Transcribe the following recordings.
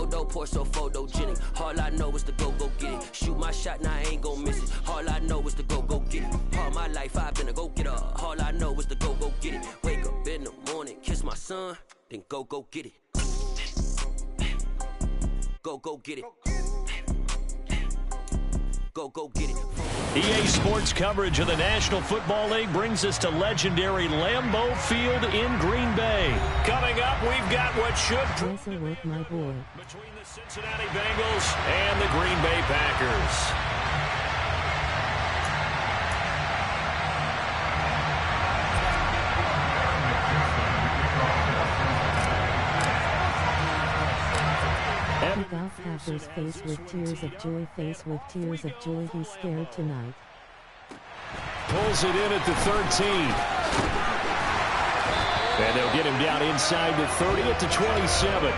photo, pour so photogenic. All I know is to go get it. Shoot my shot, now I ain't gon' miss it. All I know is to go get it. All my life I've been a go-getter. All I know is to go get it. Wake up in the morning, kiss my son, then go get it. Go get it. Go get it. EA Sports coverage of the National Football League brings us to legendary Lambeau Field in Green Bay. Coming up, we've got what should work, my boy. Between the Cincinnati Bengals and the Green Bay Packers. Golf Packers face with tears of joy, he's scared tonight. Pulls it in at the 13. And they'll get him down inside the 30 at the 27.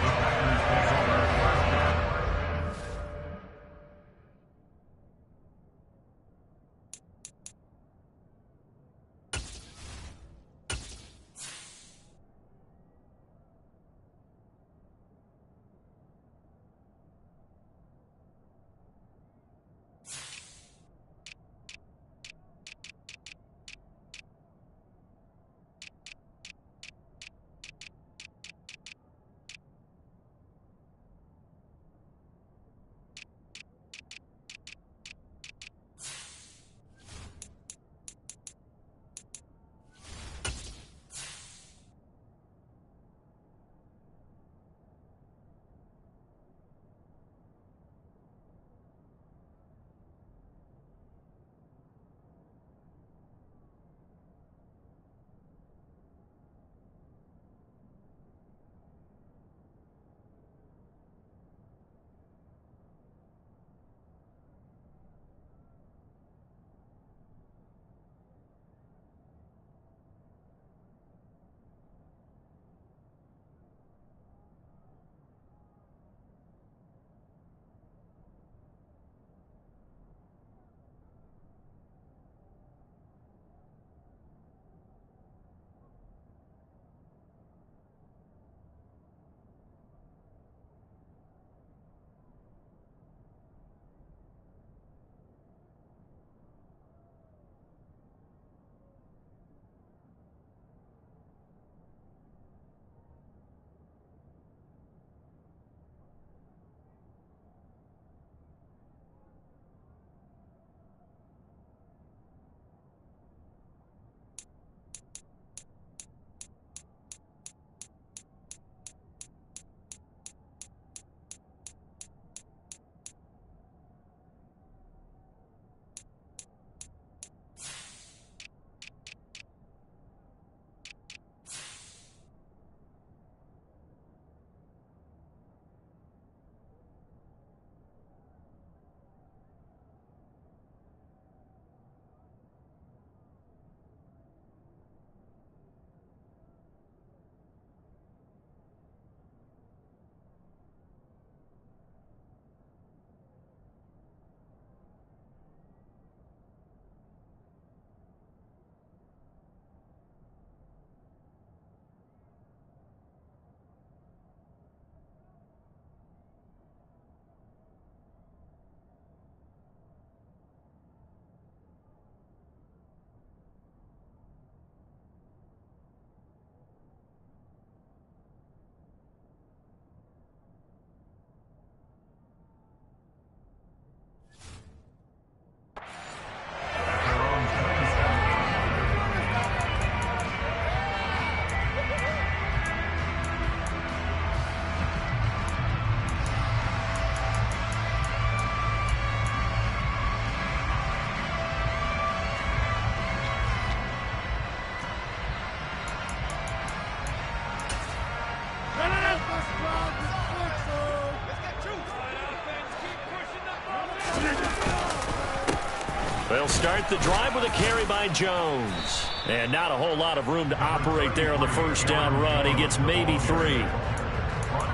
They'll start the drive with a carry by Jones. And not a whole lot of room to operate there on the first down run. He gets maybe 3.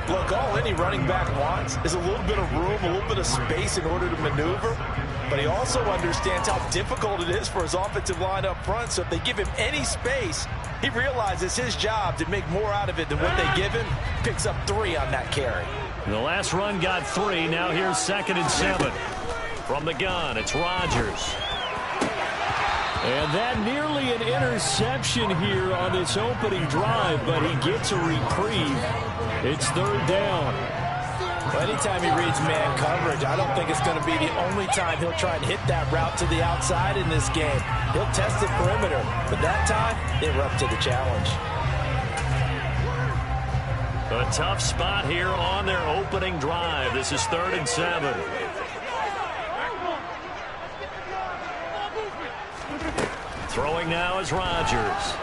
Look, all any running back wants is a little bit of room, a little bit of space in order to maneuver. But he also understands how difficult it is for his offensive line up front. So if they give him any space, he realizes his job to make more out of it than what they give him. Picks up 3 on that carry. The last run got 3. Now here's 2nd and 7. From the gun, it's Rodgers. And that nearly an interception here on this opening drive, but he gets a reprieve. It's 3rd down. Well, anytime he reads man coverage, I don't think it's going to be the only time he'll try and hit that route to the outside in this game. He'll test the perimeter, but that time, they were up to the challenge. A tough spot here on their opening drive. This is 3rd and 7. Throwing now is Rodgers.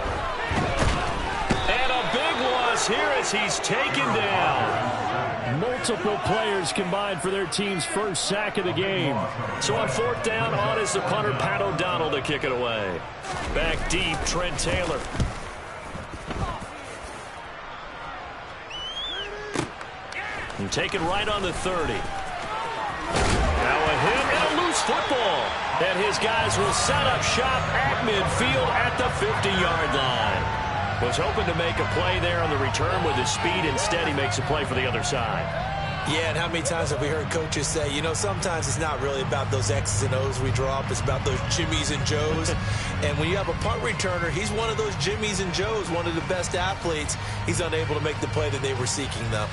And a big loss here as he's taken down. Multiple players combined for their team's first sack of the game. So on 4th down, on is the punter, Pat O'Donnell, to kick it away. Back deep, Trent Taylor. And taken right on the 30. Now a hit and a loose football. And his guys will set up shop at midfield at the 50-yard line. Was hoping to make a play there on the return with his speed. Instead, he makes a play for the other side. Yeah, and how many times have we heard coaches say, you know, sometimes it's not really about those X's and O's we draw up. It's about those Jimmies and Joes. And when you have a punt returner, he's one of those Jimmies and Joes, one of the best athletes. He's unable to make the play that they were seeking, though.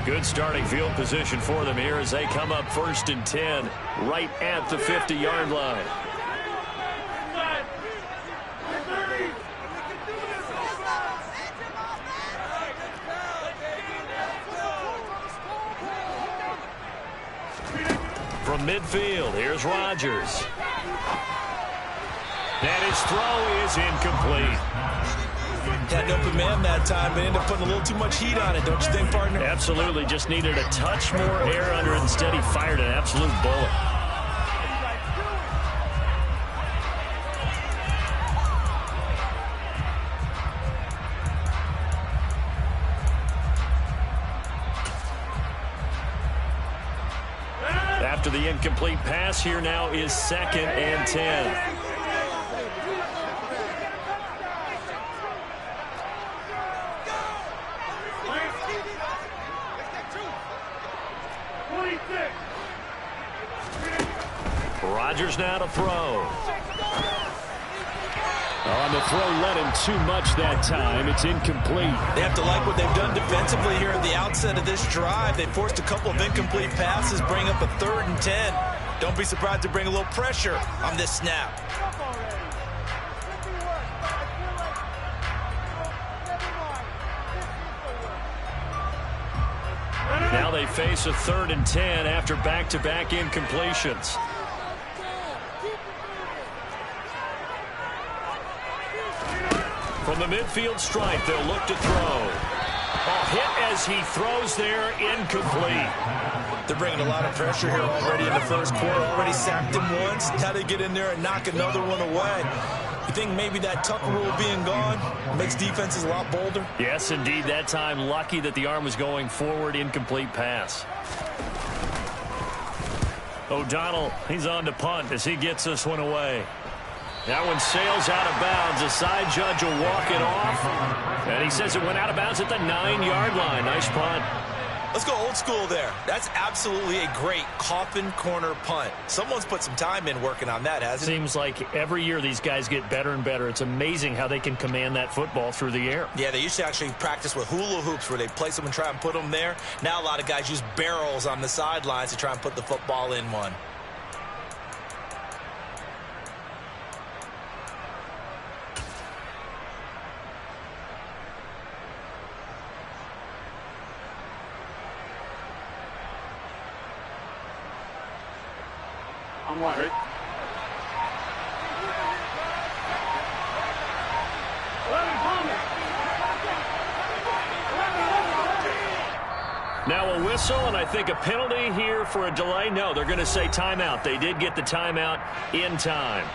Good starting field position for them here as they come up 1st and 10 right at the 50-yard line. From midfield, here's Rodgers. And his throw is incomplete. Had an open man that time, but ended up putting a little too much heat on it, don't you think, partner? Absolutely. Just needed a touch more air under it. Instead, he fired an absolute bullet. After the incomplete pass, here now is 2nd and 10. Rodgers now to throw. On the throw, let him too much that time. It's incomplete. They have to like what they've done defensively here at the outset of this drive. They forced a couple of incomplete passes, bring up a 3rd and 10. Don't be surprised to bring a little pressure on this snap. Now they face a 3rd and 10 after back-to-back incompletions. From the midfield stripe, they'll look to throw. A hit as he throws there, incomplete. They're bringing a lot of pressure here already in the first quarter. Already sacked him once. Now they get in there and knock another one away. You think maybe that Tucker rule being gone makes defenses a lot bolder? Yes, indeed. That time, lucky that the arm was going forward. Incomplete pass. O'Donnell, he's on to punt as he gets this one away. That one sails out of bounds. The side judge will walk it off. And he says it went out of bounds at the 9-yard line. Nice punt. Let's go old school there. That's absolutely a great coffin corner punt. Someone's put some time in working on that, hasn't it? Seems like every year these guys get better and better. It's amazing how they can command that football through the air. Yeah, they used to actually practice with hula hoops where they place them and try and put them there. Now a lot of guys use barrels on the sidelines to try and put the football in one. I'm right. Now a whistle, and I think a penalty here for a delay. No, they're going to say timeout. They did get the timeout in time.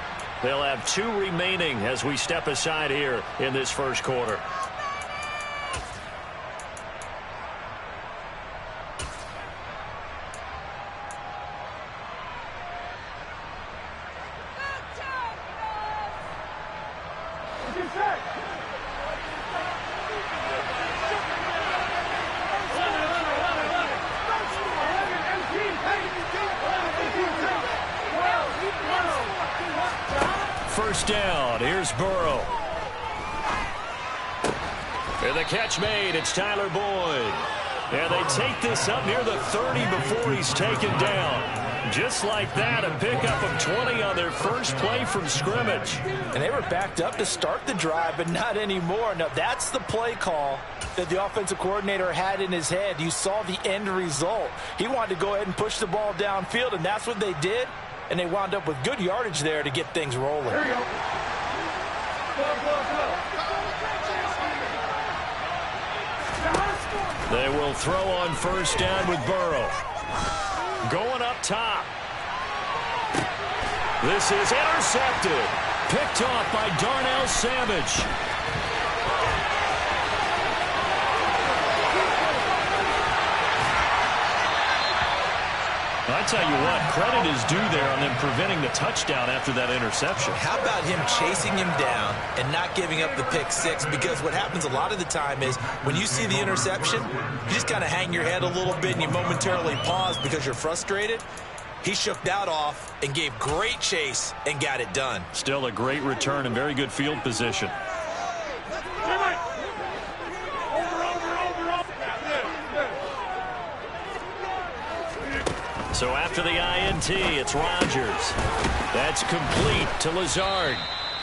They'll have 2 remaining as we step aside here in this first quarter. first down. Here's Burrow. And the catch made. It's Tyler Boyd. And they take this up near the 30 before he's taken down. Just like that, a pickup of 20 on their first play from scrimmage. And they were backed up to start the drive, but not anymore. Now, that's the play call that the offensive coordinator had in his head. You saw the end result. He wanted to go ahead and push the ball downfield, and that's what they did. And they wound up with good yardage there to get things rolling. Here you go. They will throw on first down with Burrow. Going up top. This is intercepted. Picked off by Darnell Savage. I tell you what, credit is due there on them preventing the touchdown after that interception. How about him chasing him down and not giving up the pick six? Because what happens a lot of the time is when you see the interception, you just kind of hang your head a little bit and you momentarily pause because you're frustrated. He shook that off and gave great chase and got it done. Still a great return and very good field position. So after the INT, it's Rodgers. That's complete to Lazard.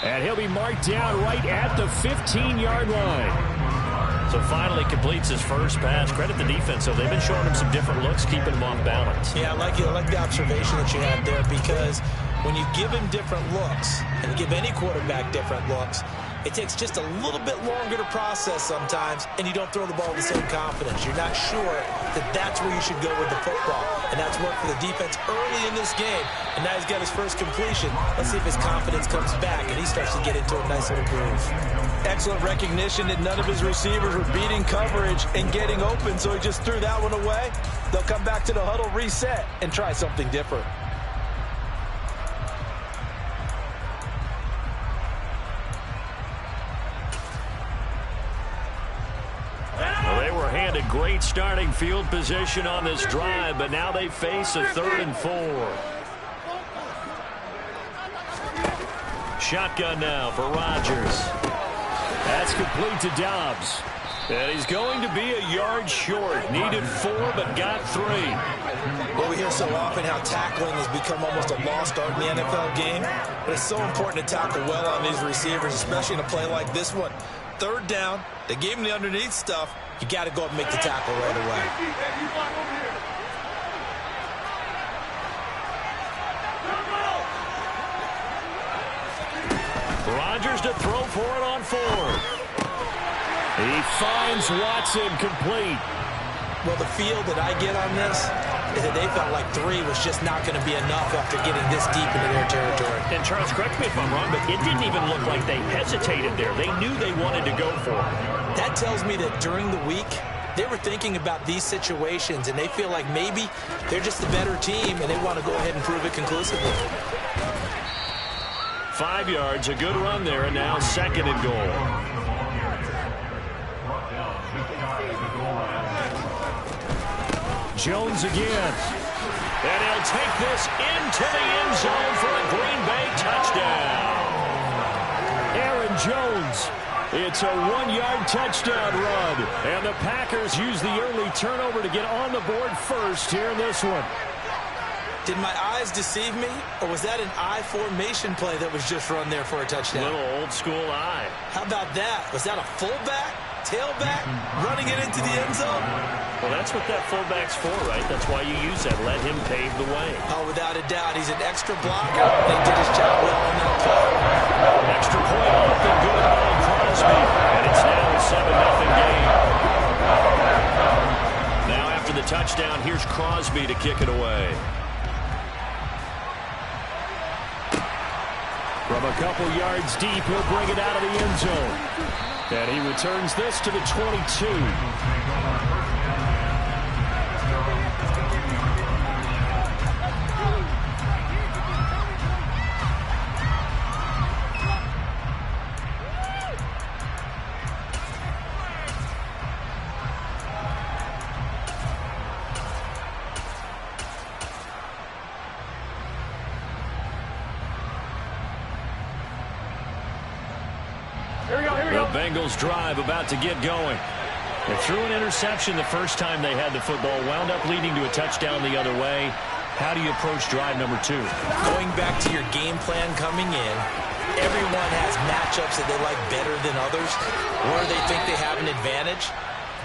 And he'll be marked down right at the 15-yard line. So finally completes his first pass. Credit the defense, though. They've been showing him some different looks, keeping him off balance. Yeah, I like the observation that you had there, because when you give him different looks and give any quarterback different looks, it takes just a little bit longer to process sometimes, and you don't throw the ball with the same confidence. You're not sure that that's where you should go with the football, and that's worked for the defense early in this game, and now he's got his first completion. Let's see if his confidence comes back, and he starts to get into a nice little groove. Excellent recognition that none of his receivers were beating coverage and getting open, so he just threw that one away. They'll come back to the huddle, reset, and try something different. Great starting field position on this drive, but now they face a 3rd and 4. Shotgun now for Rodgers. That's complete to Dobbs. And he's going to be a yard short. Needed 4, but got 3. Well, we hear so often how tackling has become almost a lost art in the NFL game. But it's so important to tackle well on these receivers, especially in a play like this one. 3rd down, they gave him the underneath stuff. You got to go up and make the tackle right away. Rodgers to throw for it on 4th. He finds Watson complete. Well, the feel that I get on this is that they felt like 3 was just not going to be enough after getting this deep into their territory. And Charles, correct me if I'm wrong, but it didn't even look like they hesitated there. They knew they wanted to go for it. That tells me that during the week, they were thinking about these situations, and they feel like maybe they're just the better team, and they want to go ahead and prove it conclusively. 5 yards, a good run there, and now 2nd and goal. Jones again. And he'll take this into the end zone for a Green Bay touchdown. Aaron Jones. It's a 1-yard touchdown run. And the Packers use the early turnover to get on the board first here in this one. Did my eyes deceive me, or was that an I formation play that was just run there for a touchdown? Little old school eye. How about that? Was that a fullback, tailback, running it into the end zone? Well, that's what that fullback's for, right? That's why you use that. Let him pave the way. Oh, without a doubt. He's an extra blocker, and he did his job well on that play. Extra point up and good by Crosby. And it's now a 7-0 game. Now after the touchdown, here's Crosby to kick it away. From a couple yards deep, he'll bring it out of the end zone. And he returns this to the 22. Bengals drive about to get going. They threw an interception the first time they had the football, wound up leading to a touchdown the other way. How do you approach drive number 2? Going back to your game plan coming in, everyone has matchups that they like better than others, where they think they have an advantage.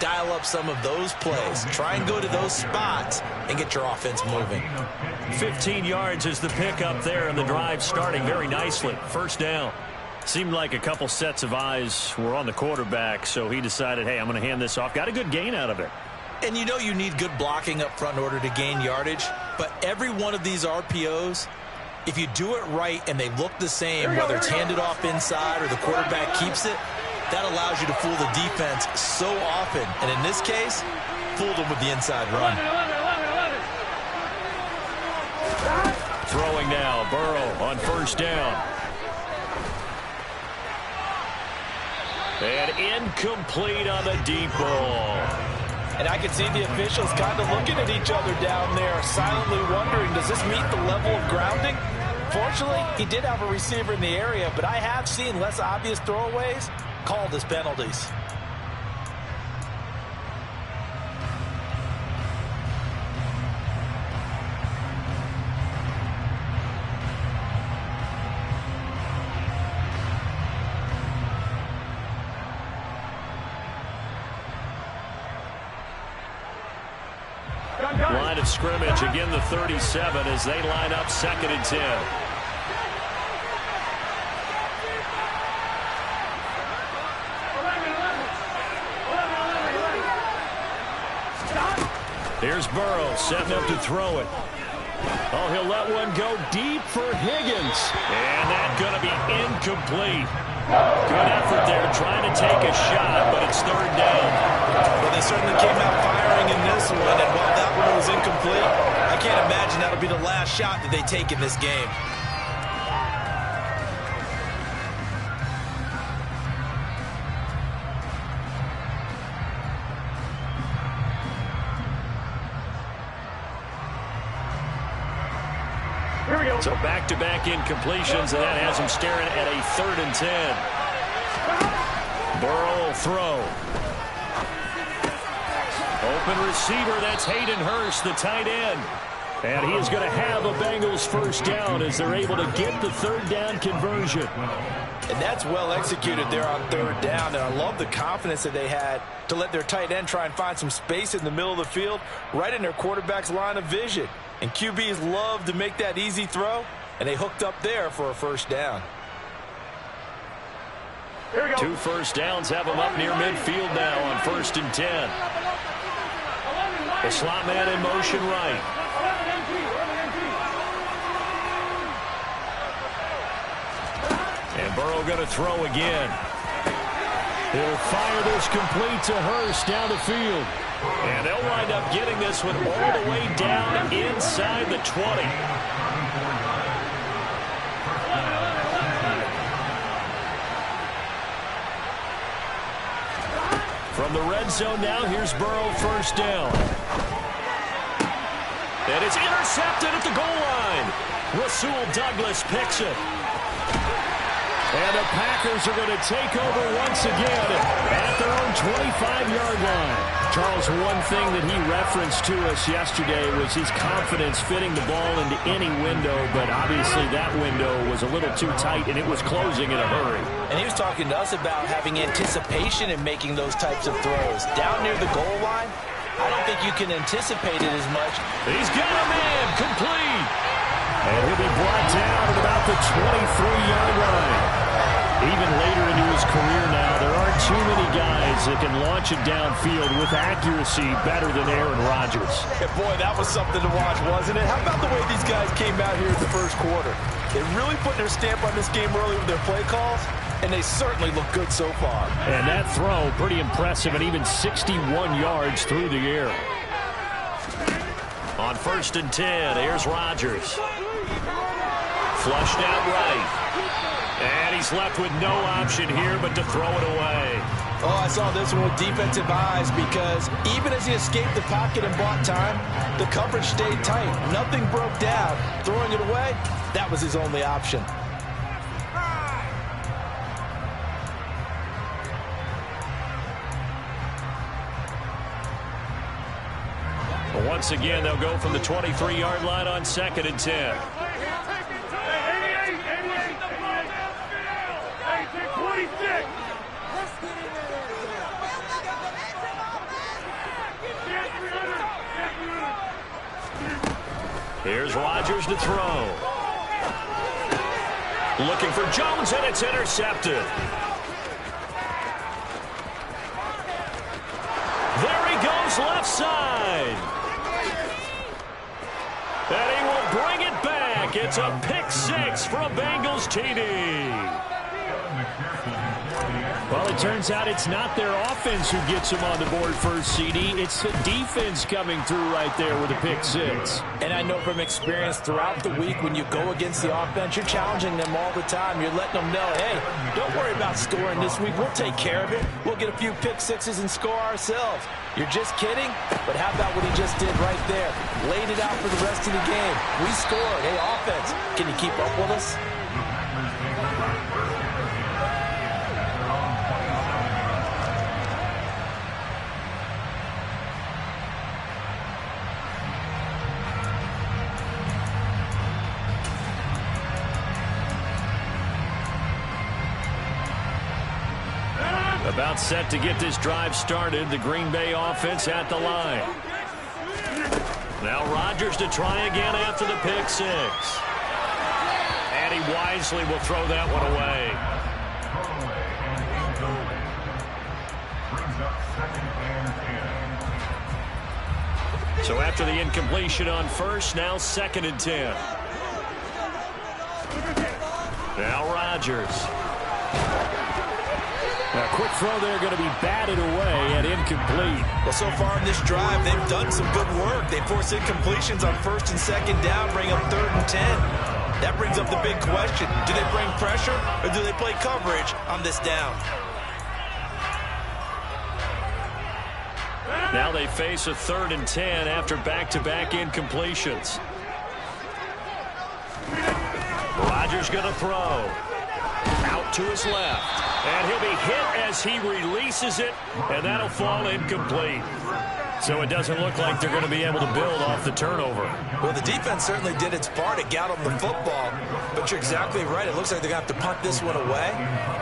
Dial up some of those plays. Try and go to those spots and get your offense moving. 15 yards is the pickup there, and the drive starting very nicely. First down. Seemed like a couple sets of eyes were on the quarterback, so he decided, hey, I'm going to hand this off. Got a good gain out of it. And you know you need good blocking up front in order to gain yardage, but every one of these RPOs, if you do it right and they look the same, whether it's handed off inside or the quarterback keeps it, that allows you to fool the defense so often. And in this case, fooled them with the inside run. Throwing now, Burrow on first down. And incomplete on the deep ball. And I can see the officials kind of looking at each other down there, silently wondering, does this meet the level of grounding? Fortunately, he did have a receiver in the area, but I have seen less obvious throwaways called as penalties. Line of scrimmage, again the 37 as they line up 2nd and 10. Here's Burrow setting up to throw it. Oh, he'll let one go deep for Higgins. And that's going to be incomplete. Good effort there trying to take a shot, but it's 3rd down. Well, they certainly came out firing in this one, and while that one was incomplete, I can't imagine that'll be the last shot that they take in this game. So back-to-back incompletions, and that has him staring at a 3rd and 10. Burrow will throw. Open receiver, that's Hayden Hurst, the tight end. And he is going to have a Bengals first down as they're able to get the 3rd down conversion. And that's well executed there on 3rd down, and I love the confidence that they had to let their tight end try and find some space in the middle of the field, right in their quarterback's line of vision. And QBs love to make that easy throw, and they hooked up there for a first down. 2 first downs have them up near midfield now on 1st and 10. The slot man in motion right. And Burrow going to throw again. He'll fire this complete to Hurst down the field. And they'll wind up getting this one all the way down inside the 20. From the red zone now, here's Burrow first down. And it's intercepted at the goal line. Rasul Douglas picks it. And the Packers are going to take over once again at their own 25-yard line. Charles, one thing that he referenced to us yesterday was his confidence fitting the ball into any window, but obviously that window was a little too tight, and it was closing in a hurry. And he was talking to us about having anticipation in making those types of throws. Down near the goal line, I don't think you can anticipate it as much. He's got a man, complete. And he'll be brought down at about the 23-yard line. Even later into his career now, there aren't too many guys that can launch it downfield with accuracy better than Aaron Rodgers. And boy, that was something to watch, wasn't it? How about the way these guys came out here in the first quarter? They really put their stamp on this game early with their play calls, and they certainly look good so far. And that throw, pretty impressive, and even 61 yards through the air. On 1st and 10, here's Rodgers. Flushed out right. And he's left with no option here but to throw it away. Oh, I saw this one with defensive eyes because even as he escaped the pocket and bought time, the coverage stayed tight. Nothing broke down. Throwing it away, that was his only option. Once again, they'll go from the 23-yard line on 2nd and 10. Here's Rodgers to throw. Looking for Jones, and it's intercepted. There he goes, left side. And he will bring it back. It's a pick six for a Bengals TD. Well, it turns out it's not their offense who gets them on the board first, CD. It's the defense coming through right there with a pick six. And I know from experience throughout the week when you go against the offense, you're challenging them all the time. You're letting them know, hey, don't worry about scoring this week. We'll take care of it. We'll get a few pick sixes and score ourselves. You're just kidding? But how about what he just did right there? Laid it out for the rest of the game. We scored. Hey, offense, can you keep up with us? About set to get this drive started. The Green Bay offense at the line. Now Rodgers to try again after the pick six. And he wisely will throw that one away. So after the incompletion on first, now 2nd and 10. Now Rodgers. A quick throw there going to be batted away and incomplete. Well, so far in this drive, they've done some good work. They force incompletions on 1st and 2nd down, bring up 3rd and 10. That brings up the big question. Do they bring pressure or do they play coverage on this down? Now they face a 3rd and 10 after back-to-back incompletions. Rodgers going to throw. Out to his left. And he'll be hit as he releases it, and that'll fall incomplete. So it doesn't look like they're going to be able to build off the turnover. Well, the defense certainly did its part to get on the football, but you're exactly right. It looks like they're going to have to punt this one away,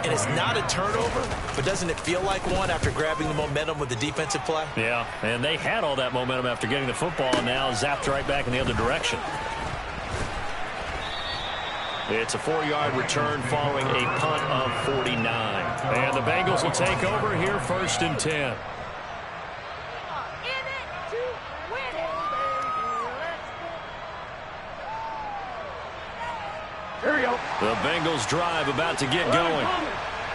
and it's not a turnover, but doesn't it feel like one after grabbing the momentum with the defensive play? Yeah, and they had all that momentum after getting the football, and now zapped right back in the other direction. It's a 4-yard return following a punt of 49. And the Bengals will take over here 1st and 10. Here we go. The Bengals drive about to get going.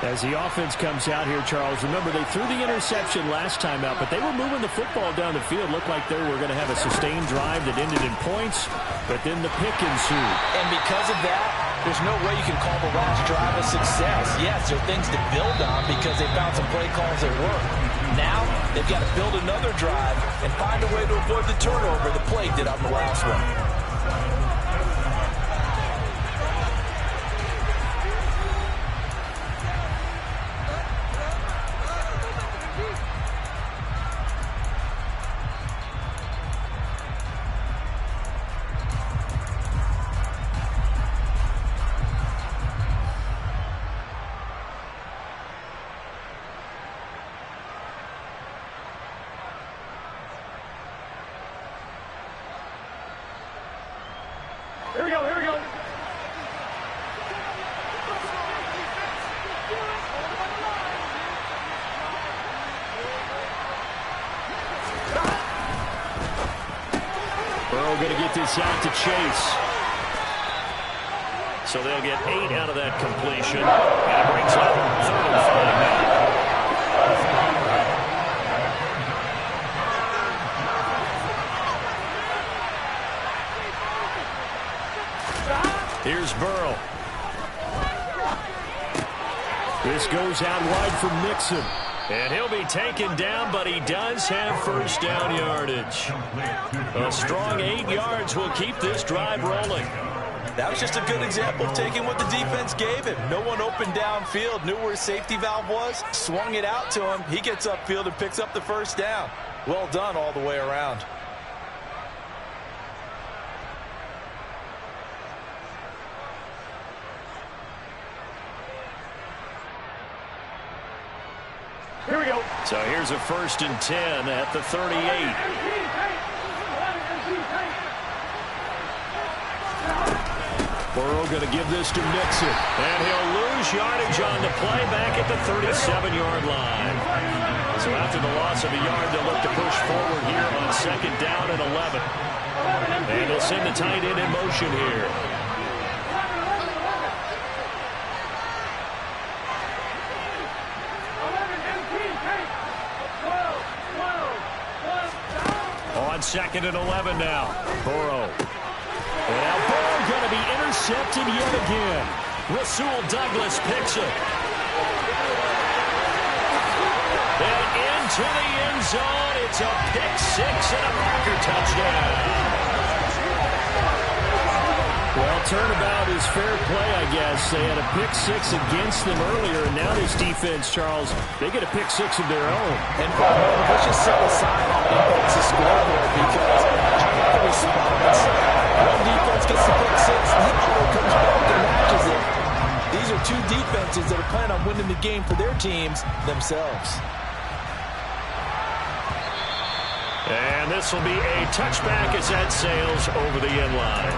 As the offense comes out here, Charles, remember they threw the interception last time out, but they were moving the football down the field. Looked like they were going to have a sustained drive that ended in points, but then the pick ensued. And because of that, there's no way you can call the last drive a success. Yes, there are things to build on because they found some play calls that work. Now, they've got to build another drive and find a way to avoid the turnover the play did on the last one. Here we go, here we go. Burrow going to get this out to Chase. So they'll get 8 out of that completion. And it brings up 3rd and 5 now. Here's Burrow. This goes out wide for Mixon. And he'll be taken down, but he does have 1st down yardage. A strong 8 yards will keep this drive rolling. That was just a good example of taking what the defense gave him. No one opened downfield, knew where his safety valve was, swung it out to him. He gets upfield and picks up the 1st down. Well done all the way around. Here we go. So here's a 1st and 10 at the 38. Burrow going to give this to Mixon. And he'll lose yardage on the play back at the 37-yard line. So after the loss of a yard, they'll look to push forward here on 2nd down and 11. And they'll send the tight end in motion here. On 2nd and 11 now. Burrow. And now Burrow going to be intercepted yet again. Rasul Douglas picks it. And into the end zone. It's a pick 6 and a Packer touchdown. Well, turnabout is fair play, I guess. They had a pick 6 against them earlier, and now this defense, Charles, they get a pick 6 of their own. And let's just set aside on defensive scoreboard because how about the response? One defense gets the pick 6, the other comes back and matches it. These are two defenses that are planning on winning the game for their teams themselves. And this will be a touchback as that sails over the end line.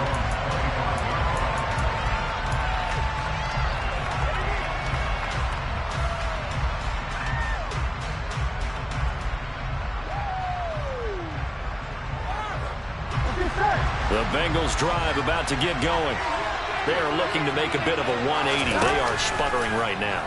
The Bengals drive about to get going. They are looking to make a bit of a 180. They are sputtering right now.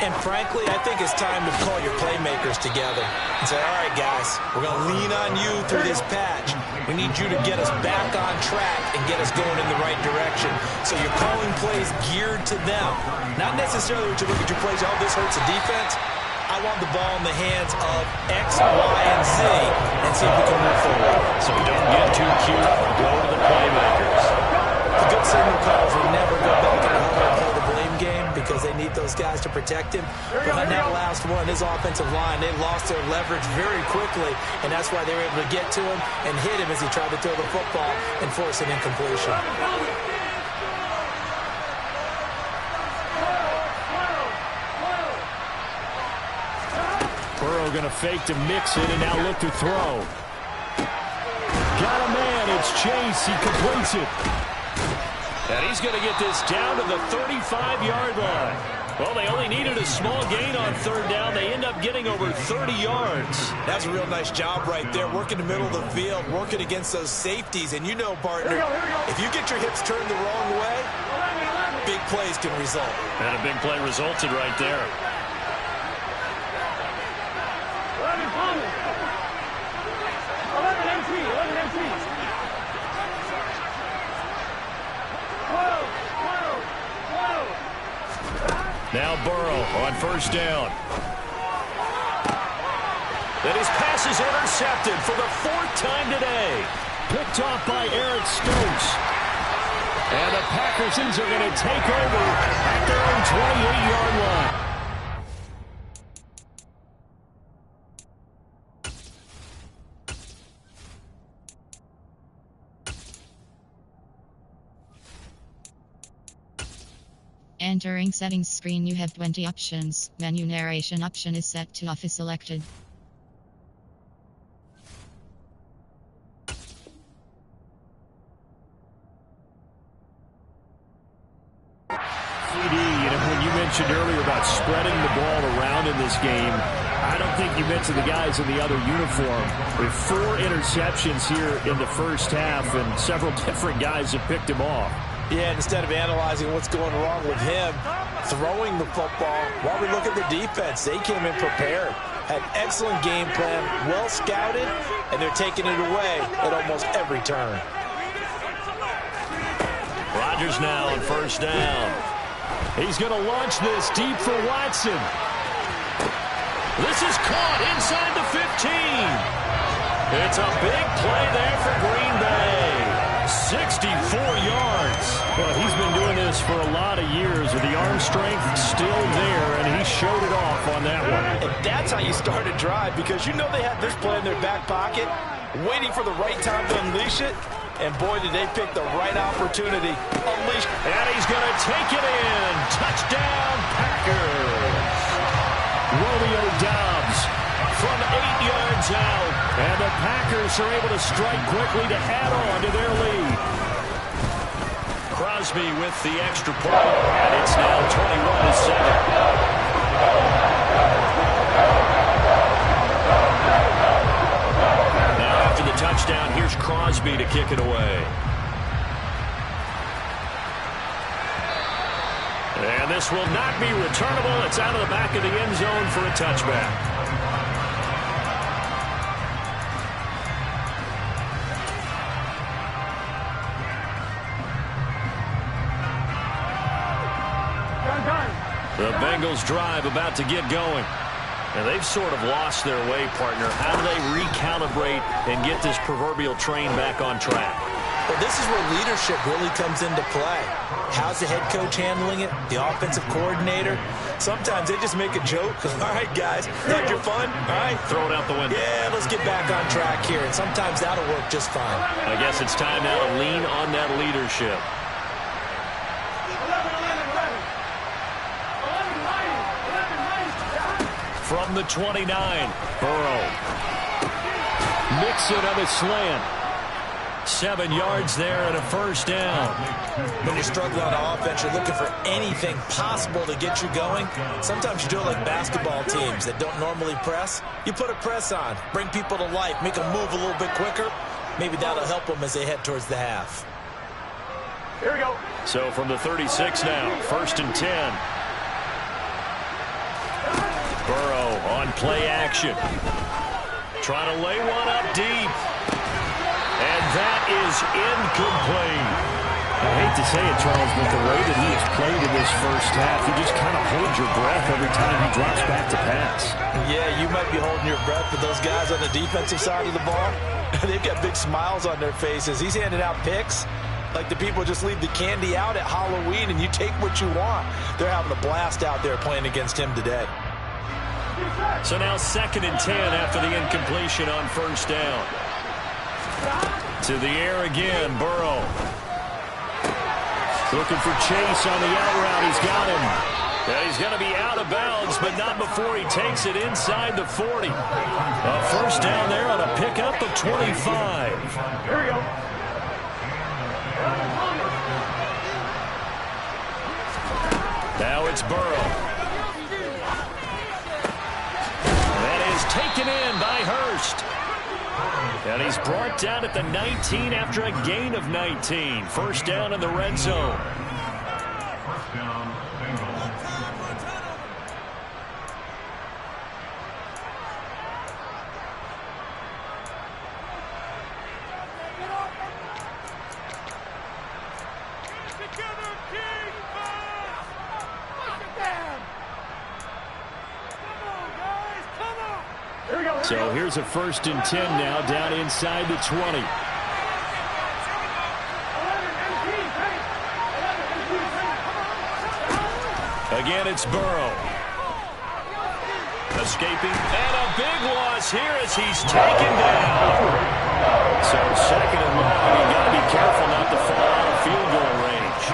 And frankly, I think it's time to call your playmakers together and say, all right, guys, we're going to lean on you through this patch. We need you to get us back on track and get us going in the right direction. So you're calling plays geared to them. Not necessarily when you look at your plays, oh, this hurts the defense. I want the ball in the hands of X, Y, and Z and see if we can move forward. So don't get too cute. Go to the playmakers. The good signal calls will never go back in the huddle and play the blame game because they need those guys to protect him. But on that last one, his offensive line, they lost their leverage very quickly, and that's why they were able to get to him and hit him as he tried to throw the football and force an incompletion. Burrow going to fake to Mixon and now look to throw. Got a man. It's Chase. He completes it. And he's going to get this down to the 35-yard line. Well, they only needed a small gain on 3rd down. They end up getting over 30 yards. That's a real nice job right there, working the middle of the field, working against those safeties. And you know, partner, if you get your hips turned the wrong way, big plays can result. And a big play resulted right there. Now Burrow on 1st down. And his pass is intercepted for the 4th time today. Picked off by Eric Stokes. And the Packersons are going to take over at their own 28-yard line. Entering settings screen, you have 20 options. Menu narration option is set to off is selected. CD, when you mentioned earlier about spreading the ball around in this game, I don't think you mentioned the guys in the other uniform. With 4 interceptions here in the first half, and several different guys have picked him off. Yeah, instead of analyzing what's going wrong with him, throwing the football, while we look at the defense, they came in prepared. Had excellent game plan, well scouted, and they're taking it away at almost every turn. Rodgers now on 1st down. He's going to launch this deep for Watson. This is caught inside the 15. It's a big play there for Green Bay. 64 yards. Well, he's been doing this for a lot of years with the arm strength still there, and he showed it off on that one. And that's how you start a drive, because you know they have this play in their back pocket, waiting for the right time to unleash it. And boy, did they pick the right opportunity. Unleash. And he's going to take it in. Touchdown, Packers. Romeo Doubs from 8 yards out. And the Packers are able to strike quickly to add on to their lead. Crosby with the extra point, and it's now 21-7. The touchdown, here's Crosby to kick it away. And this will not be returnable. It's out of the back of the end zone for a touchback. The Bengals drive about to get going. And they've sort of lost their way, partner. How do they recalibrate and get this proverbial train back on track? Well, this is where leadership really comes into play. How's the head coach handling it? The offensive coordinator? Sometimes they just make a joke. All right, guys, had your fun? All right. Throw it out the window. Yeah, let's get back on track here. And sometimes that'll work just fine. I guess it's time now to lean on that leadership. From the 29, Burrow. Mixon on a slant. 7 yards there and a first down. When you're struggling on offense, you're looking for anything possible to get you going. Sometimes you do it like basketball teams that don't normally press. You put a press on, bring people to life, make them move a little bit quicker. Maybe that'll help them as they head towards the half. Here we go. So from the 36 now, 1st and 10. Burrow on play action. Trying to lay one up deep. And that is incomplete. I hate to say it, Charles, but the way that he has played in this first half, you just kind of hold your breath every time he drops back to pass. Yeah, you might be holding your breath, but those guys on the defensive side of the ball, they've got big smiles on their faces. He's handing out picks like the people just leave the candy out at Halloween and you take what you want. They're having a blast out there playing against him today. So now 2nd and 10 after the incompletion on first down. To the air again, Burrow. Looking for Chase on the out route. He's got him. Yeah, he's going to be out of bounds, but not before he takes it inside the 40. A first down there on a pickup of 25. Here we go. Now it's Burrow. That is taken in by Hurst. And he's brought down at the 19 after a gain of 19. First down in the red zone. So here's a 1st and 10 now, down inside the 20. Again, it's Burrow. Escaping, and a big loss here as he's taken down. So 2nd and long, you got to be careful not to fall out of field goal range.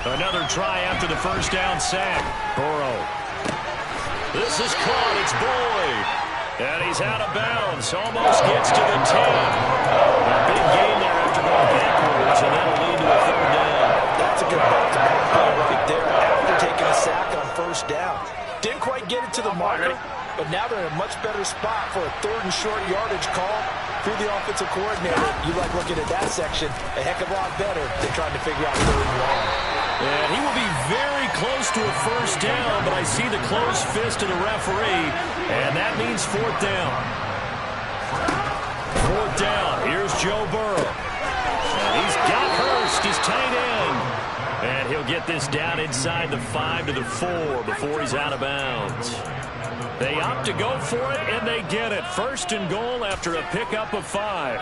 Another try after the first down sack. Burrow. This is caught. It's Boyd. And he's out of bounds. Almost gets to the 10. A big gain there after going backwards, and that'll lead to a 3rd down. That's a good back-to-back play right there after taking a sack on first down. Didn't quite get it to the marker, but now they're in a much better spot for a 3rd and short yardage call through the offensive coordinator. You like looking at that section a heck of a lot better than trying to figure out 3rd and long. And he will be very close to a first down, but I see the closed fist of the referee, and that means 4th down. 4th down. Here's Joe Burrow. And he's got Hurst, his tight end. And he'll get this down inside the 5 to the 4 before he's out of bounds. They opt to go for it, and they get it. 1st and goal after a pickup of 5.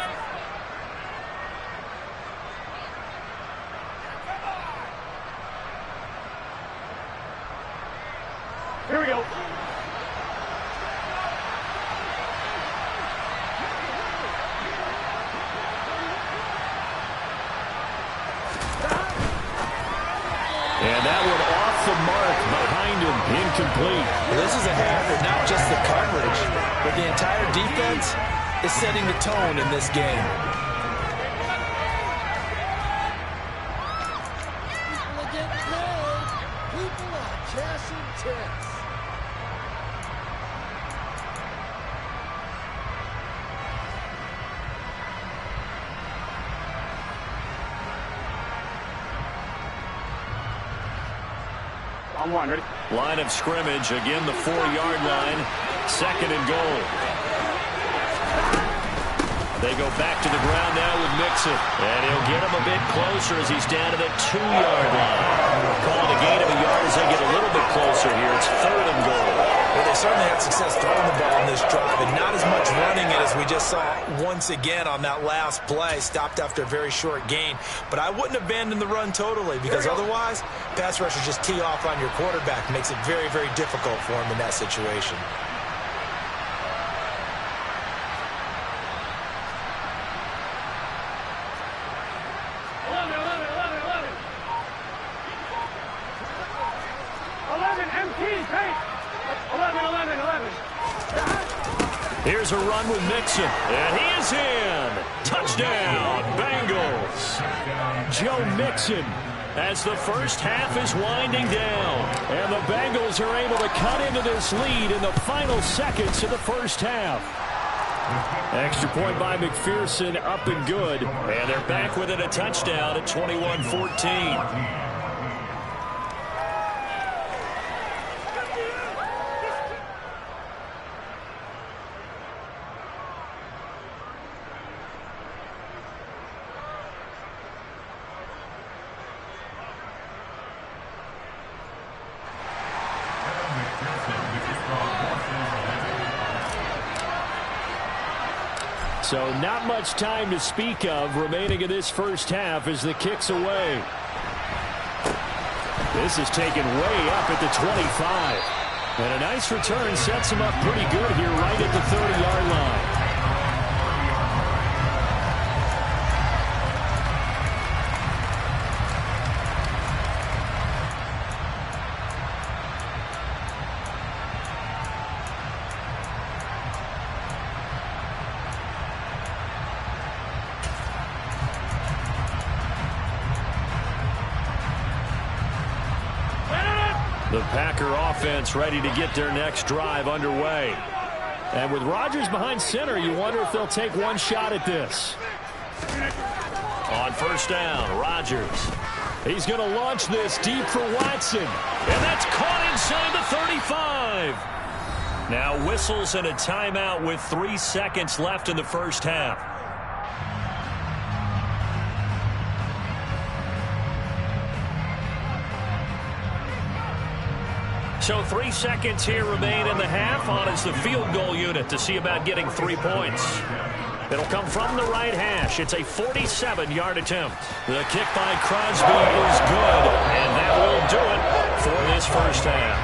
Here we go. complete. This is a half where not just the coverage, but the entire defense is setting the tone in this game. People are getting paid. People are cashing checks. On one, ready? Line of scrimmage, again the 4-yard line. 2nd and goal. They go back to the ground now with Mixon. And he'll get him a bit closer as he's down to the 2-yard line. Call it a gain of a yard as they get a little bit closer here. It's 3rd and goal. Well, they certainly had success throwing the ball in this drive, and not as much running it as we just saw once again on that last play. Stopped after a very short gain. But I wouldn't abandon the run totally, because otherwise, pass rushers just tee off on your quarterback. Makes it very, very difficult for him in that situation. Here's a run with Mixon, and he is in. Touchdown, Bengals. Joe Mixon, as the first half is winding down, and the Bengals are able to cut into this lead in the final seconds of the first half. Extra point by McPherson, up and good, and they're back within a touchdown at 21-14. So not much time to speak of remaining in this first half as the kick's away. This is taken way up at the 25. And a nice return sets him up pretty good here right at the 30-yard line. The Packer offense ready to get their next drive underway. And with Rodgers behind center, you wonder if they'll take one shot at this. On first down, Rodgers. He's going to launch this deep for Watson. And that's caught inside the 35. Now whistles and a timeout with 3 seconds left in the first half. So 3 seconds here remain in the half. On is the field goal unit to see about getting 3 points. It'll come from the right hash. It's a 47-yard attempt. The kick by Crosby is good, and that will do it for this first half.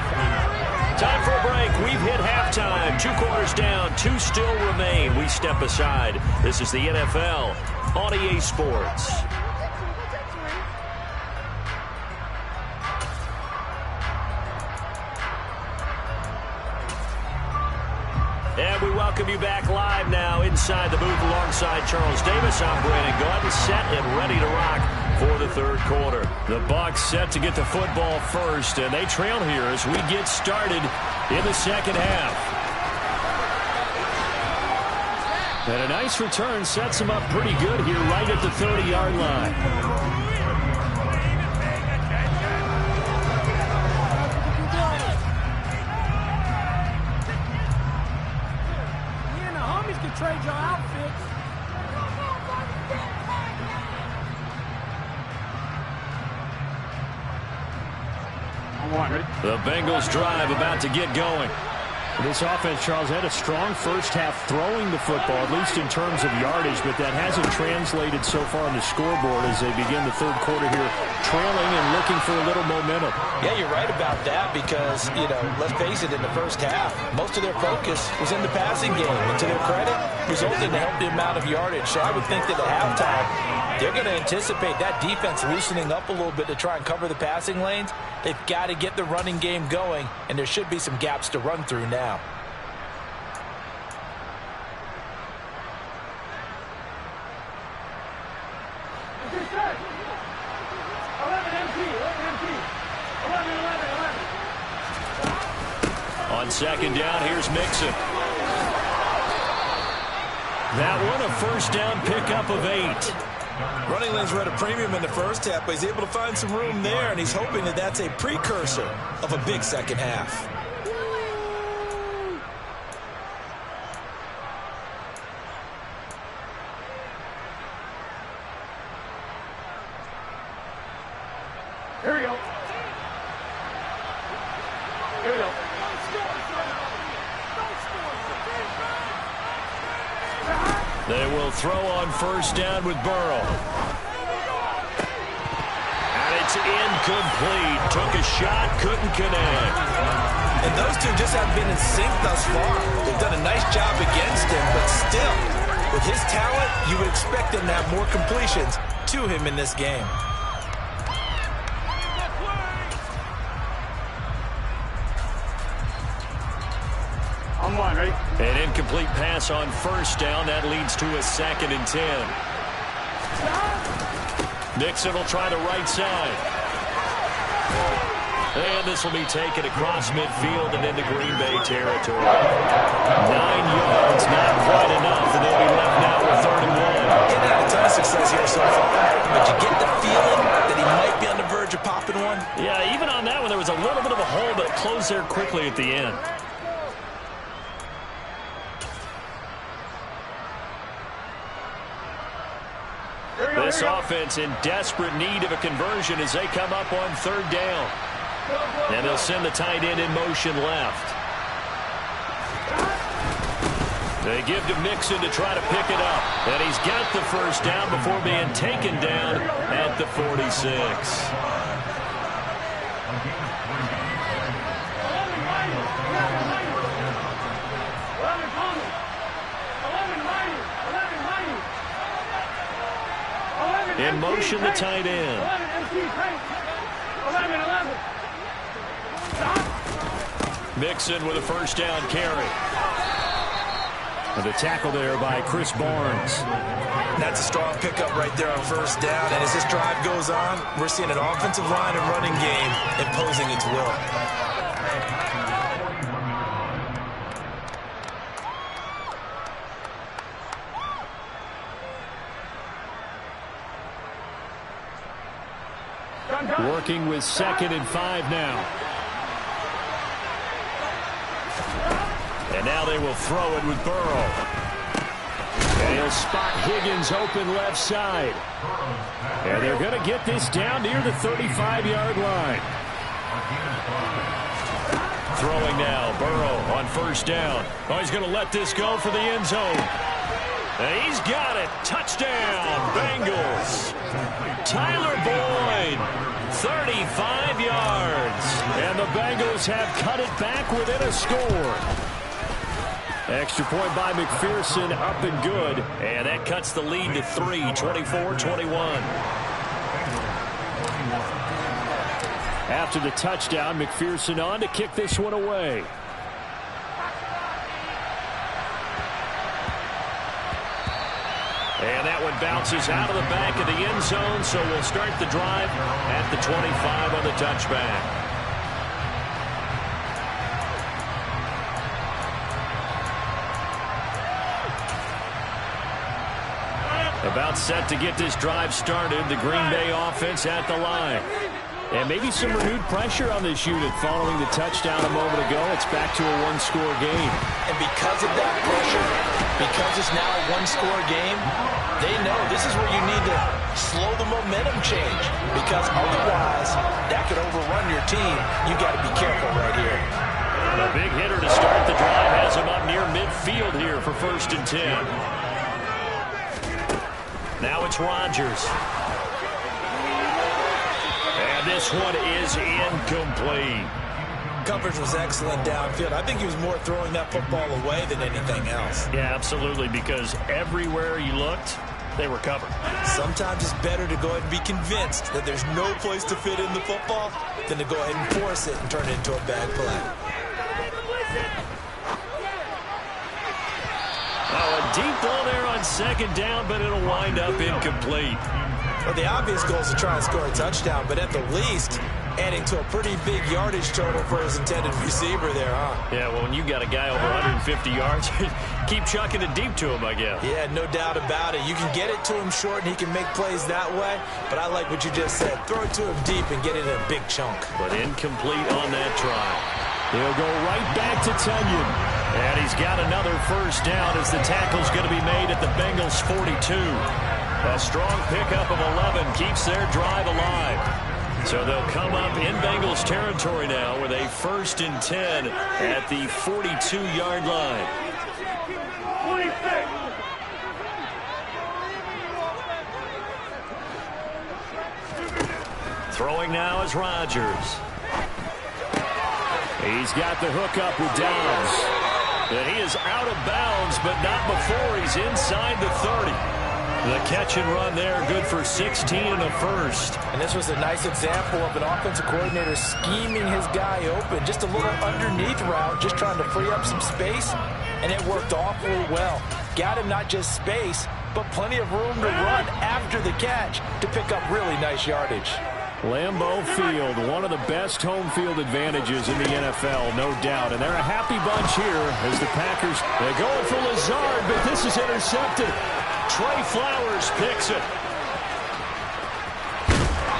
Time for a break. We've hit halftime. 2 quarters down, 2 still remain. We step aside. This is the NFL on EA Sports. And we welcome you back live now inside the booth alongside Charles Davis. I'm Brandon Gaudin, set and ready to rock for the third quarter. The Bucs set to get the football first, and they trail here as we get started in the second half. And a nice return sets them up pretty good here right at the 30-yard line. Trade your outfits. On one, ready? The Bengals drive about to get going. This offense, Charles, had a strong first half throwing the football, at least in terms of yardage, but that hasn't translated so far on the scoreboard as they begin the third quarter here, trailing and looking for a little momentum. Yeah, you're right about that because, let's face it, in the first half, most of their focus was in the passing game. And to their credit, resulted in a healthy amount of yardage. So I would think that at halftime, they're going to anticipate that defense loosening up a little bit to try and cover the passing lanes. They've got to get the running game going, and there should be some gaps to run through now. On second down, here's Mixon. That one a first down pickup of 8. Running lanes were at a premium in the first half, but he's able to find some room there, and he's hoping that that's a precursor of a big second half. Here we go. Here we go. They will throw on first down with Burrow. And it's incomplete. Took a shot, couldn't connect. And those two just haven't been in sync thus far. They've done a nice job against him, but still, with his talent, you would expect them to have more completions to him in this game. On one, ready? An incomplete pass on first down. That leads to a 2nd and 10. Nixon will try the right side. And this will be taken across midfield and into Green Bay territory. 9 yards, not quite enough, and they'll be left now with 3rd and 1. He's had a ton of success here so far, but you get the feeling that he might be on the verge of popping one. Yeah, even on that one, there was a little bit of a hole, but closed there quickly at the end. This offense in desperate need of a conversion as they come up on 3rd down. And they'll send the tight end in motion left. They give to Mixon to try to pick it up. And he's got the first down before being taken down at the 46. In motion, the tight end. 11. Mixon with a first down carry. And the tackle there by Chris Barnes. That's a strong pickup right there on first down. And as this drive goes on, we're seeing an offensive line and running game imposing its will. Working with 2nd and 5 now. And now they will throw it with Burrow. And he'll spot Higgins open left side. And they're going to get this down near the 35-yard line. Throwing now, Burrow on first down. Oh, he's going to let this go for the end zone. And he's got it. Touchdown, Bengals. Tyler Boyd, 35 yards. And the Bengals have cut it back within a score. Extra point by McPherson, up and good. And that cuts the lead to 3, 24-21. After the touchdown, McPherson on to kick this one away. And that one bounces out of the back of the end zone, so we'll start the drive at the 25 on the touchback. About set to get this drive started, the Green Bay offense at the line. And maybe some renewed pressure on this unit following the touchdown a moment ago. It's back to a one-score game. And because of that pressure, because it's now a one-score game, they know this is where you need to slow the momentum change. Because otherwise, that could overrun your team. You got to be careful right here. A big hitter to start the drive has him up near midfield here for 1st and 10. Now it's Rodgers. And this one is incomplete. Coverage was excellent downfield. I think he was more throwing that football away than anything else. Yeah, absolutely, because everywhere you looked, they were covered. Sometimes it's better to go ahead and be convinced that there's no place to fit in the football than to go ahead and force it and turn it into a bad play. Oh, a deep ball there on 2nd down, but it'll wind up incomplete. Well, the obvious goal is to try and score a touchdown, but at the least, adding to a pretty big yardage total for his intended receiver there, huh? Yeah, well, when you got a guy over 150 yards, keep chucking it deep to him, I guess. Yeah, no doubt about it. You can get it to him short, and he can make plays that way, but I like what you just said. Throw it to him deep and get it in a big chunk. But incomplete on that try. He'll go right back to Tunyon. And he's got another 1st down as the tackle's going to be made at the Bengals 42. A strong pickup of 11 keeps their drive alive. So they'll come up in Bengals territory now with a 1st and 10 at the 42-yard line. 26. Throwing now is Rodgers. He's got the hook up with Downs. And he is out of bounds, but not before he's inside the 30. The catch and run there, good for 16 and a 1st. And this was a nice example of an offensive coordinator scheming his guy open. Just a little underneath route, just trying to free up some space, and it worked awfully well. Got him not just space, but plenty of room to run after the catch to pick up really nice yardage. Lambeau Field, one of the best home field advantages in the NFL, no doubt. And they're a happy bunch here as the Packers, they're going for Lazard, but this is intercepted. Trey Flowers picks it.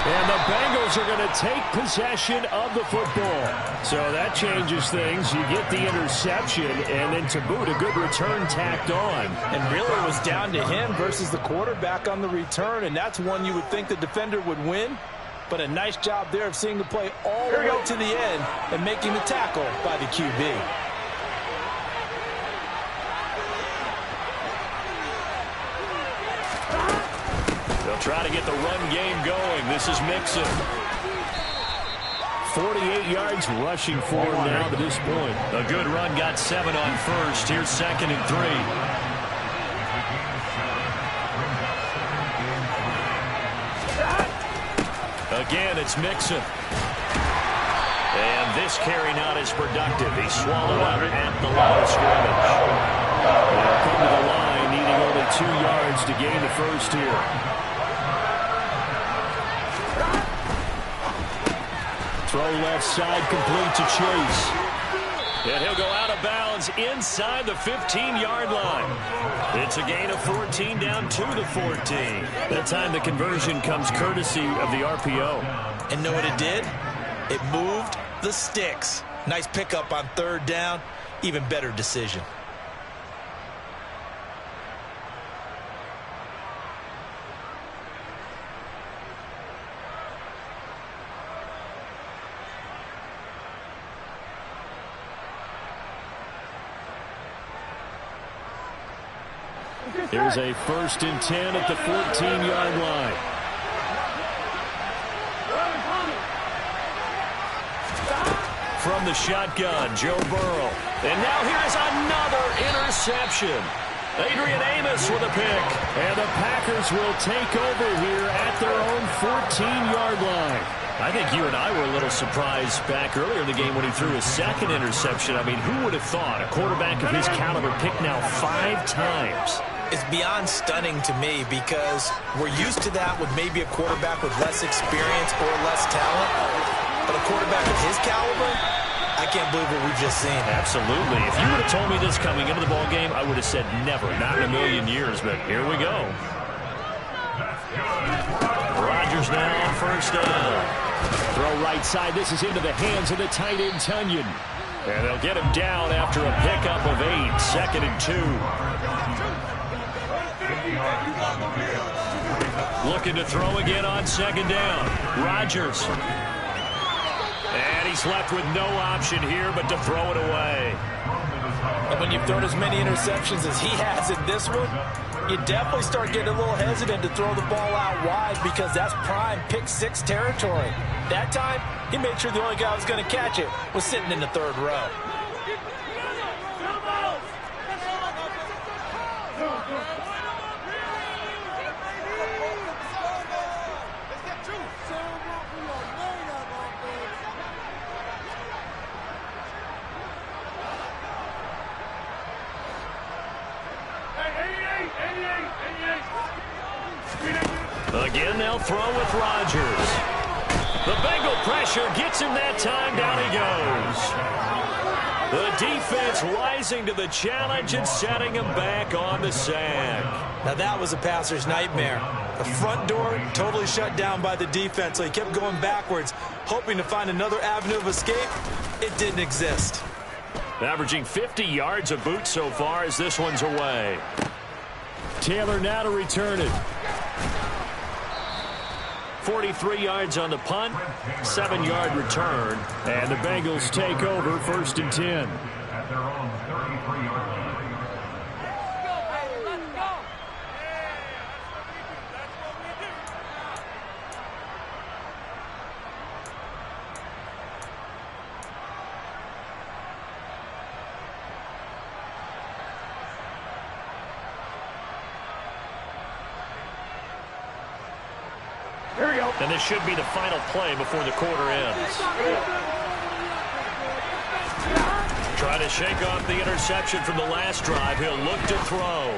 And the Bengals are going to take possession of the football. So that changes things. You get the interception, and then to boot, a good return tacked on. And really it was down to him versus the quarterback on the return, and that's one you would think the defender would win. But a nice job there of seeing the play all the way to the end and making the tackle by the QB. They'll try to get the run game going. This is Mixon. 48 yards rushing for him now to this point. A good run, got 7 on 1st. Here's 2nd and 3. Again, it's Mixon. And this carry not as productive. He swallowed up at the line of scrimmage. They'll come to the line, needing only 2 yards to gain the 1st here. Throw left side, complete to Chase. And he'll go out of bounds inside the 15-yard line. It's a gain of 14 down to the 14. That time the conversion comes courtesy of the RPO. And know what it did? It moved the sticks. Nice pickup on 3rd down. Even better decision. Here's a 1st and 10 at the 14-yard line. From the shotgun, Joe Burrow. And now here's another interception. Adrian Amos with a pick. And the Packers will take over here at their own 14-yard line. I think you and I were a little surprised back earlier in the game when he threw his 2nd interception. I mean, who would have thought a quarterback of his caliber picked now 5 times? It's beyond stunning to me because we're used to that with maybe a quarterback with less experience or less talent. But a quarterback of his caliber, I can't believe what we've just seen. Absolutely. If you would have told me this coming into the ball game, I would have said never, not in a million years. But here we go. Rodgers now on 1st down. Throw right side. This is into the hands of the tight end, Tunyon. And they'll get him down after a pickup of 8. 2nd and 2. Looking to throw again on 2nd down. Rodgers. And he's left with no option here but to throw it away. And when you've thrown as many interceptions as he has in this one, you definitely start getting a little hesitant to throw the ball out wide because that's prime pick six territory. That time, he made sure the only guy who was going to catch it was sitting in the third row. Again, they'll throw with Rodgers. The Bengal pressure gets him that time. Down he goes. The defense rising to the challenge and setting him back on the sack. Now that was a passer's nightmare. The front door totally shut down by the defense, so he kept going backwards, hoping to find another avenue of escape. It didn't exist. Averaging 50 yards a boot so far as this one's away. Taylor now to return it. 43 yards on the punt, 7-yard return. And the Bengals take over 1st and 10. And this should be the final play before the quarter ends. Trying to shake off the interception from the last drive. He'll look to throw.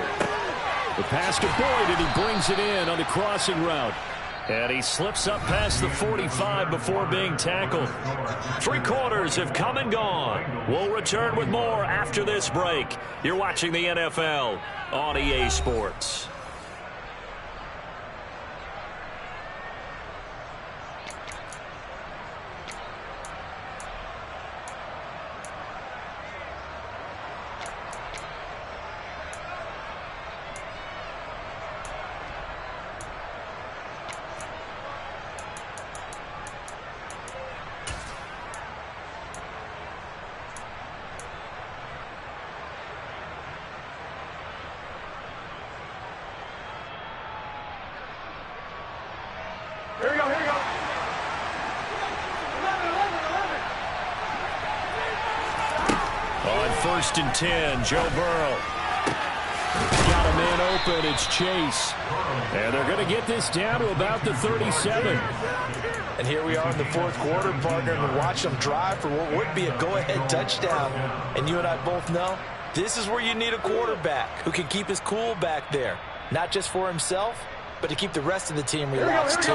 The pass to Boyd, and he brings it in on the crossing route. And he slips up past the 45 before being tackled. 3 quarters have come and gone. We'll return with more after this break. You're watching the NFL on EA Sports. On 1st and 10, Joe Burrow. Got a man open. It's Chase. And they're going to get this down to about the 37. And here we are in the 4th quarter, partner, and watch them drive for what would be a go-ahead touchdown. And you and I both know this is where you need a quarterback who can keep his cool back there. Not just for himself, but to keep the rest of the team relaxed, too.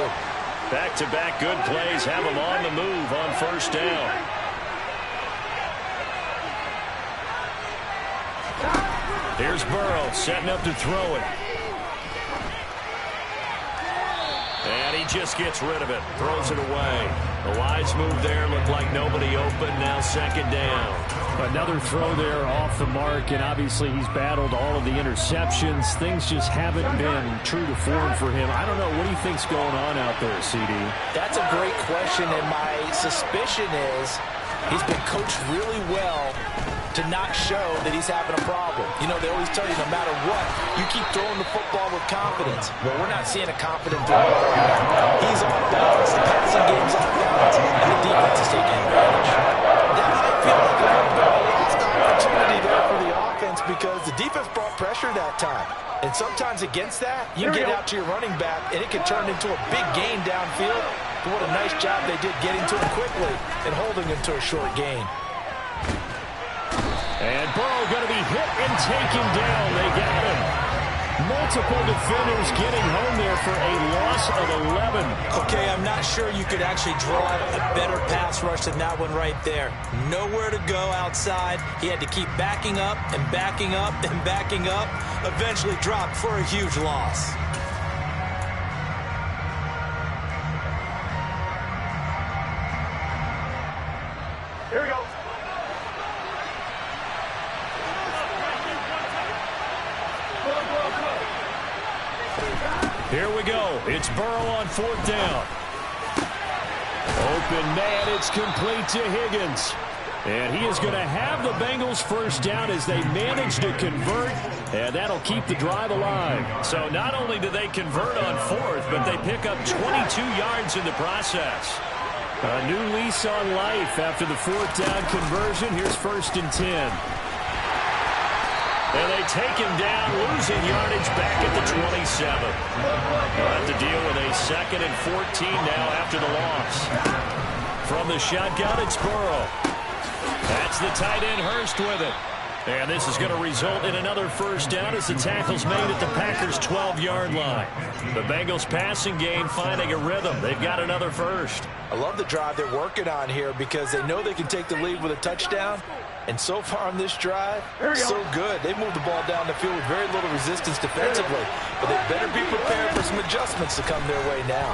Back-to-back good plays have him on the move on 1st down. Here's Burrow setting up to throw it. And he just gets rid of it. Throws it away. The wise move there. Looked like nobody open. Now 2nd down. Another throw there off the mark, and obviously he's battled all of the interceptions. Things just haven't been true to form for him. I don't know. What do you think's going on out there, CD? That's a great question, and my suspicion is he's been coached really well to not show that he's having a problem. You know, they always tell you no matter what, you keep throwing the football with confidence. Well, we're not seeing a confident thrower right now. He's off balance. The passing game's off balance, and the defense is taking advantage. That might feel like a little bit of a lost opportunity there for the offense because the defense brought pressure that time. And sometimes against that, you get out to your running back, and it can turn into a big gain downfield. But what a nice job they did getting to him quickly and holding him to a short gain. And Burrow going to be hit and taken down. They got him. Multiple defenders getting home there for a loss of 11. Okay, I'm not sure you could actually draw a better pass rush than that one right there. Nowhere to go outside. He had to keep backing up and backing up and backing up. Eventually dropped for a huge loss. Here we go. Here we go. It's Burrow on 4th down. open man. It's complete to Higgins. And he is going to have the Bengals first down as they manage to convert, and that'll keep the drive alive. So not only do they convert on fourth, but they pick up 22 yards in the process. A new lease on life after the fourth down conversion. Here's 1st and 10. And they take him down, losing yardage back at the 27. They'll have to deal with a 2nd and 14 now after the loss. From the shotgun, it's Burrow. That's the tight end Hurst with it. And this is going to result in another first down as the tackle's made at the Packers' 12-yard line. The Bengals passing game finding a rhythm. They've got another first. I love the drive they're working on here because they know they can take the lead with a touchdown. And so far on this drive, so good. They moved the ball down the field with very little resistance defensively. But they better be prepared for some adjustments to come their way now.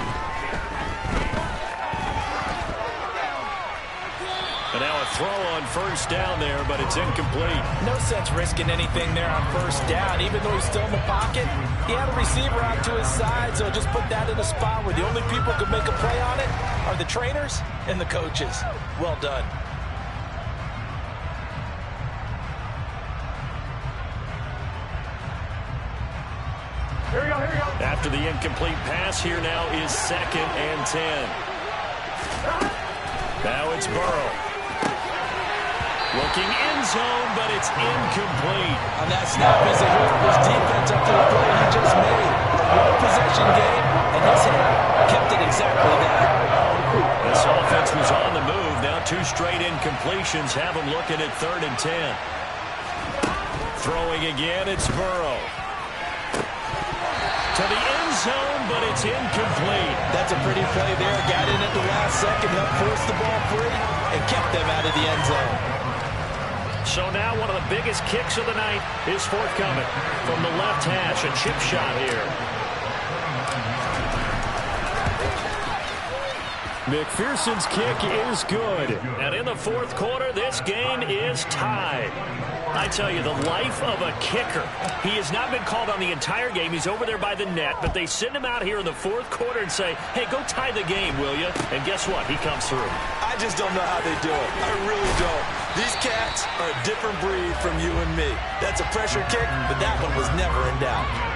And now a throw on first down there, but it's incomplete. No sense risking anything there on first down. Even though he's still in the pocket, he had a receiver out to his side, so just put that in a spot where the only people who can make a play on it are the trainers and the coaches. Well done. Here we go, here we go. After the incomplete pass, here now is 2nd and 10. Now it's Burrow. Looking end zone, but it's incomplete. On that snap, he's a his defense up to the play he just made. One possession game, and his head kept it exactly that. This offense was on the move. Now 2 straight incompletions have them looking at 3rd and 10. Throwing again, it's Burrow. To the end zone, but it's incomplete. That's a pretty play there. Got in at the last second, helped force the ball free, and kept them out of the end zone. So now one of the biggest kicks of the night is forthcoming from the left hash. A chip shot here. McPherson's kick is good. And in the 4th quarter, this game is tied. I tell you, the life of a kicker. He has not been called on the entire game. He's over there by the net, but they send him out here in the 4th quarter and say, hey, go tie the game, will you? And guess what? He comes through. I just don't know how they do it. I really don't. These cats are a different breed from you and me. That's a pressure kick, but that one was never in doubt.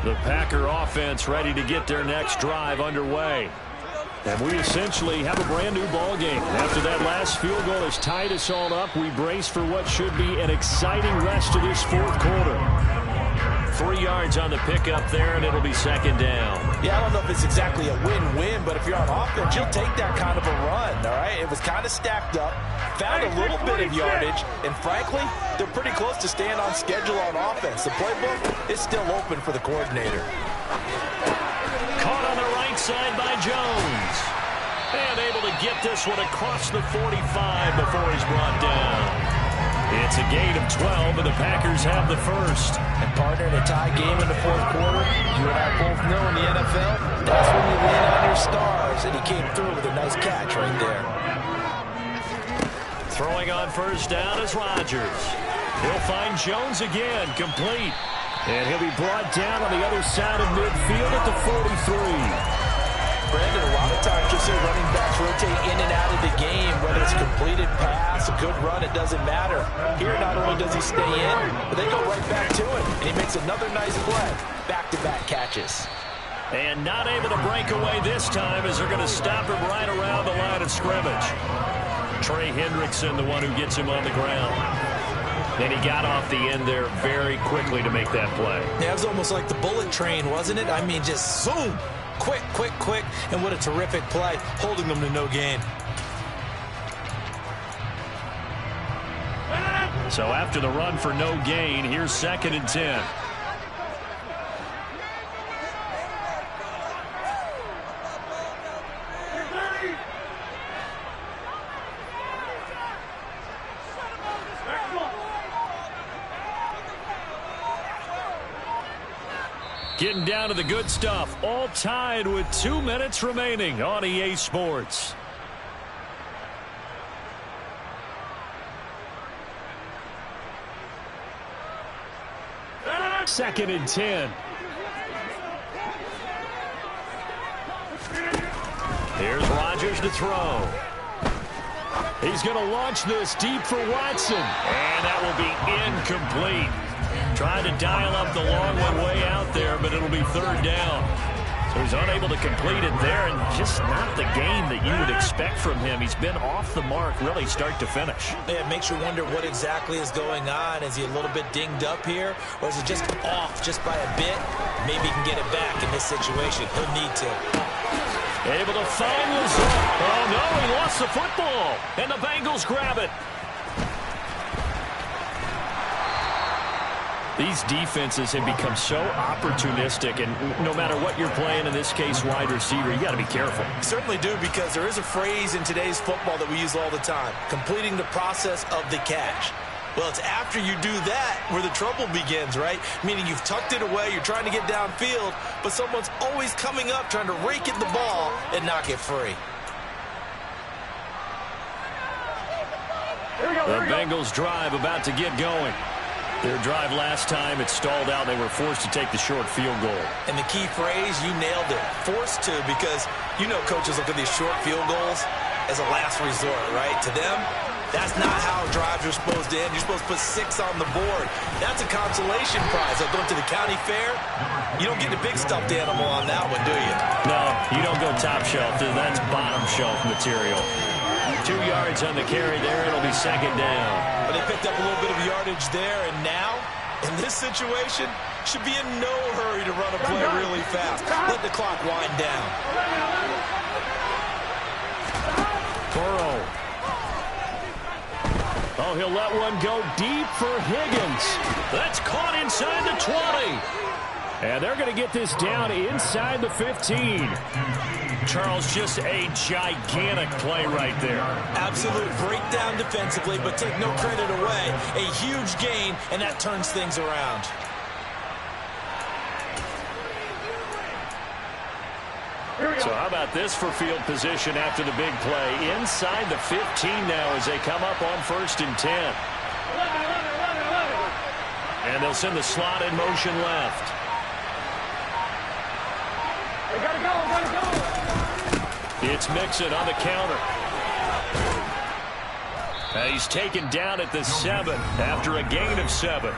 The Packer offense ready to get their next drive underway. And we essentially have a brand new ball game. After that last field goal has tied us all up, we brace for what should be an exciting rest of this 4th quarter. 3 yards on the pickup there, and it'll be 2nd down. Yeah, I don't know if it's exactly a win-win, but if you're on offense, you'll take that kind of a run, all right? It was kind of stacked up, found a little bit of yardage, and frankly, they're pretty close to staying on schedule on offense. The playbook is still open for the coordinator. Caught on the right side by Jones. And able to get this one across the 45 before he's brought down. It's a gain of 12, and the Packers have the first. And partner, in a tie game in the 4th quarter, you and I both know in the NFL, that's when you lean on your stars, and he came through with a nice catch right there. Throwing on first down is Rodgers. He'll find Jones again, complete. And he'll be brought down on the other side of midfield at the 43. Brandon, a lot of times you'll see running backs rotate in and out of the game, whether it's completed pass, a good run, it doesn't matter. Here, not only does he stay in, but they go right back to him, and he makes another nice play. Back-to-back catches. And not able to break away this time as they're going to stop him right around the line of scrimmage. Trey Hendrickson, the one who gets him on the ground. And he got off the end there very quickly to make that play. Yeah, it was almost like the bullet train, wasn't it? I mean, just zoom. Quick, quick, quick, and what a terrific play, holding them to no gain. So after the run for no gain, here's 2nd and 10. Getting down to the good stuff, all tied with 2 minutes remaining on EA Sports. 2nd and 10. Here's Rodgers to throw. He's going to launch this deep for Watson. And that will be incomplete. Trying to dial up the long one way out there, but it'll be 3rd down. So he's unable to complete it there, and just not the game that you would expect from him. He's been off the mark, really, start to finish. Yeah, it makes you wonder what exactly is going on. Is he a little bit dinged up here, or is it just off just by a bit? Maybe he can get it back in this situation. He'll need to. Able to find Lazard. Oh, no, he lost the football, and the Bengals grab it. These defenses have become so opportunistic, and no matter what you're playing, in this case, wide receiver, you got to be careful. Certainly do, because there is a phrase in today's football that we use all the time, completing the process of the catch. Well, it's after you do that where the trouble begins, right? Meaning you've tucked it away, you're trying to get downfield, but someone's always coming up trying to rake at the ball and knock it free. The Bengals drive about to get going. Their drive last time, it stalled out. They were forced to take the short field goal. And the key phrase, you nailed it, forced to, because you know coaches look at these short field goals as a last resort, right? To them, that's not how drives are supposed to end. You're supposed to put 6 on the board. That's a consolation prize. Like going to the county fair, you don't get the big stuffed animal on that one, do you? No, you don't go top shelf. That's bottom shelf material. 2 yards on the carry there. It'll be 2nd down. But they picked up a little bit of yardage there, and now, in this situation, should be in no hurry to run a play really fast. Let the clock wind down. Burrow. Oh, he'll let one go deep for Higgins. That's caught inside the 20. And they're going to get this down inside the 15. Charles, just a gigantic play right there. Absolute breakdown defensively, but take no credit away. A huge gain, and that turns things around. So how about this for field position after the big play? Inside the 15 now as they come up on 1st and 10. And they'll send the slot in motion left. It's Mixon on the counter. He's taken down at the 7 after a gain of 7.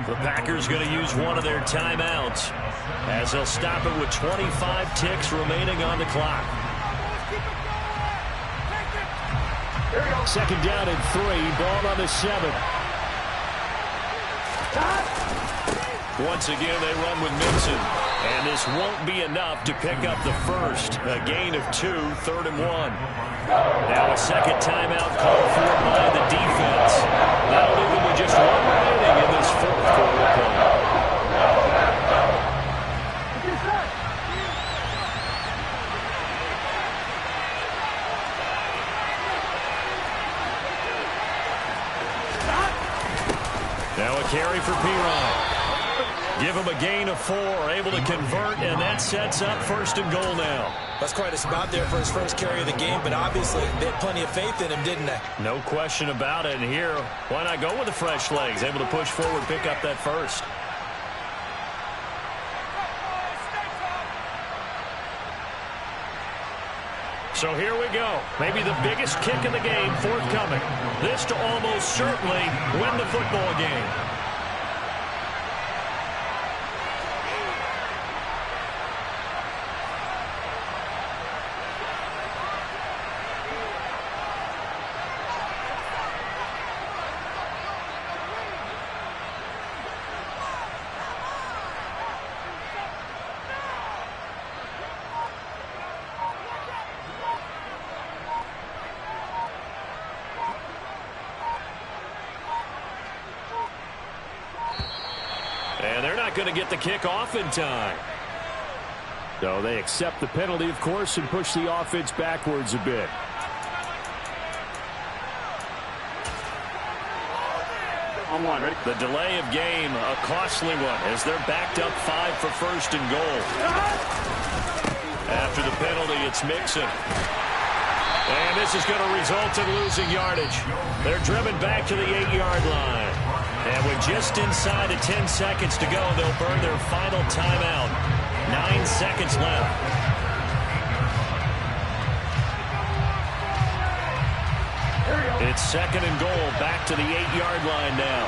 The Packers going to use one of their timeouts as they'll stop it with 25 ticks remaining on the clock. 2nd down and 3. Ball on the 7. Once again, they run with Mixon. And this won't be enough to pick up the first. A gain of 2, 3rd and 1. Now a 2nd timeout called for by the defense. That'll leave them with just 1 remaining in this 4th quarter play. Now a carry for Perine. Give him a gain of 4, able to convert, and that sets up 1st and goal now. That's quite a spot there for his first carry of the game, but obviously they had plenty of faith in him, didn't they? No question about it, and here, why not go with the fresh legs? Able to push forward, pick up that first. So here we go. Maybe the biggest kick of the game forthcoming. This to almost certainly win the football game. And they're not going to get the kick off in time. So they accept the penalty, of course, and push the offense backwards a bit. The delay of game, a costly one, as they're backed up 5 for 1st and goal. After the penalty, it's Mixon. And this is going to result in losing yardage. They're driven back to the 8-yard line. And with just inside of 10 seconds to go, they'll burn their final timeout. 9 seconds left. It's second and goal, back to the 8-yard line now.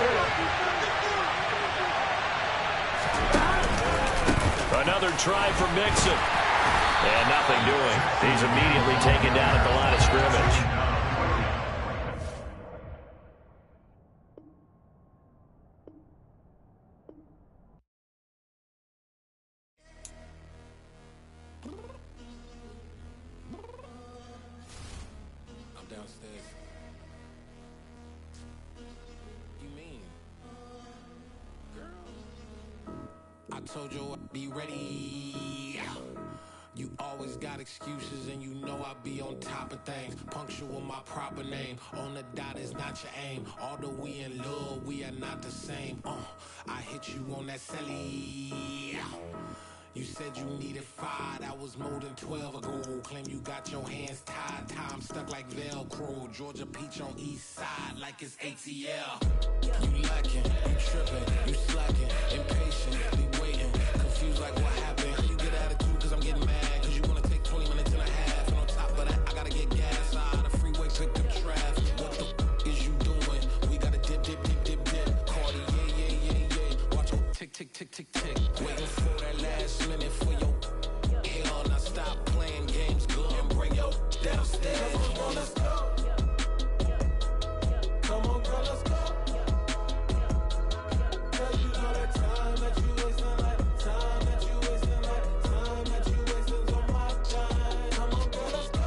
Another try for Mixon. And nothing doing. He's immediately taken down at the line of scrimmage. I'm downstairs. You mean? Girl, I told you I'd be ready. You always got excuses and you know I be on top of things. Punctual my proper name. On the dot is not your aim. Although we in love, we are not the same. I hit you on that celly. You said you needed 5, that was more than 12 ago. Claim you got your hands tied, time stuck like Velcro. Georgia peach on east side like it's ATL. You lacking, you tripping, you slacking, impatient, be waiting, confused like what happened. You get attitude cause I'm getting mad, cause you wanna take 20 minutes and a half. And on top of that, I gotta get gas out of the freeway, pick up traffic. What the is you doing? We gotta dip, dip, dip, dip, dip. Cardi, yeah. Watch your tick, tick, tick, tick, tick. Waiting for that last minute for your hell. Now stop playing games, go and bring your downstairs. Come on, let's go. Come on, girl, let's go. Cause you know that time that you wasting, like time that you wasting, like time that you wasting on my time. Come on, girl, let's go.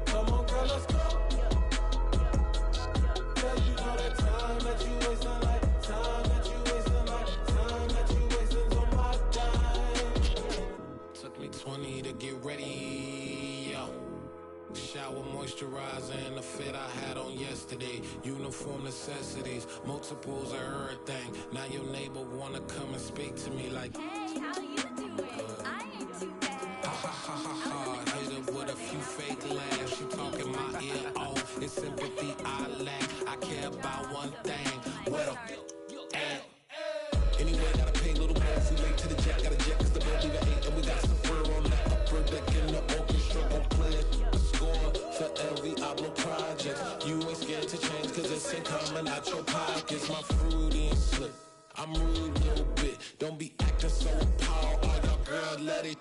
Come on, girl, let's go. Cause you know that time that you wasting, like time that you wasting, like time that you wasting on my time. Took me 20 to get ready, yo. Shower, moisturizer, and the fit I had on yesterday. Uniform necessities, multiples of everything. Now your neighbor wanna come and speak to me like, hey, how you doing? I ain't too bad. Ha ha ha ha ha. Hit her with a few fake laughs. She talking my ear off. It's sympathy I lack. I care about one thing. Where the at? Anyway, gotta pay a little more. If we late to the jet, gotta jet cause the boat leave at 8. And we got some fur on the upper deck in the orchestra. Gon' play a score for every Oblo project. You ain't scared to change cause it's ain't coming out your pockets. My fruity and slip. I'm rude a little bit. Don't be acting so appalled. All y'all girl, let it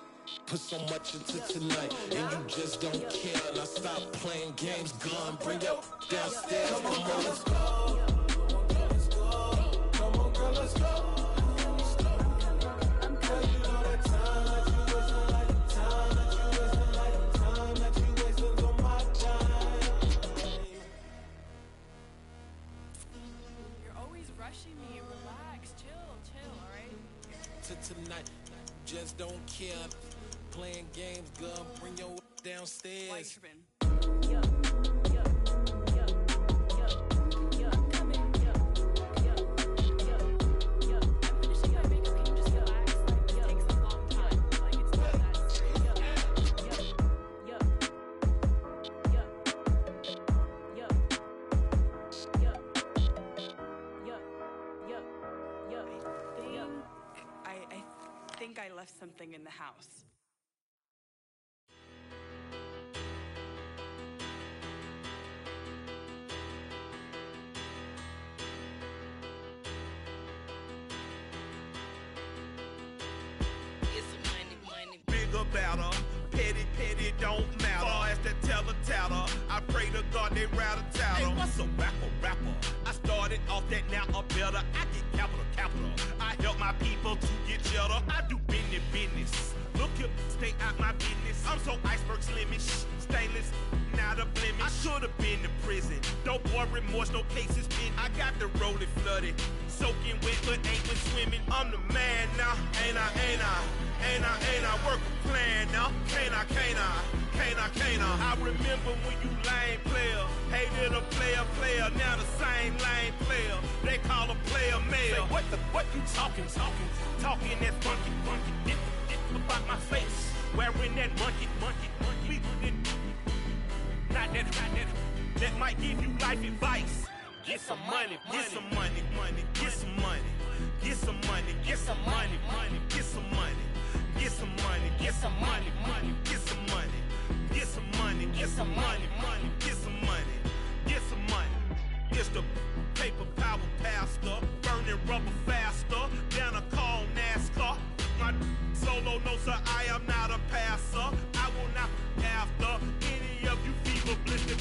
put so much into tonight. And you just don't care. Now stop playing games. Gun, bring your downstairs. Come on, let's go. Come on, girl, let's go. Me, relax, chill, alright? Tonight, just don't care. Playing games, gun, bring your downstairs. I left something in the house. It's money. Bigger, better. Petty, don't matter. Far as the teller, I pray to God they rattle tattle. Hey, what's a rapper? I started off that, now I'm better. I get capital. I help my people to get cheddar. I do business. Look here, stay out my business. I'm so iceberg slimish, stainless, not a blemish. I should've been in prison. No boy remorse, no cases pinned. I got the rolling flooded, soaking wet, but ain't been swimming. I'm the man now, ain't I work a plan now. Can't I? I remember when you lame player, hated a player, now the same lame player. They call a player male. Say, what you talking that funky. It about my face, wearing that monkey. We not that might give you life advice. get some money, get some money, money, get some money, get some money, get some money, money, get some money, get some money, get some money, money, get some money, get some money, get some money, money, get some money, get some money. It's the paper power pastor, burning rubber faster than a call NASCAR. My solo, no sir, I am not a passer. I will not after any of you fever blistered.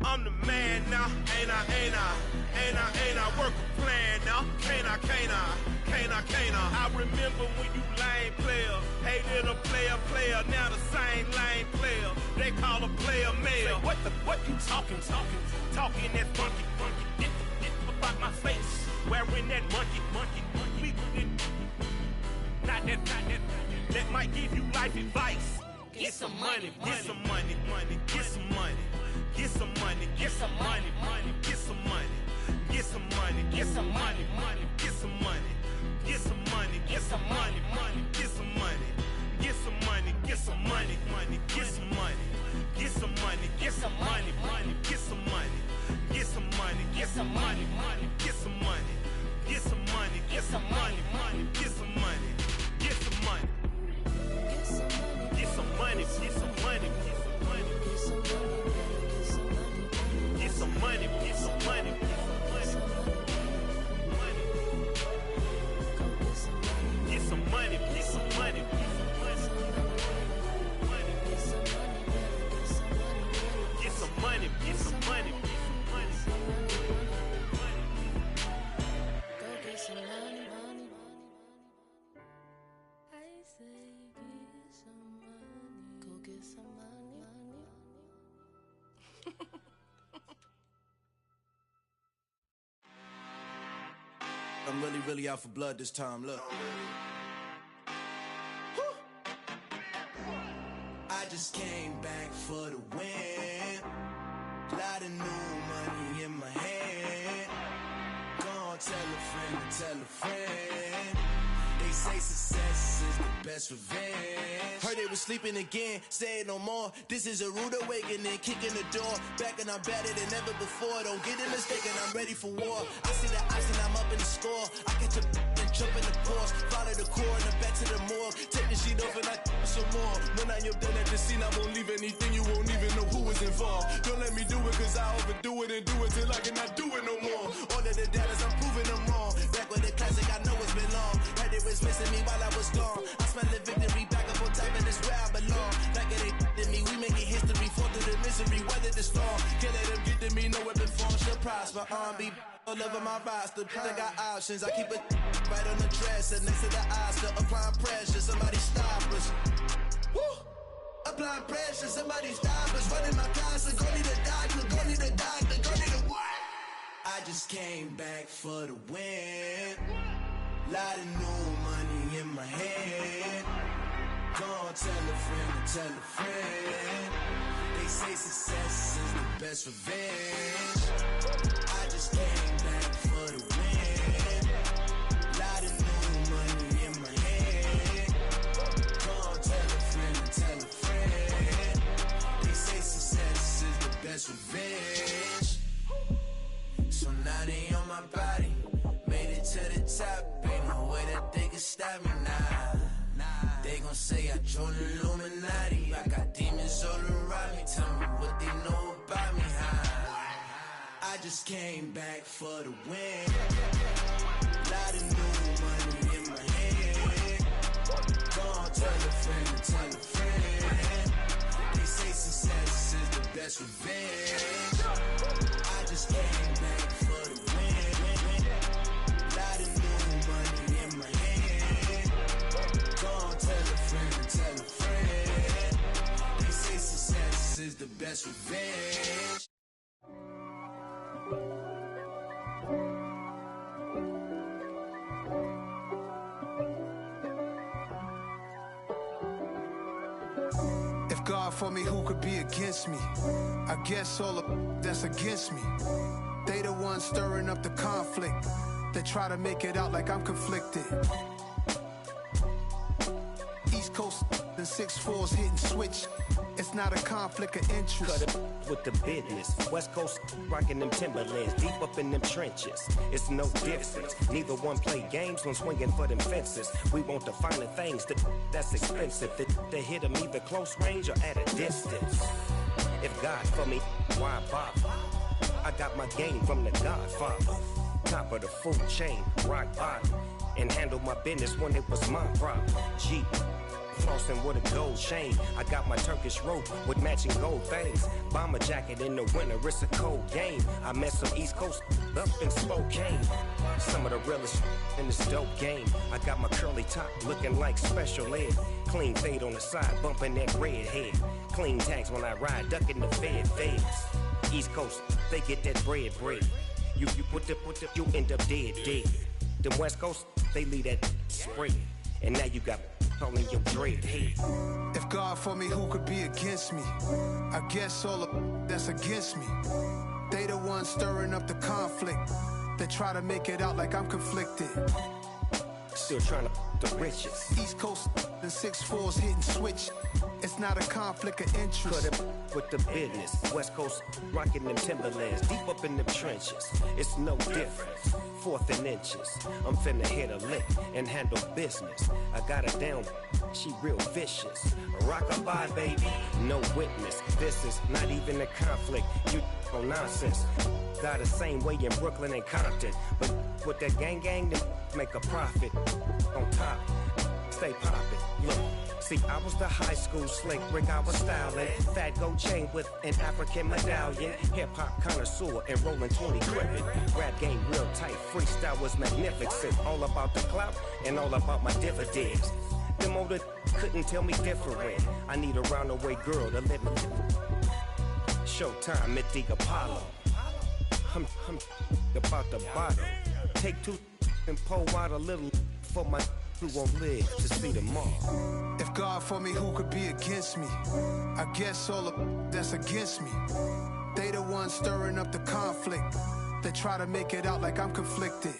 I'm the man now, ain't I, ain't I, ain't I, ain't I, work a plan now, can't I, can't I, can't I, can't I. I remember when you lame player, hated a player, now the same lame player, they call a player mayor. What you talking that funky, get about my face, wearing that monkey, we not that, that might give you life advice. Get some money, get some money, money, get some money. Get some money, get some money, money, get some money, get some money, get some money, money, get some money, get some money, get some money, money, get some money, get some money, get some money, money, get some money, get some money, get some money, money, get some money, get some money, get some money, money, get some money, get some money, get some money, money, get some money, get some money, get some money, get some money, get some money, get some money. Get some money, get some money, get some money, get some money, get some money, get some money, go get some money, money. I say get some money, go get some money, money. I'm really out for blood this time, look. I just came back for the win. Lot of new money in my hand. Gonna tell a friend to tell a friend. They say success is the best revenge. Heard they was sleeping again, say it no more. This is a rude awakening, kicking the door. Back and I'm better than ever before. Don't get it mistaken, I'm ready for war. I see the option, I'm up in the score. I catch a and jump in the course. Follow the core and then back to the morgue. Take the sheet off and I some more. When I am done at the scene, I won't leave anything. You won't even know who is involved. Don't let me do it, cause I overdo it and do it till I cannot do it no more. All of the doubters, I'm proving them wrong. Back with the classic, I know it's been long. Heard it was missing me while I was gone. I smell the victory back up on top, and it's where I belong. Like it ain't to me, we making history. Fall through the misery, weather the storm. Can't let them get to me, no weapon form shall prosper. Be all over my roster, I got options. I keep it right on the dresser, next to the Oscar. Applying pressure, somebody stop us. Woo! Applying pressure, somebody stop us. Running my class, go need a doctor, go need a doctor, go need a what? I just came back for the win. Lot of new money in my hand. Gonna tell a friend to tell a friend. They say success is the best revenge. I just came back for the win. Lot of new money in my hand. Gonna tell a friend to tell a friend. They say success is the best revenge. So now they on my body. Made it to the top. Ain't no way that they can stop me now. They gon' say I joined the Illuminati. I got demons all around me. Tell me what they know about me, huh? I just came back for the win. Lot of new money in my hand. Gonna tell a friend to tell a friend. They say success is the best revenge. I just came back for the win. Lot of new money in my hand. Gonna tell a friend to tell a friend. They say success is the best revenge. If God for me, who could be against me? I guess all of that's against me. They the ones stirring up the conflict. They try to make it out like I'm conflicted. East Coast, the 6-4s hitting switch. It's It's not a conflict of interest. Cut it with the business. West Coast rocking them Timberlands, deep up in them trenches. It's no difference. Neither one play games when swinging for them fences. We want the finer things that's expensive. They hit them either close range or at a distance. If God for me, why bother? I got my game from the Godfather. Top of the food chain, rock bottom. And handle my business when it was my problem. Jeep, flossing with a gold chain. I got my Turkish rope with matching gold things. Bomber jacket in the winter, it's a cold game. I met some East Coast up in Spokane. Some of the realest in this dope game. I got my curly top looking like special ed. Clean fade on the side, bumping that red head. Clean tags when I ride, ducking the feds. East Coast, they get that bread. You you end up dead. Them West Coast, they leave that spread. And now you got calling your dread head. If God for me, who could be against me? I guess all of that's against me. They the ones stirring up the conflict. They try to make it out like I'm conflicted. Still trying to the riches. East Coast and 6'4s hitting switch. It's not a conflict of interest. Cut it with the business. West Coast rocking them Timberlands, deep up in them trenches. It's no difference. 4th and inches. I'm finna hit a lick and handle business. I got her down, she real vicious. Rock-a-bye, baby, no witness. This is not even a conflict. You on nonsense. Got the same way in Brooklyn and Compton. But with that gang, they make a profit. On top, stay poppin'. Look. See, I was the high school slick Rick, I was styling. Fat gold chain with an African medallion. Hip-hop connoisseur and rolling 20 crippin'. Rap game real tight, freestyle was magnificent. All about the clout and all about my dividends. Them older couldn't tell me different. I need a roundaway girl to live with. Showtime at the Apollo. I'm about the bottom. Take 2 and pour out a little for my who won't live to see tomorrow. If God for me, who could be against me? I guess all of that's against me. They the ones stirring up the conflict. They try to make it out like I'm conflicted.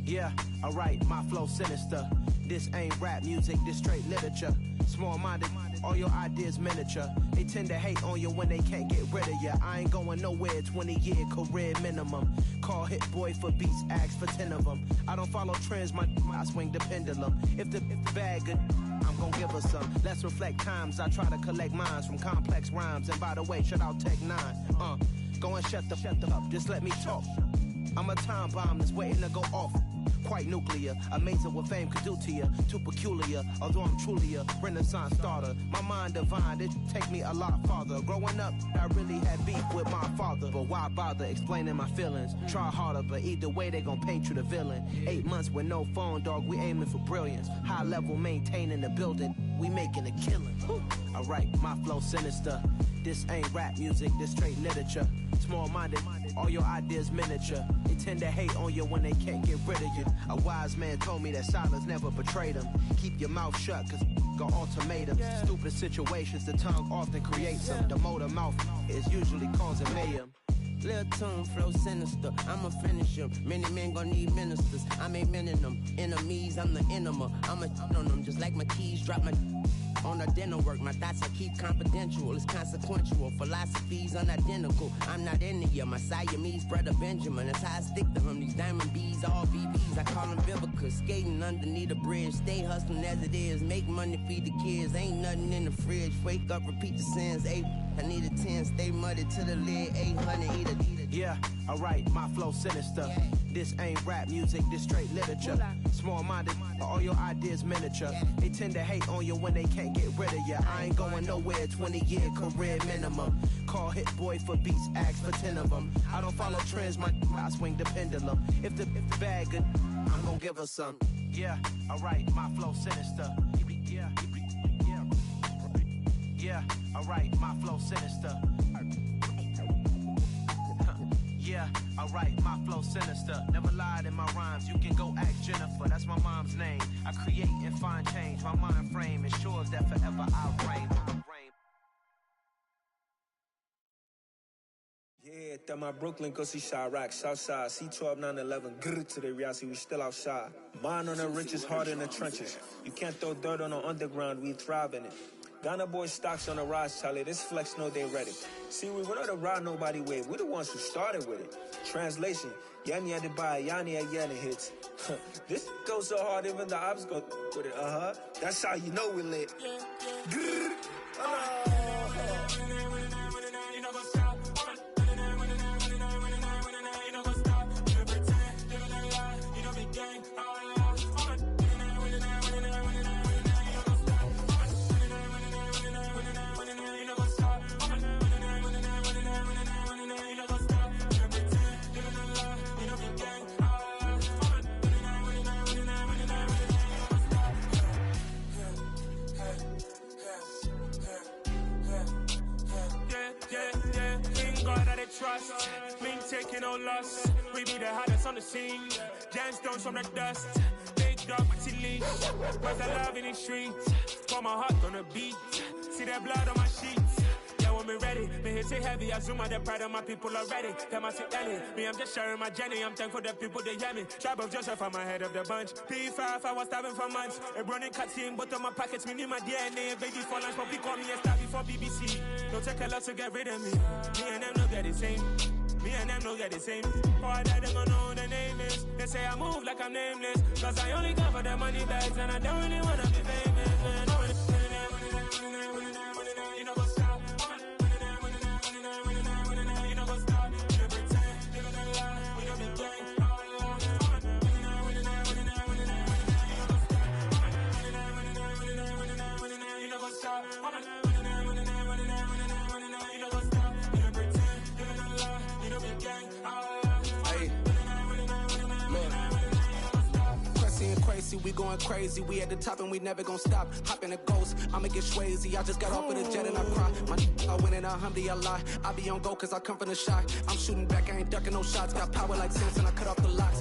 Yeah, alright, my flow sinister. This ain't rap music, this straight literature. Small-minded, all your ideas miniature. They tend to hate on you when they can't get rid of you. I ain't going nowhere, 20-year career minimum. Call Hit Boy for beats, ask for 10 of them. I don't follow trends, I swing the pendulum. If the bag good, I'm gon' give her some. Let's reflect times, I try to collect minds from complex rhymes. And by the way, shut out Tech 9. Go and shut the up, just let me talk. I'm a time bomb that's waiting to go off. Quite nuclear, amazing what fame could do to you. Too peculiar, although I'm truly a renaissance starter. My mind divine, it take me a lot farther. Growing up, I really had beef with my father. But why bother explaining my feelings? Try harder, but either way they gon' paint you the villain. 8 months with no phone, dog, we aiming for brilliance. High level maintaining the building, we making a killing. Alright, my flow sinister. This ain't rap music, this straight literature. Small-minded, all your ideas miniature. They tend to hate on you when they can't get rid of you. A wise man told me that silence never betrayed him. Keep your mouth shut, cause got ultimatums. Stupid situations, the tongue often creates them. The motor mouth is usually causing mayhem. Lil' tune, flow sinister, I'ma finish him. Many men gon' need ministers, I'm aiming them. Enemies, I'm the enema, I'ma on them. Just like my keys, drop my on the dental work. My thoughts I keep confidential, it's consequential. Philosophies unidentical, I'm not into you. My Siamese brother Benjamin, that's how I stick to him. These diamond bees, all BBs, I call them Vivica. Skating underneath a bridge, stay hustling as it is. Make money, feed the kids, ain't nothing in the fridge. Wake up, repeat the sins, 8, I need a 10, stay muddy to the lid, 800, eat a. Yeah, alright, my flow sinister. This ain't rap music, this straight literature. Small-minded, all your ideas miniature. They tend to hate on you when they can't get rid of you. I ain't going nowhere, 20-year career minimum. Call Hit Boy for beats, ask for 10 of them. I don't follow trends, I swing the pendulum. If the bag good, I'm gon' give her some. Yeah, alright, my flow sinister. Yeah, alright, my flow sinister. Yeah, alright, my flow sinister. Never lied in my rhymes, you can go ask Jennifer. That's my mom's name. I create and find change. My mind frame ensures that forever I'll reign. Yeah, that my Brooklyn go see Chirac, Southside, C12, 911, grrr to the Riasi, we still outside. Mine on the riches, hard in the trenches. You can't throw dirt on the underground, we thrive in it. Ghana boys stocks on the rise, Charlie, this flex know they ready. See, we don't ride nobody wave, we the ones who started with it. Translation, Yanni had to buy, Yanni had Yanni hits. This goes so hard, even the ops go with it, That's how you know we lit. Grrr. Trust, me taking no loss. We be the hottest on the scene. Gemstones from the dust. Big dog, Matty Leash. Where's the love in the streets? Pour my heart on the beat. See that blood on my sheets. Yeah, when we ready, me hit it heavy. I zoom out the pride of my people already. Them I see Ellie. Me, I'm just sharing my journey. I'm thankful the people they hear me. Tribe of Joseph, I'm ahead of the bunch. P5, I was starving for months. A running cutscene, but on my pockets, me need my DNA. Baby for lunch, but call me a star before BBC. Don't take a lot to get rid of me. Me and them no get the same. Me and them no get the same. All that them gonna know who the name is. They say I move like I'm nameless. Cause I only come for the money bags and I don't really wanna be famous. You know what's up? You know what's up? You pretend, living a lie. We don't be gang. You know what's up? We going crazy, we at the top and we never gonna stop. Hop in a ghost, I'ma get swayzy. I just got off of the jet and I cry. I win in a Humvee, I lie. I be on go cause I come from the shot. I'm shooting back, I ain't ducking no shots. Got power like Samson, I cut off the locks.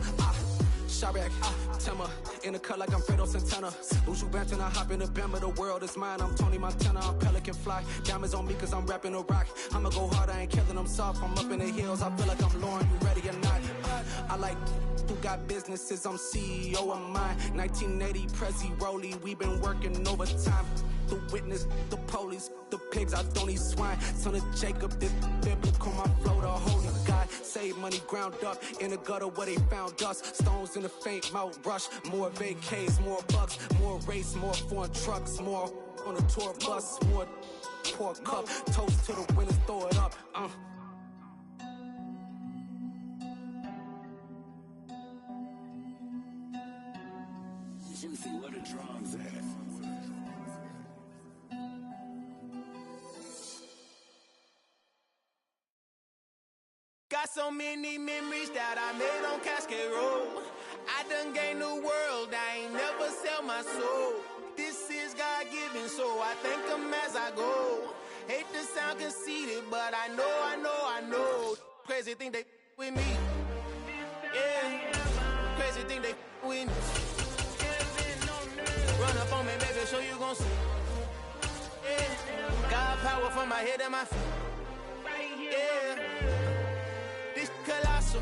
Chirac, Timmer, in the cut like I'm Fredo Santana. Uju Banton, I hop in the Bama, the world is mine. I'm Tony Montana, I'm Pelican Fly. Diamonds on me cause I'm rapping a rock. I'ma go hard, I ain't killing them soft. I'm up in the hills, I feel like I'm Lauren, you ready or not? I like who got businesses, I'm CEO of mine. 1980, Prezi Rolly, we been working overtime. The witness, the police, the pigs, I don't eat swine. Son of Jacob, this biblical, my flow, the holy God. Save money ground up in the gutter where they found us. Stones in the faint mouth rush. More vacays, more bucks, more race, more foreign trucks, more on a tour bus, more pour cup. Toast to the winners, throw it up. Juicy, where the drums at? Got so many memories that I made on Cascade Road. I done gained the world, I ain't never sell my soul. This is God-given, so I thank him as I go. Hate to sound conceited, but I know. Crazy thing they with me. Yeah, crazy thing they with me. Run up on me, baby, so you gon' see. Yeah, God power from my head and my feet. Yeah. This colossal,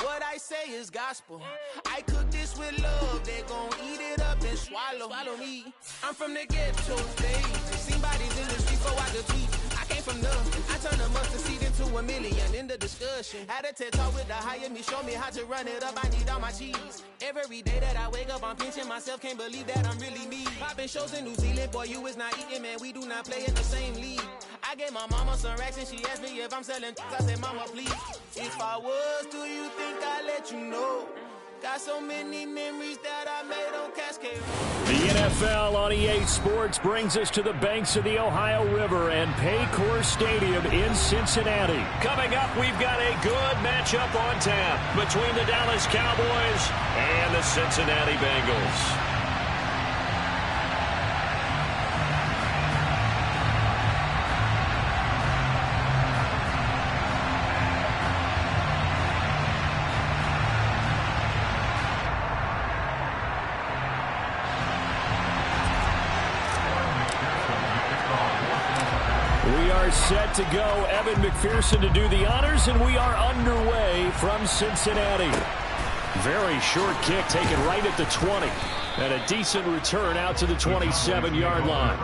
what I say is gospel. I cook this with love, they gon' eat it up and swallow me. I'm from the ghetto, baby. Seen bodies in the streets, so I could tweet. I came from nothing, I turned a mustard seed into a million in the discussion. Had a TED talk with the higher me, show me how to run it up, I need all my cheese. Every day that I wake up, I'm pinching myself, can't believe that I'm really me. Popping shows in New Zealand, boy, you is not eating, man, we do not play in the same league. I gave my mama some racks and she asked me if I'm selling. I said, mama, please. If I was, do you think I'd let you know? Got so many memories that I made on Cascade. The NFL on EA Sports brings us to the banks of the Ohio River and Paycor Stadium in Cincinnati. Coming up, we've got a good matchup on tap between the Dallas Cowboys and the Cincinnati Bengals. are set to go. Evan McPherson to do the honors, and we are underway from Cincinnati. Very short kick taken right at the 20. And a decent return out to the 27-yard line.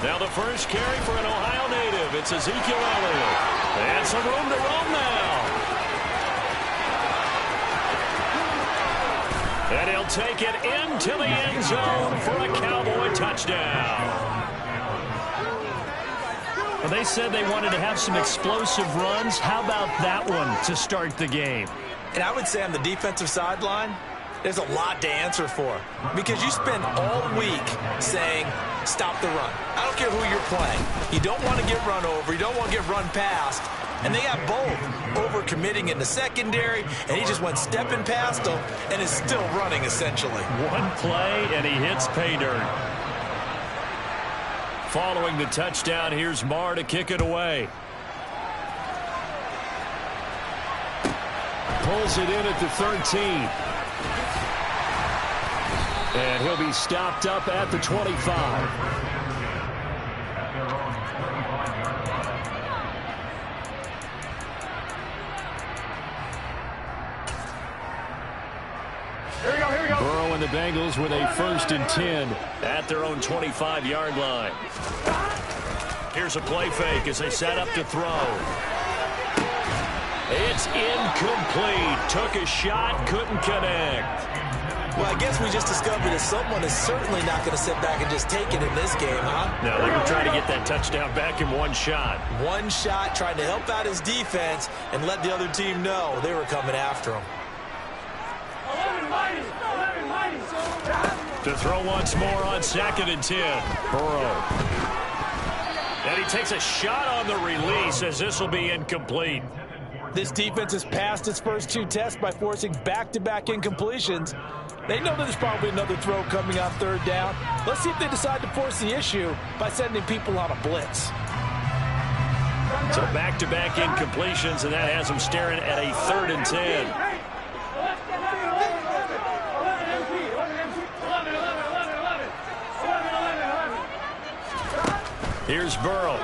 Now the first carry for an Ohio native. It's Ezekiel Elliott. And some room to roam now. And he'll take it into the end zone for a Cowboy touchdown. Well, they said they wanted to have some explosive runs. How about that one to start the game? And I would say on the defensive sideline, there's a lot to answer for, because you spend all week saying, stop the run. I don't care who you're playing. You don't want to get run over. You don't want to get run past. And they got both over-committing in the secondary, and he just went stepping past them and is still running, essentially. One play, and he hits pay dirt. Following the touchdown, here's Marr to kick it away. Pulls it in at the 13. And he'll be stopped up at the 25. Here we go. Burrow and the Bengals with a 1st and 10 at their own 25-yard line. Here's a play fake as they set up to throw. It's incomplete. Took a shot, couldn't connect. Well, I guess we just discovered that someone is certainly not going to sit back and just take it in this game, huh? No, they were trying to get that touchdown back in one shot. One shot, trying to help out his defense and let the other team know they were coming after him. To throw once more on 2nd and 10. Burrow. And he takes a shot on the release as this will be incomplete. This defense has passed its first 2 tests by forcing back-to-back incompletions. They know that there's probably another throw coming on 3rd down. Let's see if they decide to force the issue by sending people on a blitz. So back-to-back incompletions, and that has them staring at a 3rd and 10. Here's Burrow.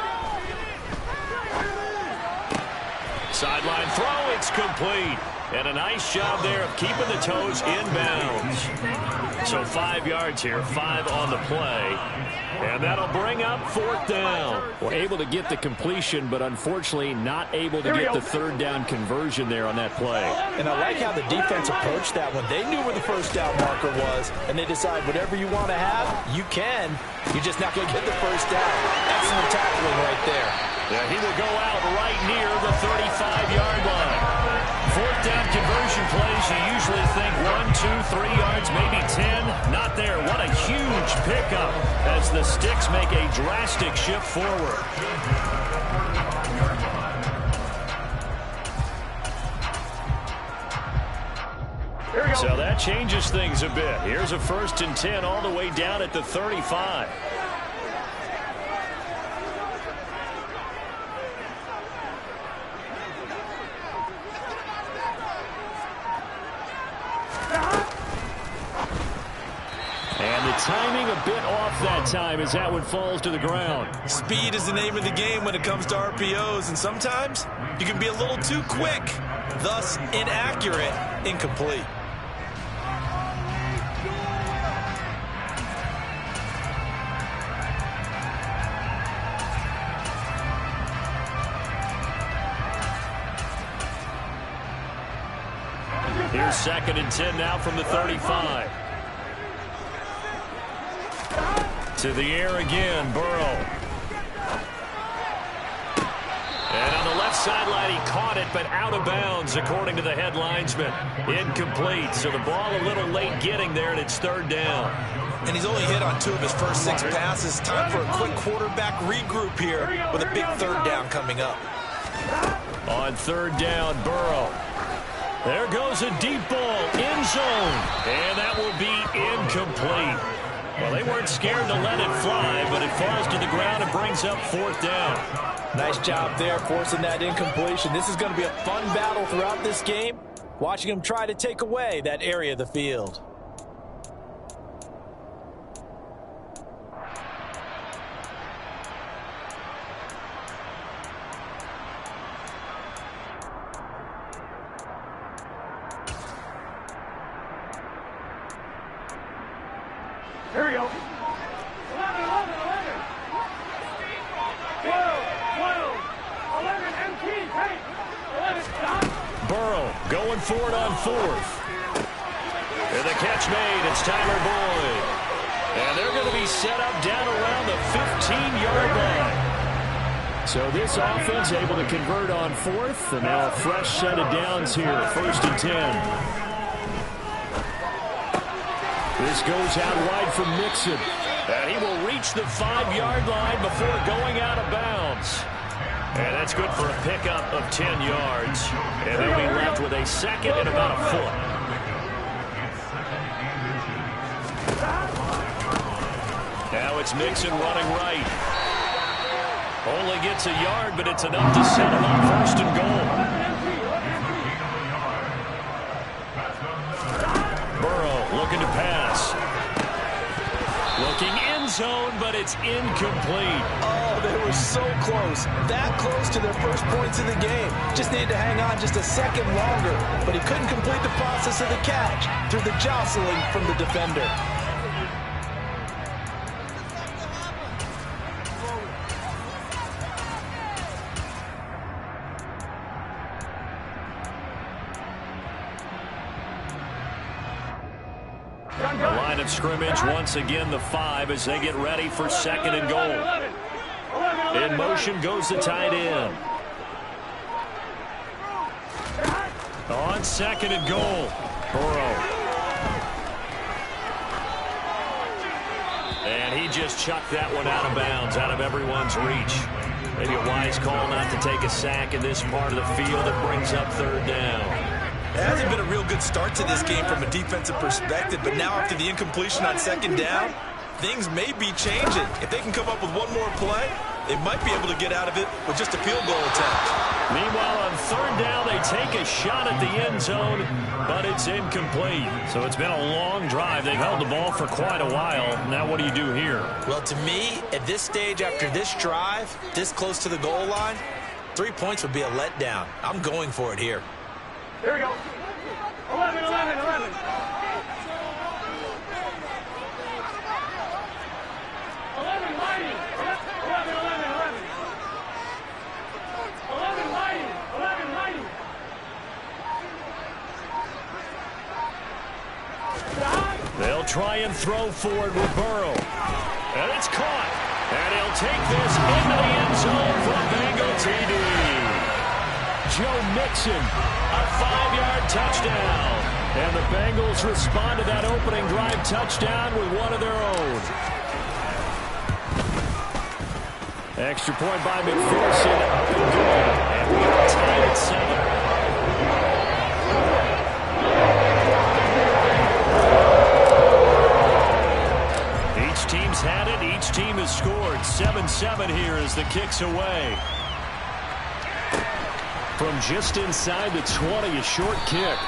Sideline throw, it's complete. And a nice job there of keeping the toes in bounds. So 5 yards here, 5 on the play. And that'll bring up 4th down. Well, able to get the completion, but unfortunately not able to get the 3rd down conversion there on that play. And I like how the defense approached that one. They knew where the 1st down marker was, and they decide whatever you want to have, you can. You're just not going to get the 1st down. Excellent tackling right there. Yeah, he will go out right near the 35-yard line. 4th down conversion plays, you usually think 1, 2, 3 yards, maybe 10. Not there. What a huge pickup as the Sticks make a drastic shift forward. So that changes things a bit. Here's a 1st and 10 all the way down at the 35. Timing a bit off that time as that one falls to the ground. Speed is the name of the game when it comes to RPOs, and sometimes you can be a little too quick, thus inaccurate, incomplete. Here's 2nd and 10 now from the 35. To the air again, Burrow. And on the left sideline, he caught it, but out of bounds, according to the head linesman. Incomplete, so the ball a little late getting there, and it's 3rd down. And he's only hit on 2 of his first 6 passes. Time for a quick quarterback regroup here with a big 3rd down coming up. On third down, Burrow. There goes a deep ball, end zone, and that will be incomplete. Well, they weren't scared to let it fly, but it falls to the ground and brings up fourth down. Nice job there forcing that incompletion. This is going to be a fun battle throughout this game, watching them try to take away that area of the field. Here we go. 11, 11, 11. 12, 11, MT, take. 11, stop. Burrow going for it on fourth. And the catch made. It's Tyler Boyd. And they're going to be set up down around the 15-yard line. So this offense able to convert on fourth, and now a fresh set of downs here, 1st and 10. This goes out wide from Mixon. And he will reach the 5-yard line before going out of bounds. And that's good for a pickup of 10 yards. And they'll be left with a second and about a foot. Now it's Mixon running right. Only gets a yard, but it's enough to set him up 1st and goal. Burrow looking to pass. Looking end zone, but it's incomplete. Oh, they were so close. That close to their first points of the game. Just needed to hang on just a second longer. But he couldn't complete the process of the catch through the jostling from the defender. The line of scrimmage, once again, the 5 as they get ready for 2nd and goal. In motion goes the tight end. On 2nd and goal, Burrow. And he just chucked that one out of bounds, out of everyone's reach. Maybe a wise call not to take a sack in this part of the field that brings up 3rd down. It hasn't been a real good start to this game from a defensive perspective, but now after the incompletion on 2nd down, things may be changing. If they can come up with one more play, they might be able to get out of it with just a field goal attempt. Meanwhile, on 3rd down, they take a shot at the end zone, but it's incomplete. So it's been a long drive. They've held the ball for quite a while. Now what do you do here? Well, to me, at this stage, after this drive, this close to the goal line, 3 points would be a letdown. I'm going for it here. Here we go. 11, 11, 11. 11, 11, 11. They'll try and throw forward with Burrow. And it's caught. And he'll take this into the end zone for a Bengal TD. Joe Mixon, a 5-yard touchdown. And the Bengals respond to that opening drive touchdown with one of their own. Extra point by McPherson, up and good. And we are tied at 7. Each team's had it. Each team has scored. 7-7 here as the kick's away. From just inside the 20, a short kick.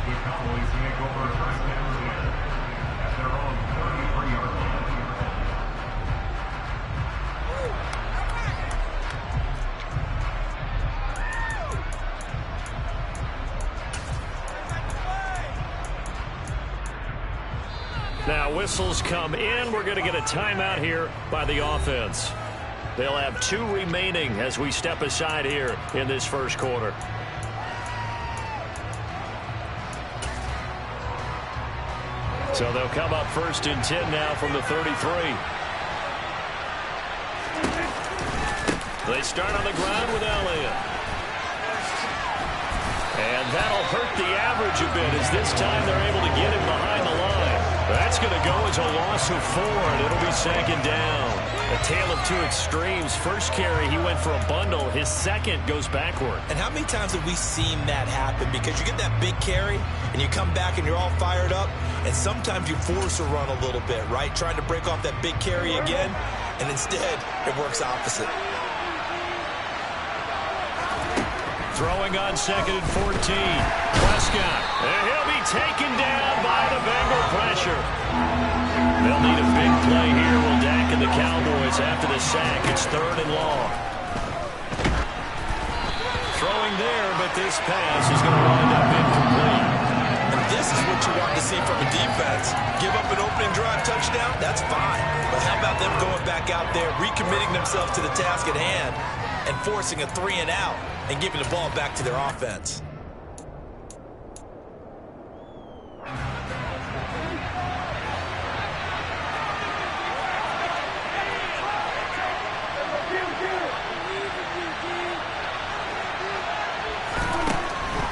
The Cowboys make over first down at their own 33-yard line. Now whistles come in. We're going to get a timeout here by the offense. They'll have 2 remaining as we step aside here in this first quarter. So they'll come up 1st and 10 now from the 33. They start on the ground with Elliott. And that'll hurt the average a bit as this time they're able to get him behind the line. That's going to go as a loss of 4, and it'll be 2nd down. A tale of two extremes. First carry, he went for a bundle. His second goes backward. And how many times have we seen that happen? Because you get that big carry, and you come back and you're all fired up, and sometimes you force a run a little bit, right? Trying to break off that big carry again, and instead it works opposite. Throwing on 2nd and 14. Prescott. And he'll be taken down by the Bengal pressure. They'll need a big play here. Will Dak and the Cowboys after the sack. It's 3rd and long. Throwing there, but this pass is going to wind up incomplete. And this is what you want to see from a defense. Give up an opening drive touchdown, that's fine. But how about them going back out there, recommitting themselves to the task at hand, and forcing a 3-and-out and giving the ball back to their offense.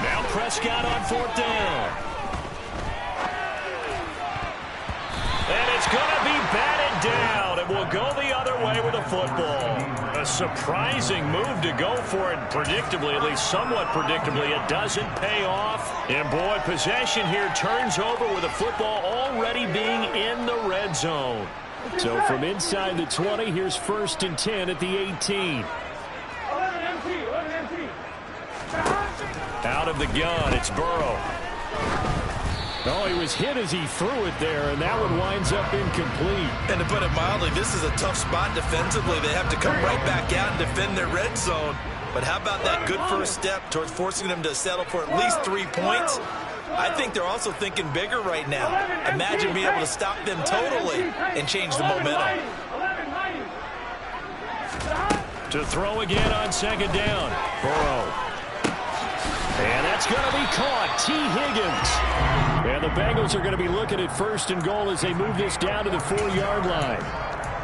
Now Prescott on 4th down. And it's going to be batted down. It will go the other way with the football. A surprising move to go for it predictably, at least somewhat predictably. It doesn't pay off. And, boy, possession here turns over with the football already being in the red zone. So from inside the 20, here's 1st and 10 at the 18. Out of the gun, it's Burrow. Oh, he was hit as he threw it there, and that one winds up incomplete. And to put it mildly, this is a tough spot defensively. They have to come right back out and defend their red zone. But how about that good first step towards forcing them to settle for at least 3 points? I think they're also thinking bigger right now. Imagine being able to stop them totally and change the momentum. To throw again on 2nd down. Burrow. And that's going to be caught. T. Higgins. And the Bengals are going to be looking at 1st and goal as they move this down to the 4-yard line.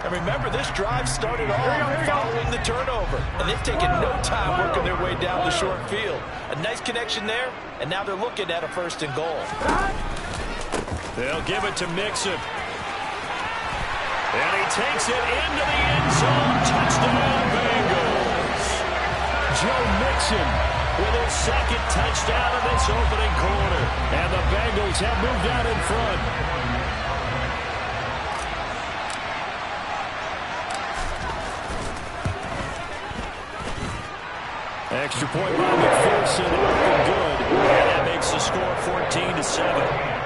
And remember, this drive started off following the turnover. And they've taken no time working their way down the short field. A nice connection there, and now they're looking at a 1st and goal. They'll give it to Mixon. And he takes it into the end zone. Touchdown, Bengals. Joe Mixon with his 2nd touchdown in this opening quarter. And the Bengals have moved out in front. Extra point by McPherson. Good. And that makes the score 14-7.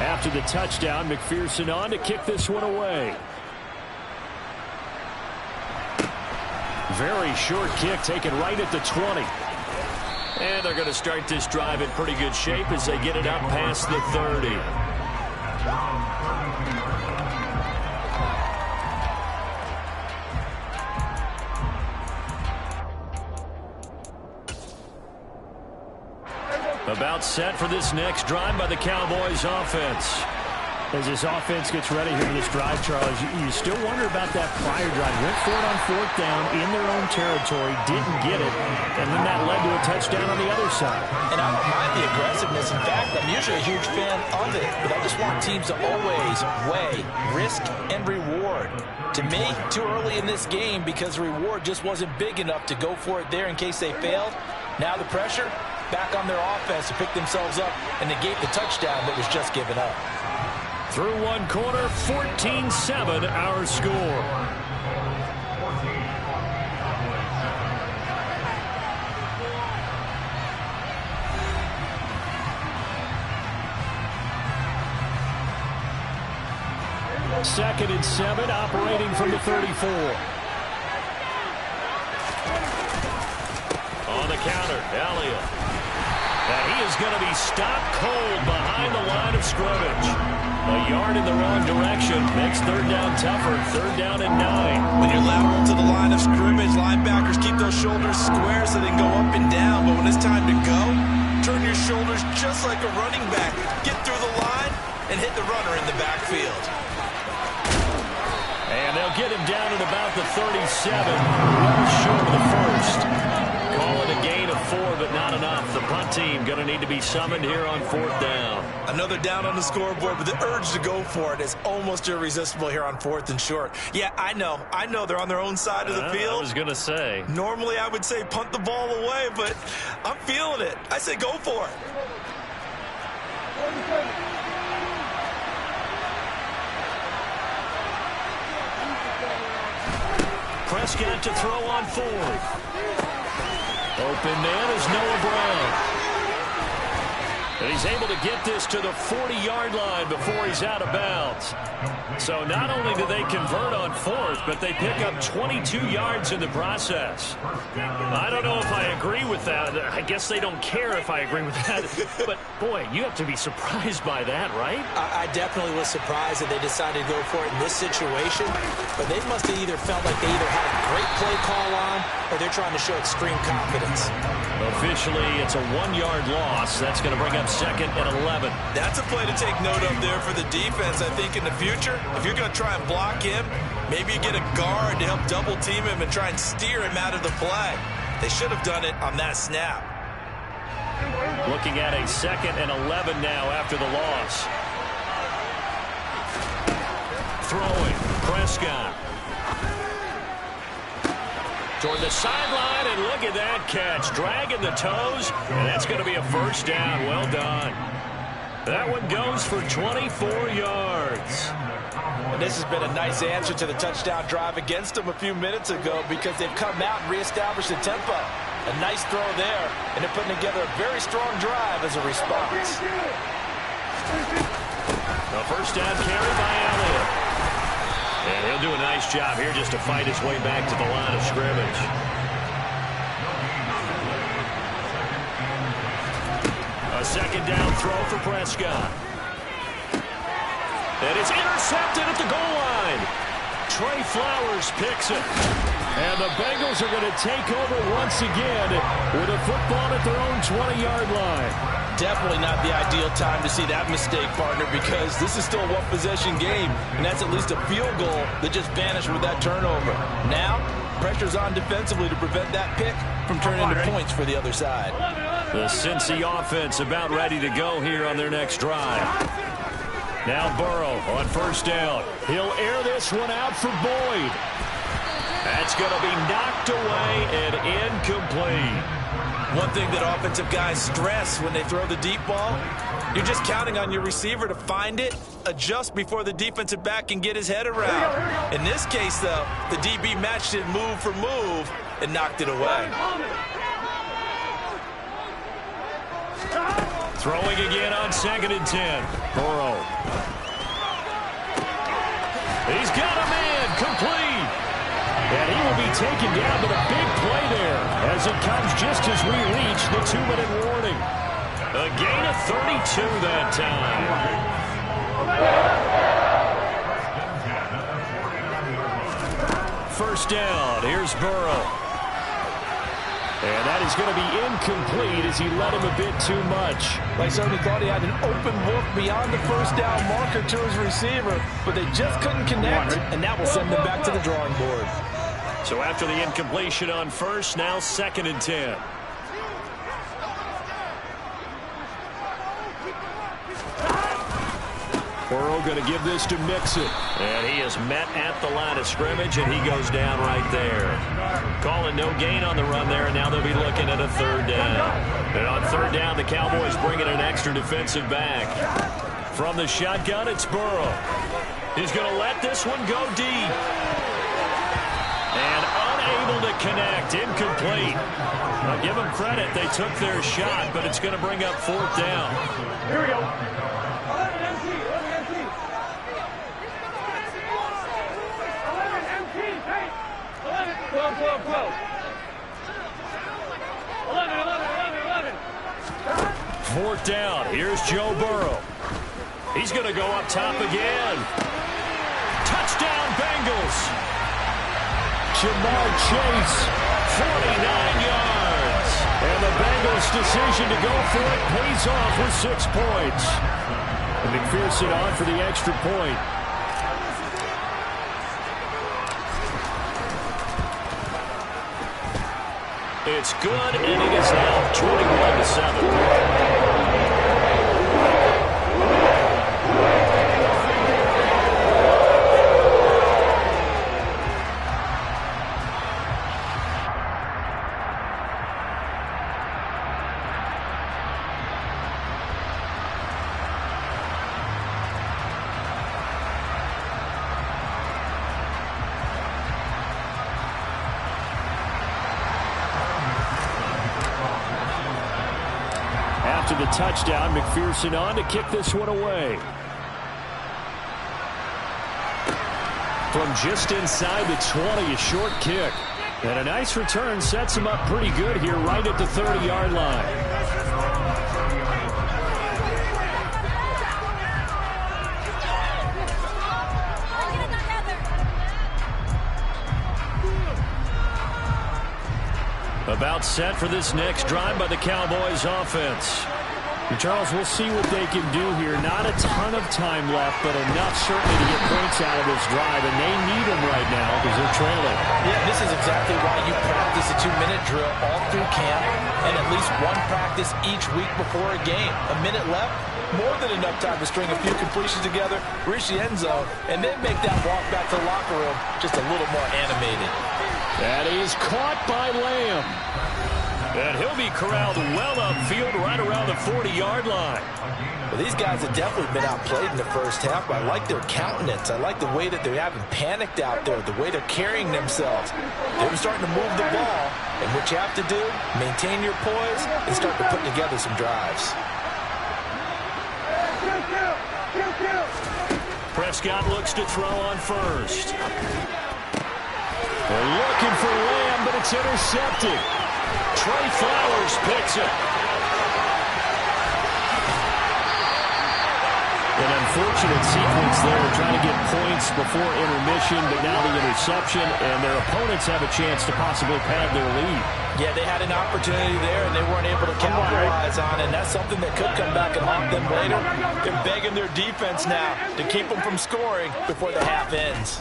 After the touchdown, McPherson on to kick this one away. Very short kick taken right at the 20. And they're going to start this drive in pretty good shape as they get it up past the 30. About set for this next drive by the Cowboys offense. As this offense gets ready here for this drive, Charles, you still wonder about that prior drive. Went for it on 4th down in their own territory, didn't get it, and then that led to a touchdown on the other side. And I don't mind the aggressiveness. In fact, I'm usually a huge fan of it, but I just want teams to always weigh risk and reward. To me, too early in this game because the reward just wasn't big enough to go for it there in case they failed. Now the pressure back on their offense to pick themselves up and negate the touchdown that was just given up. Through one quarter, 14-7 our score. Second and 7, operating from the 34. On the counter, Elliott. And he is going to be stopped cold behind the line of scrimmage. A yard in the wrong direction makes 3rd down tougher. 3rd down and 9. When you're lateral to the line of scrimmage, linebackers keep those shoulders square so they can go up and down. But when it's time to go, Turn your shoulders just like a running back. Get through the line and hit the runner in the backfield. And they'll get him down at about the 37, well short of the first. Call it a gain of 4, but not enough. The punt team going to need to be summoned here on 4th down. Another down on the scoreboard, but the urge to go for it is almost irresistible here on 4th and short. Yeah, I know they're on their own side of the field. I was going to say. Normally I would say punt the ball away, but I'm feeling it. I say go for it. Prescott to throw on 4th. Open man is Noah Brown. And he's able to get this to the 40-yard line before he's out of bounds. So not only do they convert on 4th, but they pick up 22 yards in the process. I don't know if I agree with that. I guess they don't care if I agree with that. But, boy, you have to be surprised by that, right? I definitely was surprised that they decided to go for it in this situation. But they must have either felt like they either had a great play call on or they're trying to show extreme confidence. Officially, it's a 1-yard loss. That's going to bring up 2nd and 11. That's a play to take note of there for the defense, I think, in the future. If you're going to try and block him, maybe you get a guard to help double team him and try and steer him out of the play. They should have done it on that snap. Looking at a 2nd and 11 now after the loss. Throwing, Prescott. Toward the sideline, and look at that catch. Dragging the toes, and that's going to be a first down. Well done. That one goes for 24 yards. And this has been a nice answer to the touchdown drive against them a few minutes ago because they've come out and reestablished the tempo. A nice throw there, and they're putting together a very strong drive as a response. A first down carry by Elliott. And he'll do a nice job here just to fight his way back to the line of scrimmage. A second down throw for Prescott. And it's intercepted at the goal line. Trey Flowers picks it. And the Bengals are going to take over once again with a football at their own 20-yard line. Definitely not the ideal time to see that mistake, partner, because this is still a one-possession game, and that's at least a field goal that just vanished with that turnover. Now, pressure's on defensively to prevent that pick from turning into points for the other side. The Cincy offense about ready to go here on their next drive. Now Burrow on first down. He'll air this one out for Boyd. That's going to be knocked away and incomplete. One thing that offensive guys stress when they throw the deep ball, you're just counting on your receiver to find it, adjust before the defensive back can get his head around. In this case, though, the DB matched it move for move and knocked it away. Throwing again on 2nd and 10. Burrow. He's got a man complete. And he will be taken down, but a big play there as it comes just as we reach the 2-minute warning. A gain of 32 that time. First down. Here's Burrow. And that is going to be incomplete as he led him a bit too much. Like certainly thought he had an open look beyond the first down marker to his receiver, but they just couldn't connect, and that will send them back to the drawing board. So after the incompletion on first, now 2nd and 10. Burrow going to give this to Mixon. And he is met at the line of scrimmage, and he goes down right there. Calling no gain on the run there, and now they'll be looking at a 3rd down. And on 3rd down, the Cowboys bring in an extra defensive back. From the shotgun, it's Burrow. He's going to let this one go deep. And unable to connect, incomplete. I'll give them credit, they took their shot, but it's going to bring up 4th down. Here we go. 4th down. Here's Joe Burrow. He's going to go up top again. Touchdown, Bengals. Jamar Chase, 49 yards. And the Bengals Close decision to go for it. Pays off with 6 points. And McPherson on for the extra point. It's good, and it is now 21-7. After the touchdown, McPherson on to kick this one away. From just inside the 20, a short kick. And a nice return sets him up pretty good here right at the 30-yard line. About set for this next drive by the Cowboys offense. Charles, we'll see what they can do here. Not a ton of time left, but enough certainly to get points out of this drive, and they need them right now because they're trailing. Yeah, this is exactly why you practice a 2-minute drill all through camp and at least one practice each week before a game. A minute left, more than enough time to string a few completions together, reach the end zone, and then make that walk back to the locker room just a little more animated. That is caught by Lamb. And he'll be corralled well upfield right around the 40-yard line. Well, these guys have definitely been outplayed in the first half, but I like their countenance. I like the way that they haven't panicked out there, the way they're carrying themselves. They're starting to move the ball, and what you have to do, maintain your poise and start to put together some drives. Prescott looks to throw on first. They're looking for Lamb, but it's intercepted. Trey Flowers picks it. An unfortunate sequence there, trying to get points before intermission, but now the interception, and their opponents have a chance to possibly pad their lead. Yeah, they had an opportunity there, and they weren't able to capitalize on it, and that's something that could come back and haunt them later. They're begging their defense now to keep them from scoring before the half ends.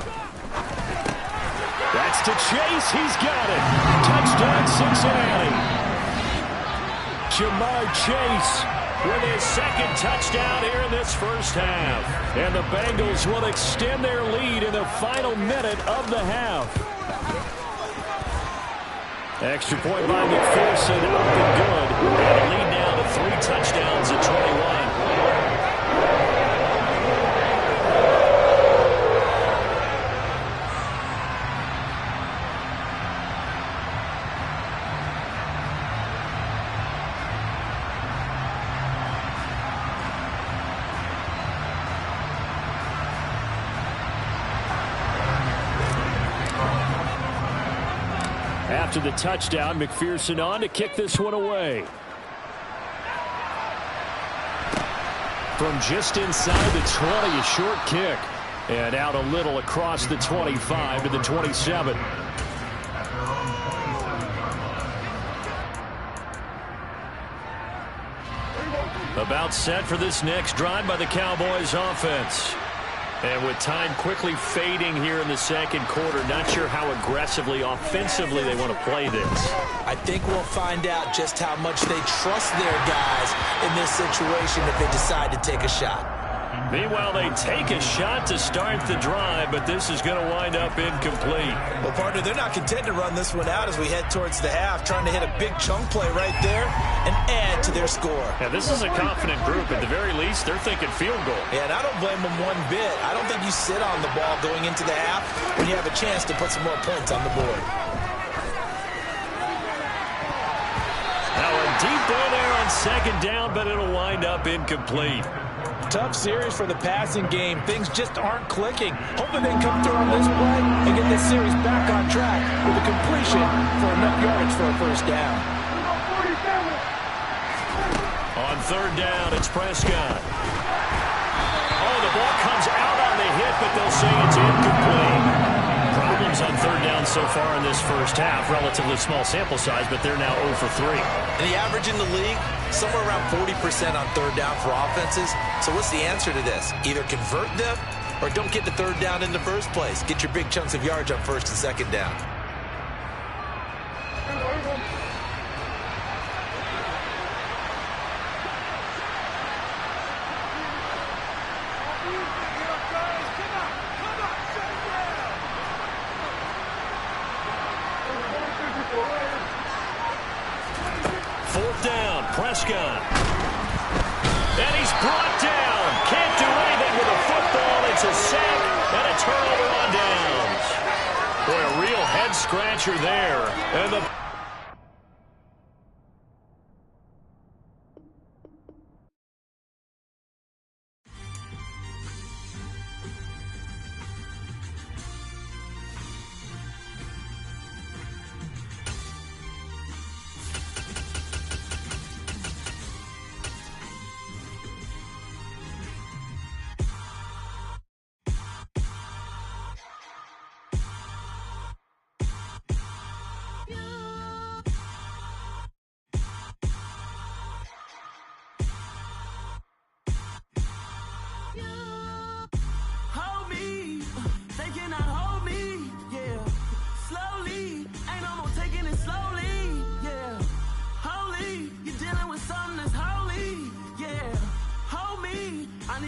That's to Chase. He's got it. Touchdown, Cincinnati. Jamar Chase with his second touchdown here in this first half. And the Bengals will extend their lead in the final minute of the half. Extra point by McPherson, up and good. And a lead now to 3 touchdowns at 21. After the touchdown, McPherson on to kick this one away. From just inside the 20, a short kick. And out a little across the 25 to the 27. About set for this next drive by the Cowboys offense. And with time quickly fading here in the second quarter, not sure how aggressively, offensively they want to play this. I think we'll find out just how much they trust their guys in this situation if they decide to take a shot. Meanwhile, they take a shot to start the drive, but this is going to wind up incomplete. Well, partner, they're not content to run this one out as we head towards the half, trying to hit a big chunk play right there and add to their score. Yeah, this is a confident group. At the very least, they're thinking field goal. Yeah, and I don't blame them one bit. I don't think you sit on the ball going into the half when you have a chance to put some more points on the board. Now a deep ball there on second down, but it'll wind up incomplete. Tough series for the passing game. Things just aren't clicking. Hoping they can come through on this play and get this series back on track with a completion for enough yardage for a first down. On third down, it's Prescott. Oh, the ball comes out on the hit, but they'll say it's incomplete. Probably problems on third down so far in this first half. Relatively small sample size, but they're now 0 for 3. And the average in the league, somewhere around 40% on third down for offenses. So what's the answer to this? Either convert them or don't get to third down in the first place. Get your big chunks of yards on first and second down. Fourth down, Prescott. And he's brought down. Can't do anything with a football. It's a sack and a turnover on downs. Boy, a real head-scratcher there. And the...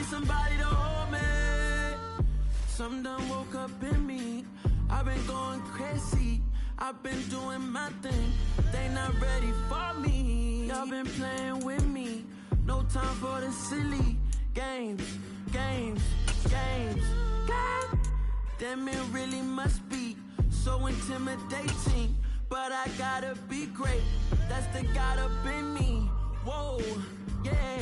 Somebody to hold me. Something done woke up in me. I've been going crazy. I've been doing my thing. They not ready for me. Y'all been playing with me. No time for the silly games. God damn, it really must be so intimidating. But I gotta be great. That's the God up in me. Whoa, yeah.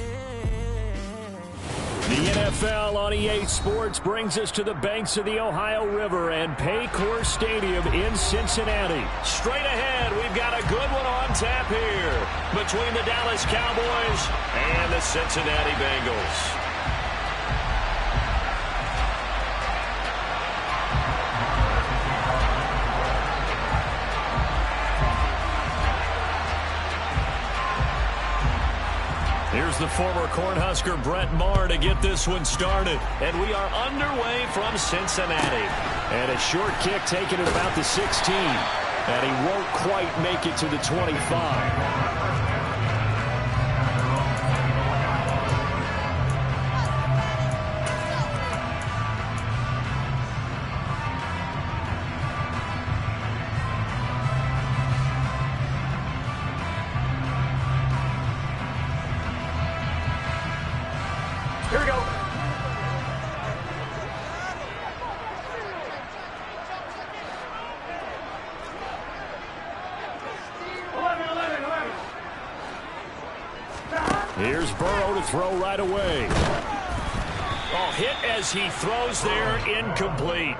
The NFL on EA Sports brings us to the banks of the Ohio River and Paycor Stadium in Cincinnati. Straight ahead, we've got a good one on tap here between the Dallas Cowboys and the Cincinnati Bengals. Here's the former Cornhusker Brett Maher to get this one started. And we are underway from Cincinnati. And a short kick taken at about the 16. And he won't quite make it to the 25. Here we go. Here's Burrow to throw right away. Oh, hit as he throws there, incomplete.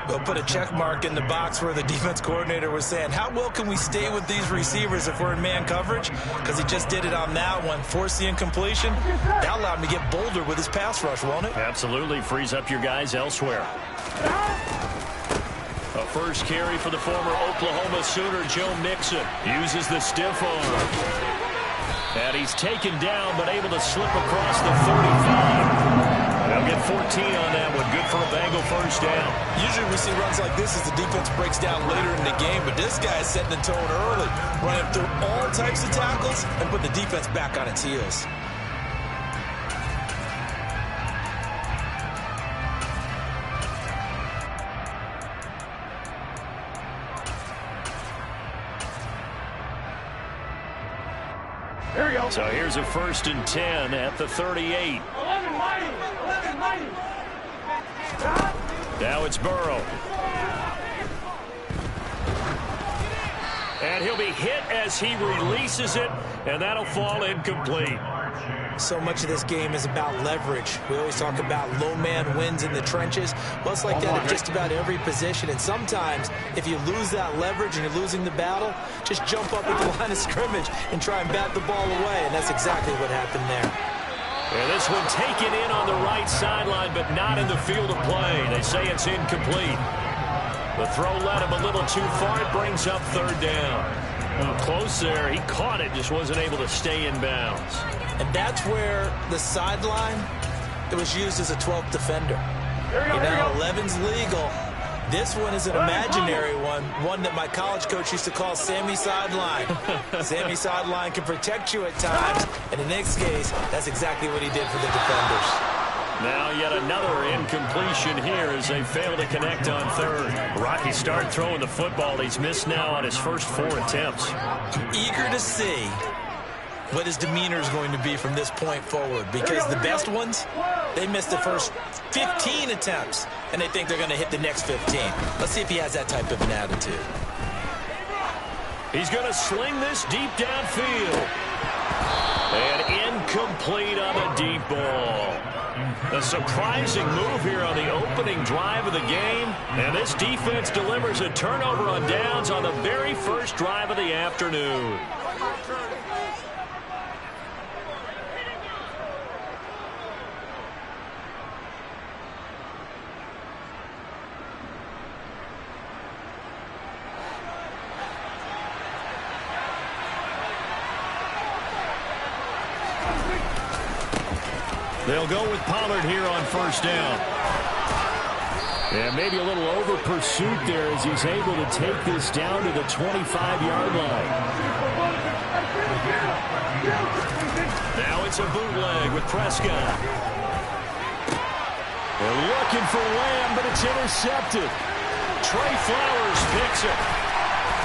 They'll put a check mark in the box where the defense coordinator was saying, how well can we stay with these receivers if we're in man coverage? Because he just did it on that one, forced the incompletion. That allowed him to get bolder with his pass rush, won't it? Absolutely, frees up your guys elsewhere. A first carry for the former Oklahoma Sooner, Joe Mixon. Uses the stiff arm. And he's taken down, but able to slip across the 35. They'll get 14 on that one. Good for a Bengal first down. Usually we see runs like this as the defense breaks down later in the game, but this guy is setting the tone early, running through all types of tackles and putting the defense back on its heels. Here we go. So here's a 1st and 10 at the 38. 11-90. Now it's Burrow. And he'll be hit as he releases it, and that'll fall incomplete. So much of this game is about leverage. We always talk about low man wins in the trenches. Well, it's like that at just about every position. And sometimes, if you lose that leverage and you're losing the battle, just jump up at the line of scrimmage and try and bat the ball away. And that's exactly what happened there. And this one taken in on the right sideline, but not in the field of play. They say it's incomplete. The throw led him a little too far. It brings up third down. Close there. He caught it, just wasn't able to stay in bounds. And that's where the sideline, it was used as a 12th defender. You know, 11's legal. This one is an imaginary one that my college coach used to call Sammy Sideline. Sammy Sideline can protect you at times, and in this case, that's exactly what he did for the defenders. Now yet another incompletion here as they fail to connect on third. Rocky started throwing the football. He's missed now on his first 4 attempts. Eager to see what his demeanor is going to be from this point forward, because the best ones, they missed the first 15 attempts, and they think they're going to hit the next 15. Let's see if he has that type of an attitude. He's going to sling this deep downfield. And incomplete on the deep ball. A surprising move here on the opening drive of the game. And this defense delivers a turnover on downs on the very first drive of the afternoon. They'll go with Pollard here on first down. Yeah, maybe a little over pursuit there as he's able to take this down to the 25-yard line. Now it's a bootleg with Prescott. They're looking for Lamb, but it's intercepted. Trey Flowers picks it.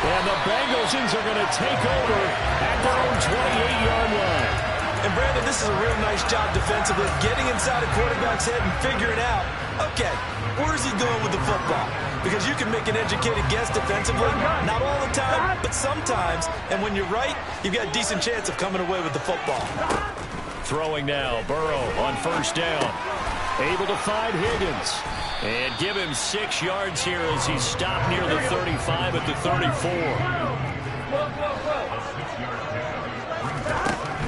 And the Bengals are going to take over at their own 28-yard line. And Brandon, this is a real nice job defensively, getting inside a quarterback's head and figuring out, okay, where's he going with the football? Because you can make an educated guess defensively, not all the time, but sometimes. And when you're right, you've got a decent chance of coming away with the football. Throwing now, Burrow on first down. Able to find Higgins. And give him 6 yards here as he's stopped near the 35 at the 34.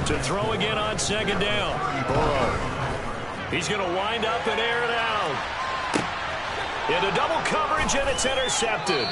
To throw again on second down. Burrow. He's going to wind up and air it out. Into double coverage, and it's intercepted.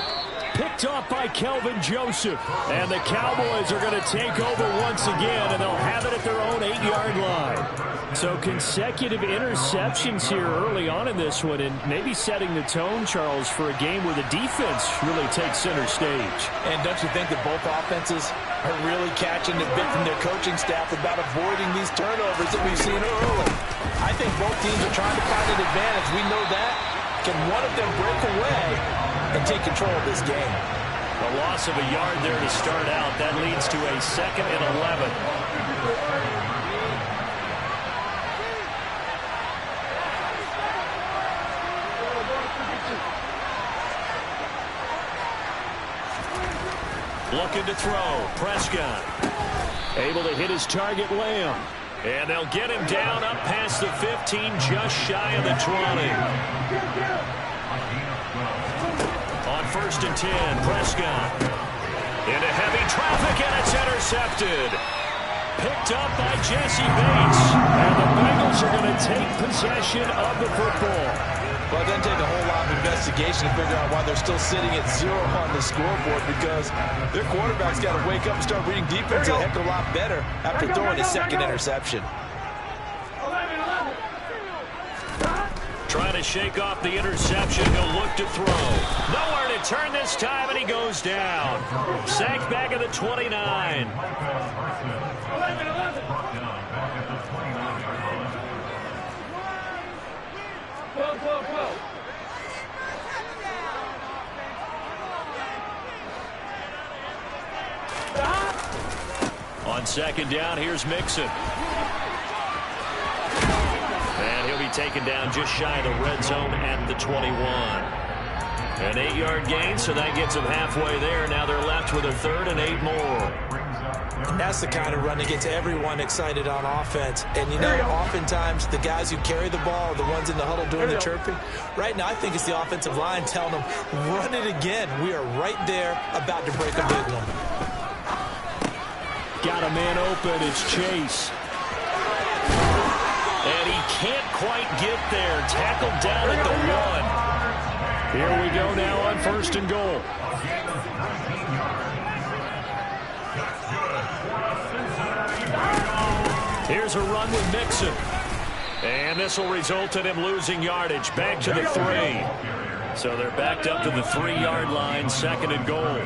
Picked off by Kelvin Joseph. And the Cowboys are going to take over once again, and they'll have it at their own 8-yard line. So consecutive interceptions here early on in this one, and maybe setting the tone, Charles, for a game where the defense really takes center stage. And don't you think that both offenses are really catching the bit from their coaching staff about avoiding these turnovers that we've seen early? I think both teams are trying to find an advantage. We know that. Can one of them break away and take control of this game? A loss of a yard there to start out. That leads to a 2nd and 11. Looking to throw. Prescott. Able to hit his target, Lamb. And they'll get him down up past the 15, just shy of the 20. On first and 10, Prescott. Into heavy traffic, and it's intercepted. Picked up by Jesse Bates. And the Bengals are going to take possession of the football. Well, it doesn't take a whole lot of investigation to figure out why they're still sitting at 0 on the scoreboard, because their quarterback's got to wake up and start reading defense a heck of a lot better after throwing his 2nd interception. Trying to shake off the interception. He'll look to throw. Nowhere to turn this time, and he goes down. Sacked back at the 29. On second down, here's Mixon. And he'll be taken down just shy of the red zone at the 21. An 8-yard gain, so that gets them halfway there. Now they're left with a 3rd and 8 more. And that's the kind of run that gets everyone excited on offense. And, you know, oftentimes the guys who carry the ball are the ones in the huddle doing the chirping. Right now, I think it's the offensive line telling them, run it again. We are right there about to break a big one. Got a man open. It's Chase. And he can't quite get there. Tackled down at the 1. Here we go now on 1st and goal. Here's a run with Mixon. And this will result in him losing yardage. Back to the 3. So they're backed up to the 3-yard line, 2nd and goal.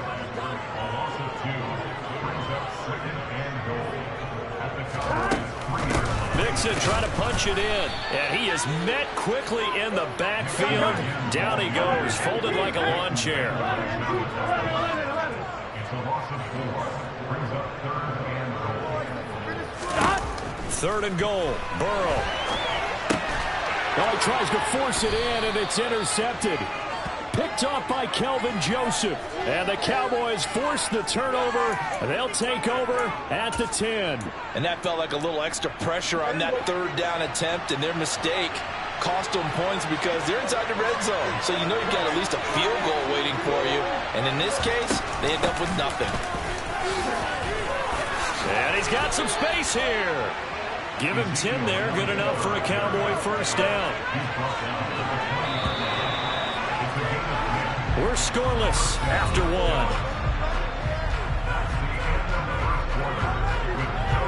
Mixon trying to punch it in. And he is met quickly in the backfield. Down he goes, folded like a lawn chair. 3rd and goal. Burrow. Oh, he tries to force it in, and it's intercepted. Picked off by Kelvin Joseph. And the Cowboys force the turnover. They'll take over at the 10. And that felt like a little extra pressure on that 3rd down attempt, and their mistake cost them points because they're inside the red zone. So you know you've got at least a field goal waiting for you. And in this case, they end up with nothing. And he's got some space here. Give him 10 there. Good enough for a Cowboy 1st down. We're scoreless after 1.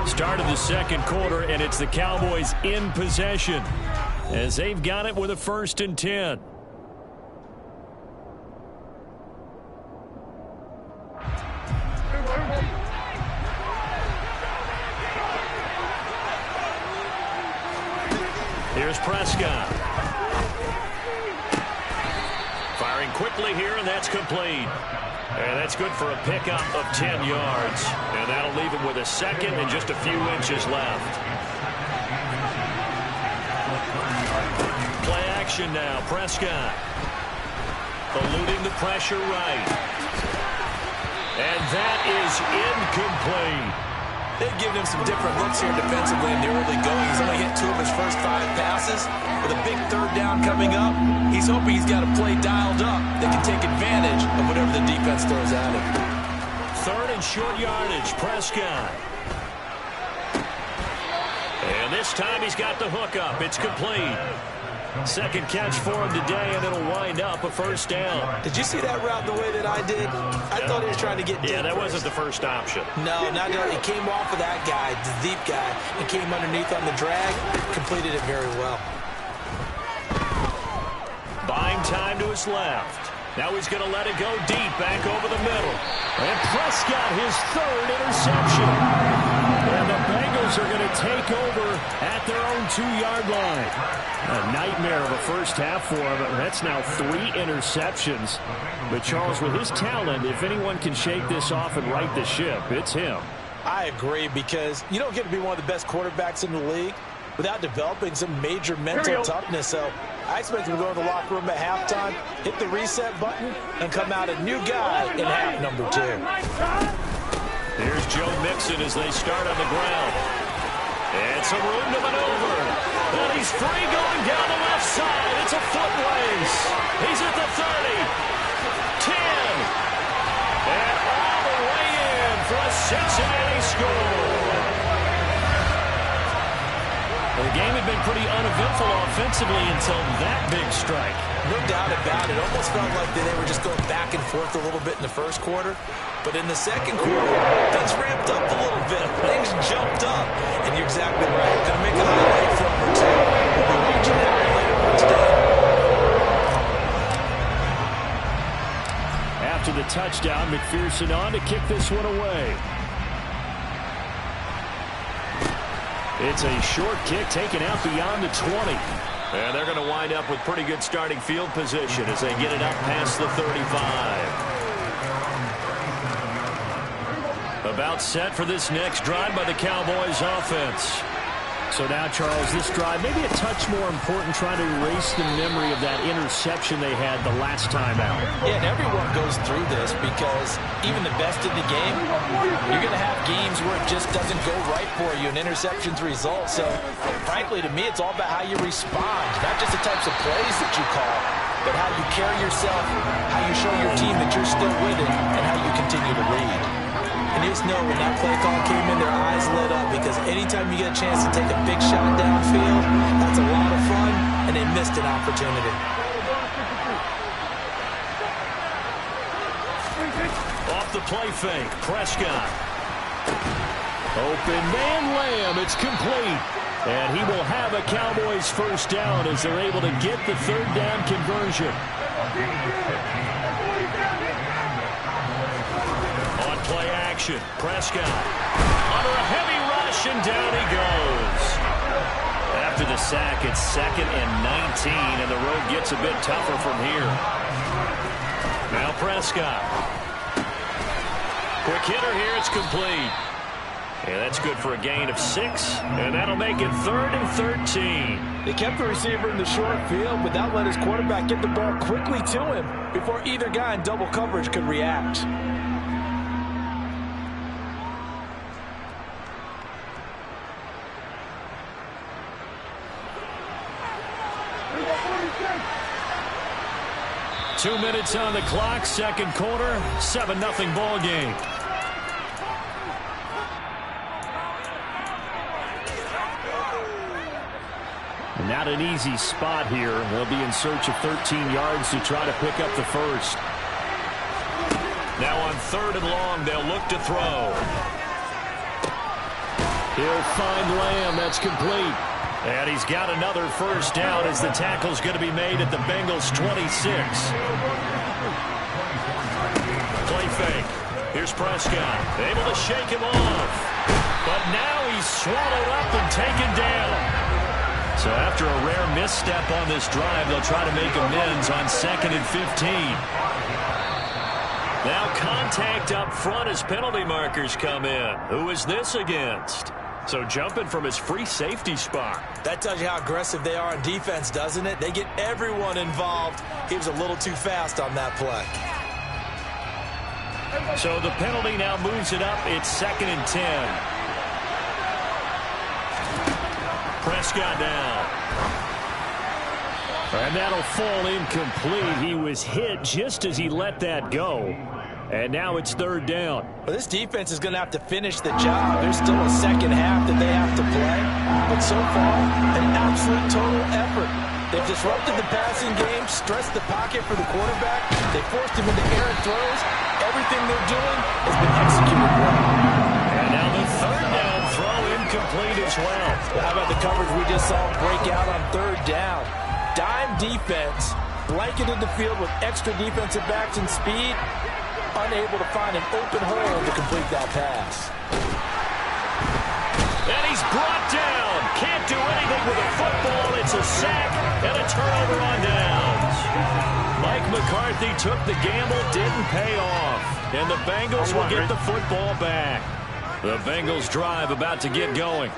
Start of the 2nd quarter, and it's the Cowboys in possession as they've got it with a 1st and 10. Here's Prescott. Firing quickly here, and that's complete. And that's good for a pickup of 10 yards. And that'll leave him with a 2nd and just a few inches left. Play action now. Prescott. Eluding the pressure right. And that is incomplete. They've given him some different looks here defensively in the early going. He's only hit 2 of his first 5 passes. With a big 3rd down coming up, he's hoping he's got a play dialed up that can take advantage of whatever the defense throws at him. 3rd and short yardage, Prescott. And this time he's got the hook up. It's complete. 2nd catch for him today, and it'll wind up a 1st down. Did you see that route the way that I did? I thought he was trying to get deep. Yeah, that wasn't the first option. No, not at all. He came off of that guy, the deep guy, and came underneath on the drag. Completed it very well. Buying time to his left. Now he's going to let it go deep, back over the middle. And Prescott, his 3rd interception. And the Bengals are going to take over at their own 2-yard line. A nightmare of a first half for him. That's now 3 interceptions. But Charles, with his talent, if anyone can shake this off and right the ship, it's him. I agree, because you don't get to be one of the best quarterbacks in the league without developing some major mental toughness. So I expect him to go to the locker room at halftime, hit the reset button, and come out a new guy in half number 2. Here's Joe Mixon as they start on the ground. And some room to maneuver. And he's free going down the left side. It's a foot race. He's at the 30. 10. And all the way in for a Cincinnati score. The game had been pretty uneventful offensively until that big strike. No doubt about it. Almost felt like they were just going back and forth a little bit in the first quarter. But in the second quarter, things ramped up a little bit. Things jumped up. And you're exactly right. Going to make a highlight film or 2. We'll be watching that later on today. After the touchdown, McPherson on to kick this one away. It's a short kick taken out beyond the 20. And they're going to wind up with pretty good starting field position as they get it up past the 35. About set for this next drive by the Cowboys offense. So now, Charles, this drive maybe a touch more important, trying to erase the memory of that interception they had the last time out. Yeah, and everyone goes through this because even the best in the game, you're going to have games where it just doesn't go right for you, and interceptions result. So, frankly, to me, it's all about how you respond, not just the types of plays that you call, but how you carry yourself, how you show your team that you're still with it, and how you continue to read. And you just know when that play call came in, their eyes lit up, because anytime you get a chance to take a big shot downfield, that's a lot of fun, and they missed an opportunity. Off the play fake, Prescott. Open man Lamb, it's complete. And he will have a Cowboys first down as they're able to get the third down conversion. On play action, Prescott. Under a heavy rush, and down he goes. After the sack, it's 2nd and 19, and the road gets a bit tougher from here. Now Prescott. Quick hitter here, it's complete. And that's good for a gain of 6, and that'll make it 3rd and 13. They kept the receiver in the short field, but that let his quarterback get the ball quickly to him before either guy in double coverage could react. Two minutes on the clock, second quarter, 7-0 ball game. Not an easy spot here. They'll be in search of 13 yards to try to pick up the first. Now on 3rd and long, they'll look to throw. He'll find Lamb. That's complete. And he's got another first down as the tackle's going to be made at the Bengals' 26. Play fake. Here's Prescott. Able to shake him off. But now he's swallowed up and taken down. So after a rare misstep on this drive, they'll try to make amends on 2nd and 15. Now contact up front as penalty markers come in. Who is this against? So jumping from his free safety spot. That tells you how aggressive they are on defense, doesn't it? They get everyone involved. He was a little too fast on that play. So the penalty now moves it up. It's 2nd and 10. Prescott down. And that'll fall incomplete. He was hit just as he let that go. And now it's 3rd down. Well, this defense is going to have to finish the job. There's still a second half that they have to play. But so far, an absolute total effort. They've disrupted the passing game, stressed the pocket for the quarterback. They forced him into errant throws. Everything they're doing has been executed well. And now the 3rd down throw incomplete as well. How about the coverage we just saw break out on 3rd down? Dime defense, blanketed the field with extra defensive backs and speed. Unable to find an open hole to complete that pass. And he's brought down. Can't do anything with a football. It's a sack and a turnover on downs. Mike McCarthy took the gamble, didn't pay off. And the Bengals will get the football back. The Bengals drive about to get going.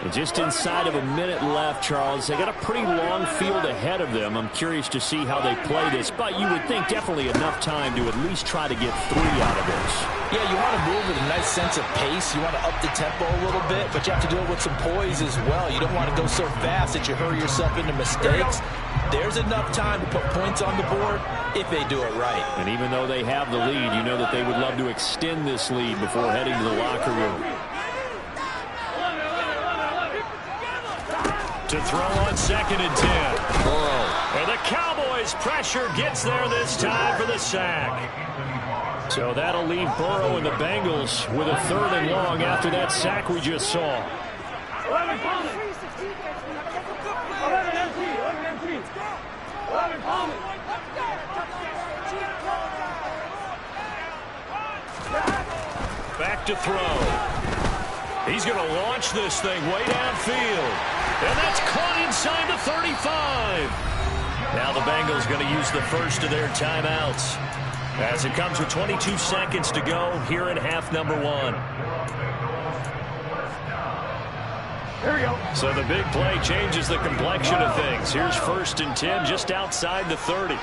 And just inside of a minute left, Charles. They got a pretty long field ahead of them. I'm curious to see how they play this, but you would think definitely enough time to at least try to get 3 out of this. Yeah, you want to move with a nice sense of pace. You want to up the tempo a little bit, but you have to do it with some poise as well. You don't want to go so fast that you hurry yourself into mistakes. There's enough time to put points on the board if they do it right. And even though they have the lead, you know that they would love to extend this lead before heading to the locker room. To throw on 2nd and 10. Burrow. And the Cowboys pressure gets there this time for the sack. So that'll leave Burrow and the Bengals with a 3rd and long after that sack we just saw. Back to throw. He's going to launch this thing way downfield. And that's caught inside the 35. Now the Bengals going to use the first of their timeouts as it comes with 22 seconds to go here in half number 1. Here we go. So the big play changes the complexion of things. Here's 1st and 10 just outside the 30.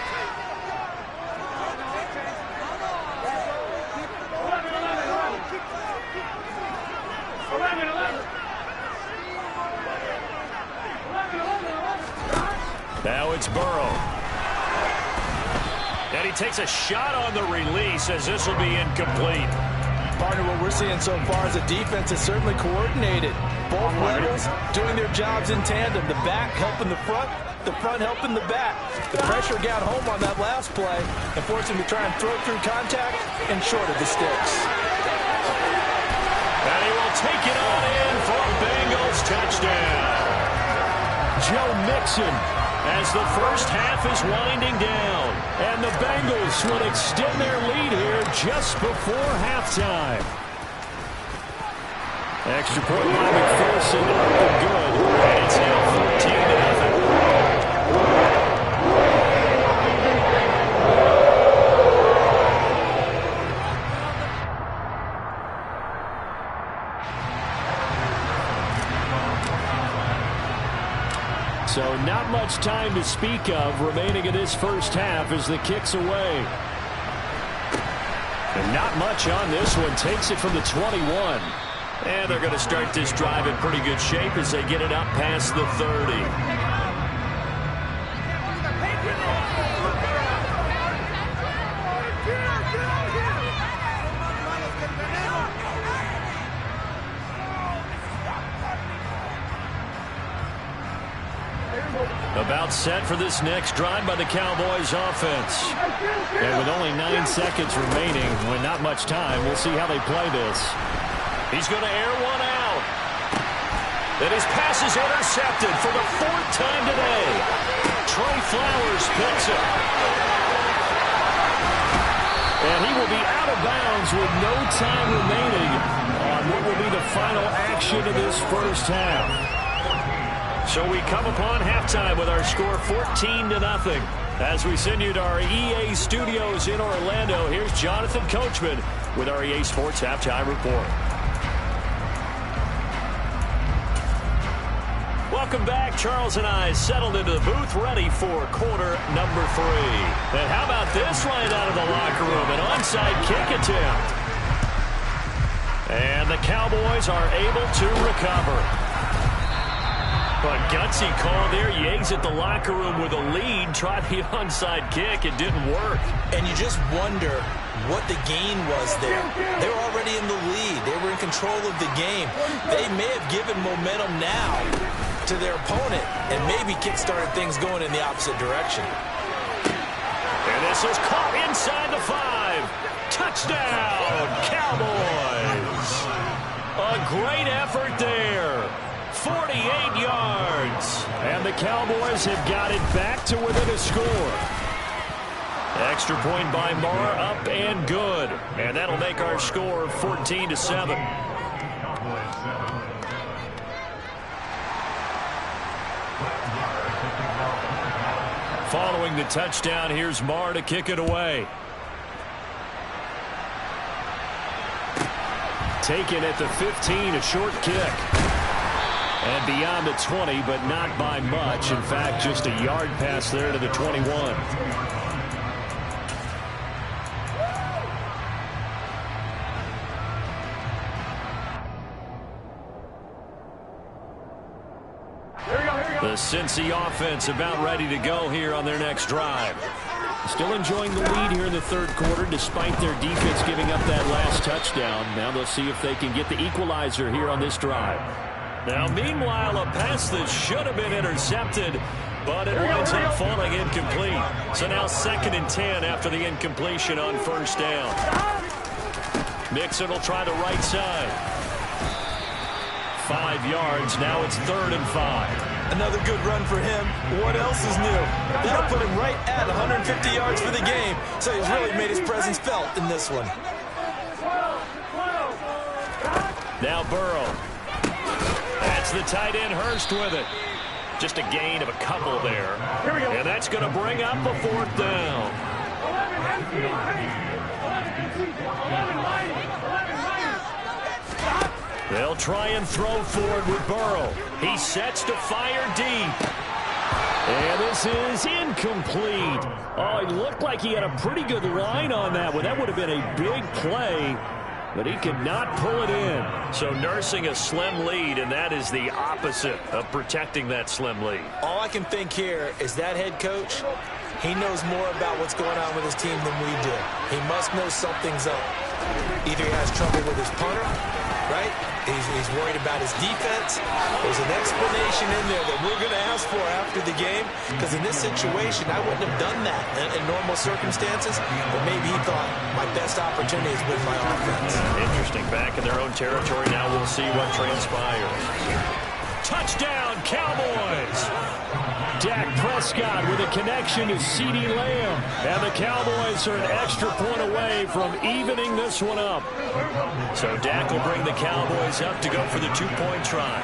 Now it's Burrow. And he takes a shot on the release as this will be incomplete. Partner, what we're seeing so far is the defense is certainly coordinated. Both levels doing their jobs in tandem. The back helping the front, the front helping the back. The pressure got home on that last play and forced him to try and throw through contact and short of the sticks. And he will take it on in for a Bengals touchdown. Joe Mixon as the first half is winding down. And the Bengals will extend their lead here just before halftime. Extra point by McPherson, up and good. And it's now 14-0. So not much time to speak of remaining in this first half as the kick's away. And not much on this one. Takes it from the 21. And they're going to start this drive in pretty good shape as they get it up past the 30. About set for this next drive by the Cowboys offense. And with only 9 seconds remaining, with not much time, we'll see how they play this. He's going to air one out. And his pass is intercepted for the 4th time today. Trey Flowers picks it. And he will be out of bounds with no time remaining on what will be the final action of this first half. So we come upon halftime with our score 14-0. As we send you to our EA studios in Orlando, here's Jonathan Coachman with our EA Sports Halftime Report. Welcome back. Charles and I settled into the booth, ready for quarter number 3. And how about this right out of the locker room? An onside kick attempt. And the Cowboys are able to recover. But gutsy call there. Yates at the locker room with a lead. Tried the onside kick. It didn't work. And you just wonder what the gain was there. They were already in the lead. They were in control of the game. They may have given momentum now to their opponent and maybe kick-started things going in the opposite direction. And this is caught inside the 5. Touchdown, Cowboys. A great effort there. 48 yards. And the Cowboys have got it back to within a score. Extra point by Marr, up and good. And that'll make our score 14-7. Following the touchdown, here's Marr to kick it away. Taken at the 15, a short kick. And beyond the 20, but not by much. In fact, just a yard pass there to the 21. The Cincy offense about ready to go here on their next drive. Still enjoying the lead here in the third quarter despite their defense giving up that last touchdown. Now they'll see if they can get the equalizer here on this drive. Now, meanwhile, a pass that should have been intercepted, but it winds up falling incomplete. So now 2nd and 10 after the incompletion on first down. Mixon will try the right side. 5 yards. Now it's 3rd and 5. Another good run for him. What else is new? That'll put him right at 150 yards for the game. So he's really made his presence felt in this one. Now Burrow. That's the tight end Hurst with it. Just a gain of a couple there. And that's going to bring up a 4th down. They'll try and throw forward with Burrow. He sets to fire deep. And this is incomplete. Oh, it looked like he had a pretty good line on that one. That would have been a big play. But he could not pull it in. So nursing a slim lead, and that is the opposite of protecting that slim lead. All I can think here is that head coach, he knows more about what's going on with his team than we do. He must know something's up. Either he has trouble with his punter, right? He's he's worried about his defense. There's an explanation in there that we're going to ask for after the game, because in this situation, I wouldn't have done that in normal circumstances, but maybe he thought my best opportunity is with my offense. Interesting. Back in their own territory. Now we'll see what transpires. Touchdown, Cowboys! Dak Prescott with a connection to CeeDee Lamb. And the Cowboys are an extra point away from evening this one up. So Dak will bring the Cowboys up to go for the two-point try.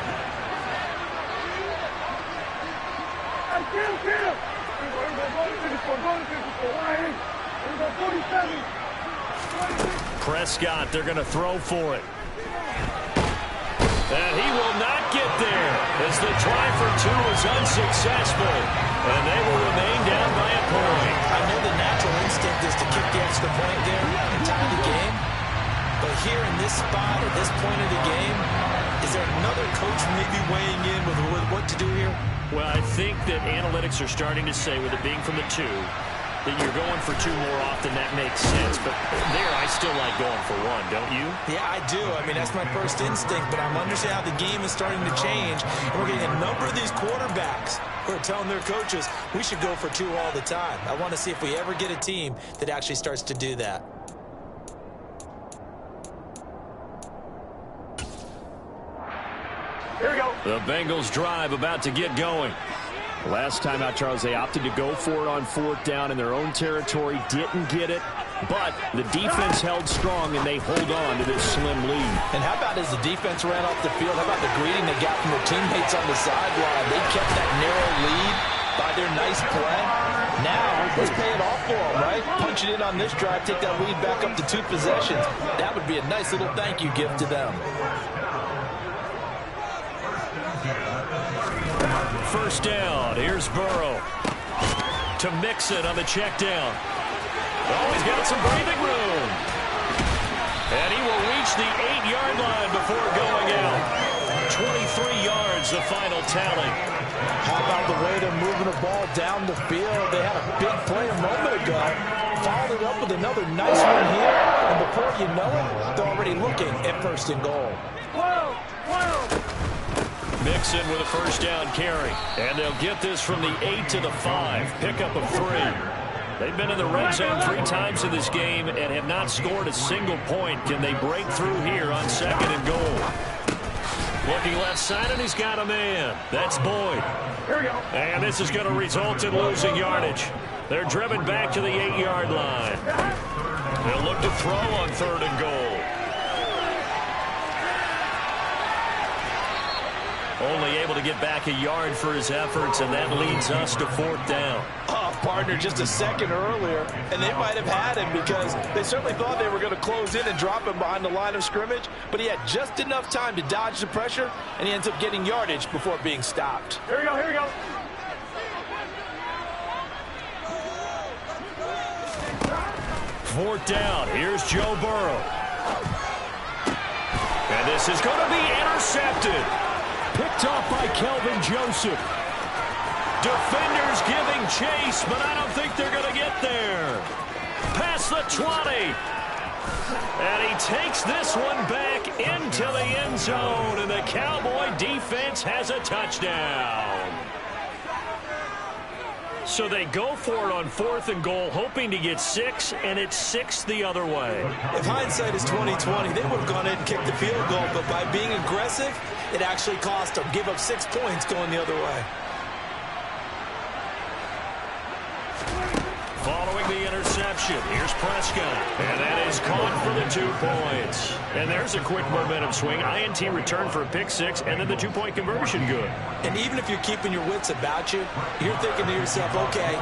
Prescott, they're going to throw for it. And he will not get there as the try for two is unsuccessful. And they will remain down by a point. I know the natural instinct is to kick the extra point there and tie the game. But here in this spot, at this point of the game, is there another coach maybe weighing in with what to do here? Well, I think that analytics are starting to say, with it being from the two, that you're going for two more often. That makes sense. But there, I still like going for one, don't you? Yeah, I do. I mean, that's my first instinct. But I'm understanding how the game is starting to change. And we're getting a number of these quarterbacks who are telling their coaches, we should go for two all the time. I want to see if we ever get a team that actually starts to do that. Here we go. The Bengals drive about to get going. Last time out, Charles, they opted to go for it on fourth down in their own territory. Didn't get it, but the defense held strong, and they hold on to this slim lead. And how about as the defense ran off the field, how about the greeting they got from their teammates on the sideline? They kept that narrow lead by their nice play. Now, let's pay it off for them, right? Punch it in on this drive, take that lead back up to 2 possessions. That would be a nice little thank you gift to them. First down. Here's Burrow to Mixon on the check down. Oh, he's got some breathing room. And he will reach the 8-yard line before going out. 23 yards, the final tally. How about the way they're moving the ball down the field? They had a big play a moment ago. Followed it up with another nice one here. And before you know it, they're already looking at first and goal. Mixon with a first down carry. And they'll get this from the 8 to the 5. Pickup of 3. They've been in the red zone 3 times in this game and have not scored a single point. Can they break through here on second and goal? Looking left side, and he's got a man. That's Boyd. Here we go. And this is going to result in losing yardage. They're driven back to the 8-yard line. They'll look to throw on third and goal. Only able to get back a yard for his efforts, and that leads us to fourth down. Oh, partner, just a second earlier, and they might have had him because they certainly thought they were going to close in and drop him behind the line of scrimmage, but he had just enough time to dodge the pressure, and he ends up getting yardage before being stopped. Here we go, here we go. Fourth down. Here's Joe Burrow. And this is going to be intercepted. Picked off by Kelvin Joseph. Defenders giving chase, but I don't think they're going to get there. Past the 20. And he takes this one back into the end zone, and the Cowboy defense has a touchdown. So they go for it on fourth and goal, hoping to get 6, and it's 6 the other way. If hindsight is 20/20, they would have gone in and kicked the field goal, but by being aggressive, it actually cost them. Give up 6 points going the other way. Following the interception, here's Prescott. And that is caught for the 2 points. And there's a quick momentum swing. INT return for a pick 6, and then the 2-point conversion good. And even if you're keeping your wits about you, you're thinking to yourself, okay,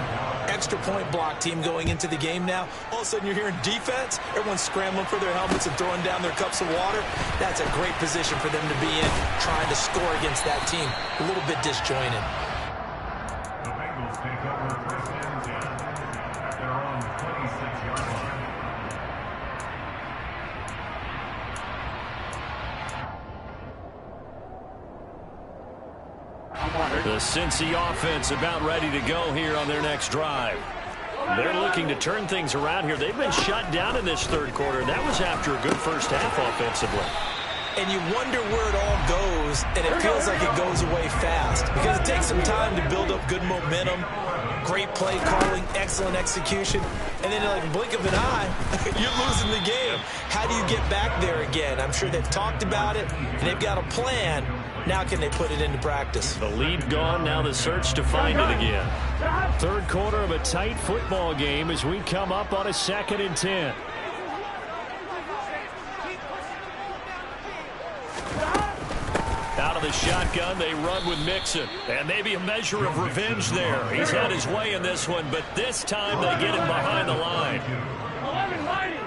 extra point block team going into the game now. All of a sudden you're hearing defense. Everyone's scrambling for their helmets and throwing down their cups of water. That's a great position for them to be in, trying to score against that team. A little bit disjointed. The Bengals take over first and 10 at their own 26-yard line. The Cincy offense about ready to go here on their next drive. They're looking to turn things around here. They've been shut down in this third quarter. That was after a good first half offensively. and you wonder where it all goes, and it feels like it goes away fast because it takes some time to build up good momentum, great play calling, excellent execution, and then in like a blink of an eye, you're losing the game. How do you get back there again? I'm sure they've talked about it, and they've got a plan. Now can they put it into practice? The lead gone, now the search to find it again. Third quarter of a tight football game as we come up on a 2nd and 10. Out of the shotgun, they run with Mixon. And maybe a measure of revenge there. He's had his way in this one, but this time they get him behind the line. 11-90.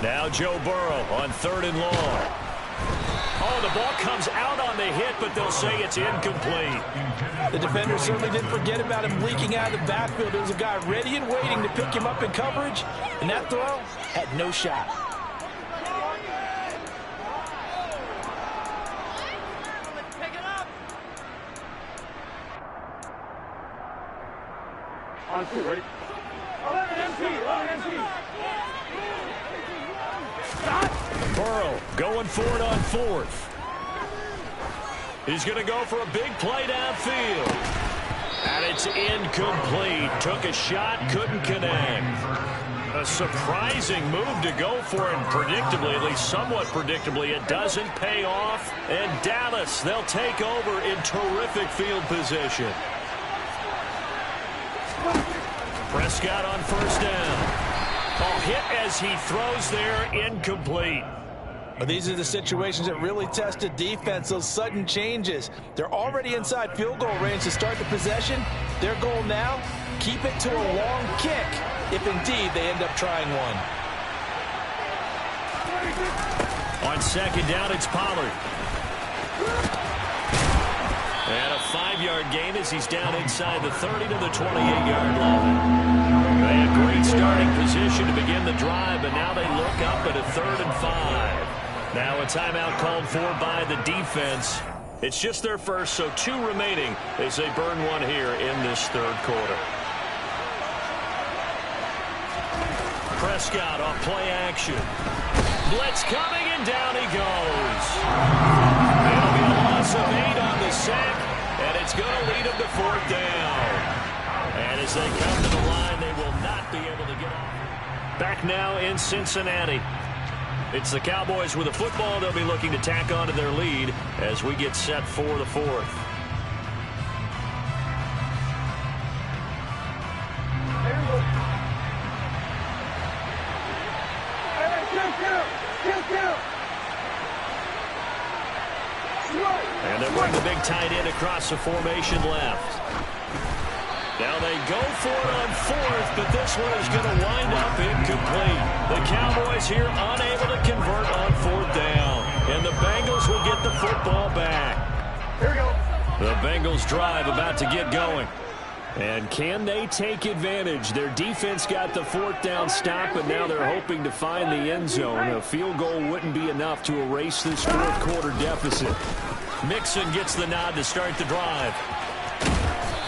Now Joe Burrow on 3rd and long. Oh, the ball comes out on the hit, but they'll say it's incomplete. The defender certainly didn't forget about him leaking out of the backfield. There was a guy ready and waiting to pick him up in coverage, and that throw had no shot. On 2, ready? 11 MP. Burrow going for it on 4th. He's going to go for a big play downfield. And it's incomplete. Took a shot, couldn't connect. A surprising move to go for it, and predictably, at least somewhat predictably, it doesn't pay off. And Dallas, they'll take over in terrific field position. Prescott on 1st down. Ball hit as he throws there, incomplete. Well, these are the situations that really test a defense, those sudden changes. They're already inside field goal range to start the possession. Their goal now, keep it to a long kick, if indeed they end up trying one. On 2nd down, it's Pollard. And a 5-yard gain as he's down inside the 30 to the 28-yard line. They had great starting position to begin the drive, but now they look up at a 3rd and 5. Now a timeout called for by the defense. It's just their first, so 2 remaining as they burn one here in this 3rd quarter. Prescott off play action. Blitz coming, and down he goes. It'll be a loss of 8 on the sack, and it's going to lead them to 4th down. And as they come to the line, they will not be able to get off. Back now in Cincinnati. It's the Cowboys with the football. They'll be looking to tack on to their lead as we get set for the 4th. And they're bringing the big tight end across the formation left. Now they go for it on 4th, but this one is going to wind up incomplete. The Cowboys here unable to convert on 4th down. And the Bengals will get the football back. Here we go. The Bengals drive about to get going. And can they take advantage? Their defense got the 4th down stop, and now they're hoping to find the end zone. A field goal wouldn't be enough to erase this 4th quarter deficit. Mixon gets the nod to start the drive.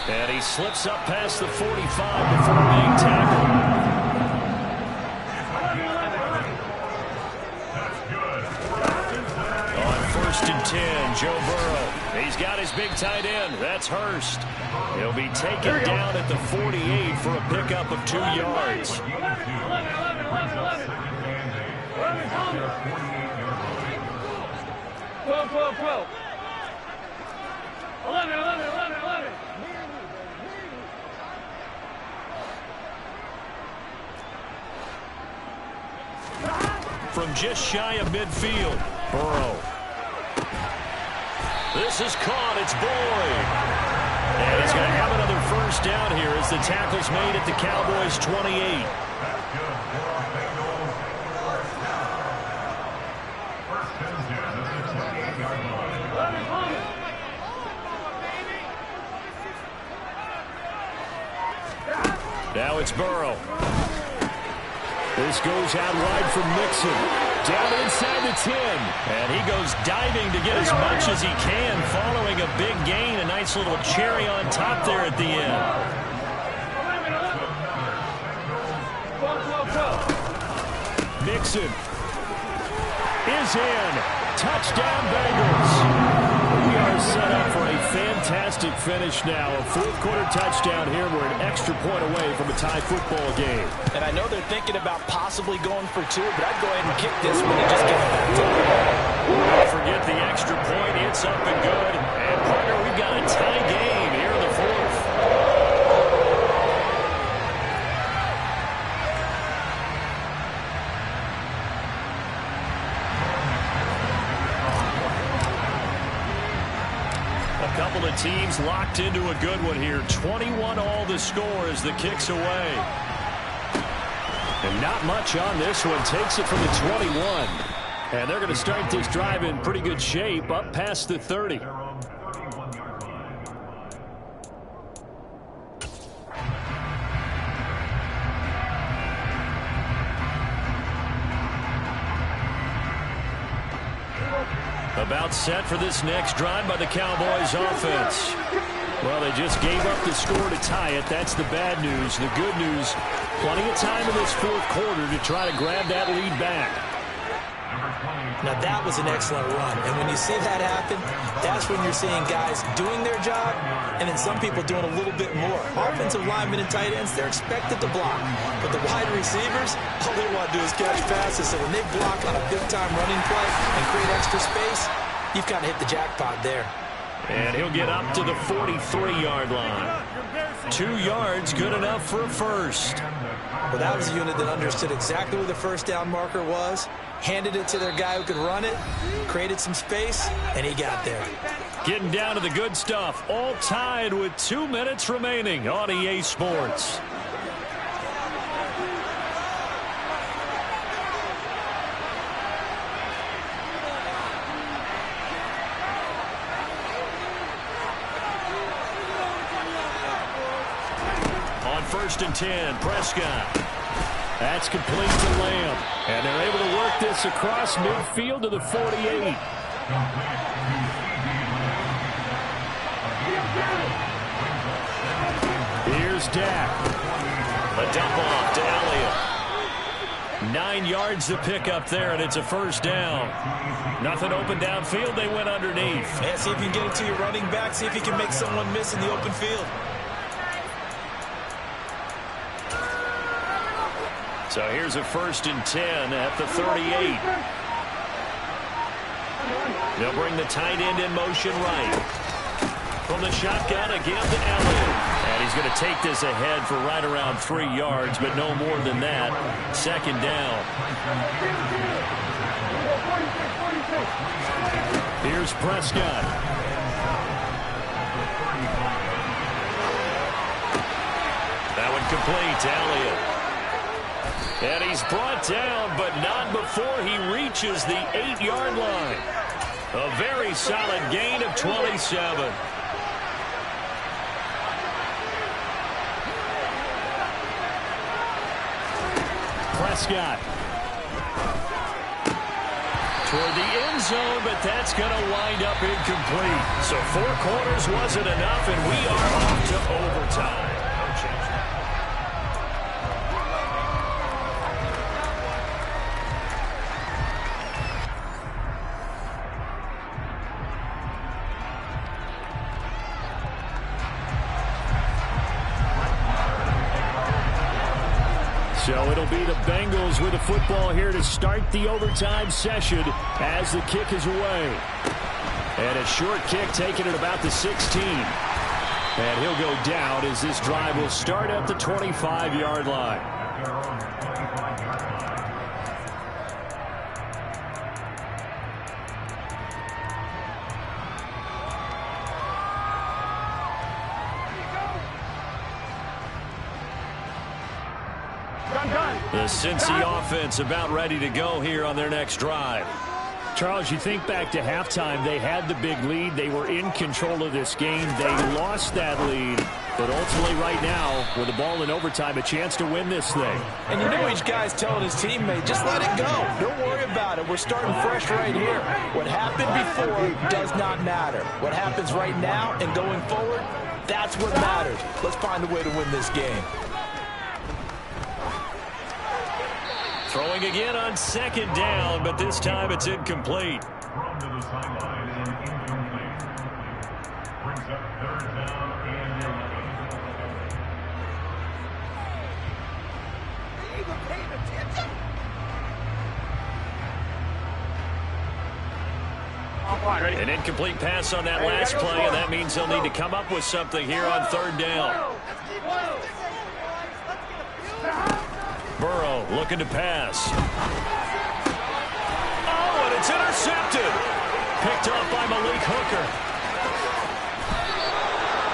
And he slips up past the 45 before being tackled. On 1st and 10, Joe Burrow. He's got his big tight end. That's Hurst. He'll be taken down at the 48 for a pickup of 2 yards. 12. 11. From just shy of midfield, Burrow. This is caught. It's Boyd. And he's going to have another 1st down here as the tackle's made at the Cowboys' 28. Now it's Burrow. This goes out wide from Mixon. Down inside the 10. And he goes diving to get as much as he can following a big gain. A nice little cherry on top there at the end. Mixon is in. Touchdown, Bengals. We are set up for a fantastic finish now. A fourth-quarter touchdown here. We're an extra point away from a tie football game. And I know they're thinking about possibly going for two, but I'd go ahead and kick this one and just get it back to the ball. Don't forget the extra point. It's up and good. And, partner, we've got a tie game here in the fourth. Couple of teams locked into a good one here. 21 all the score as the kick's away. And not much on this one. Takes it from the 21. And they're going to start this drive in pretty good shape up past the 30. About set for this next drive by the Cowboys offense. Well, they just gave up the score to tie it. That's the bad news. The good news, plenty of time in this fourth quarter to try to grab that lead back. Now, that was an excellent run. And when you see that happen, that's when you're seeing guys doing their job and then some people doing a little bit more. Offensive linemen and tight ends, they're expected to block. But the wide receivers, all they want to do is catch passes. So when they block on a big-time running play and create extra space, you've kind of hit the jackpot there. And he'll get up to the 43-yard line. 2 yards, good enough for a first. Well, that was a unit that understood exactly where the first down marker was, handed it to their guy who could run it, created some space, and he got there. Getting down to the good stuff, all tied with 2 minutes remaining on EA Sports. On 1st and 10, Prescott. That's complete to Lamb. And they're able to work this across midfield to the 48. Here's Dak. A dump off to Elliott. 9 yards to pick up there, and it's a first down. Nothing open downfield. They went underneath. Yeah, see if you can get it to your running back. See if you can make someone miss in the open field. So here's a 1st and 10 at the 38. They'll bring the tight end in motion right. From the shotgun again to Elliott. And he's going to take this ahead for right around 3 yards, but no more than that. 2nd down. Here's Prescott. That one complete to Elliott. And he's brought down, but not before he reaches the 8-yard line. A very solid gain of 27. Prescott. Toward the end zone, but that's going to wind up incomplete. So 4 quarters wasn't enough, and we are off to overtime. So it'll be the Bengals with the football here to start the overtime session as the kick is away. And a short kick taken at about the 16. And he'll go down as this drive will start at the 25-yard line. The Cincy offense about ready to go here on their next drive. Charles, you think back to halftime, they had the big lead. They were in control of this game. They lost that lead. But ultimately right now, with the ball in overtime, a chance to win this thing. And you know each guy's telling his teammate, just let it go. Don't worry about it. We're starting fresh right here. What happened before does not matter. What happens right now and going forward, that's what matters. Let's find a way to win this game. Throwing again on second down, but this time it's incomplete. Thrown to the sideline and incomplete. Brings up third down and 11. Are you even paying attention? An incomplete pass on that last play, and that means they'll need to come up with something here on third down. Burrow looking to pass. Oh, and it's intercepted. Picked off by Malik Hooker.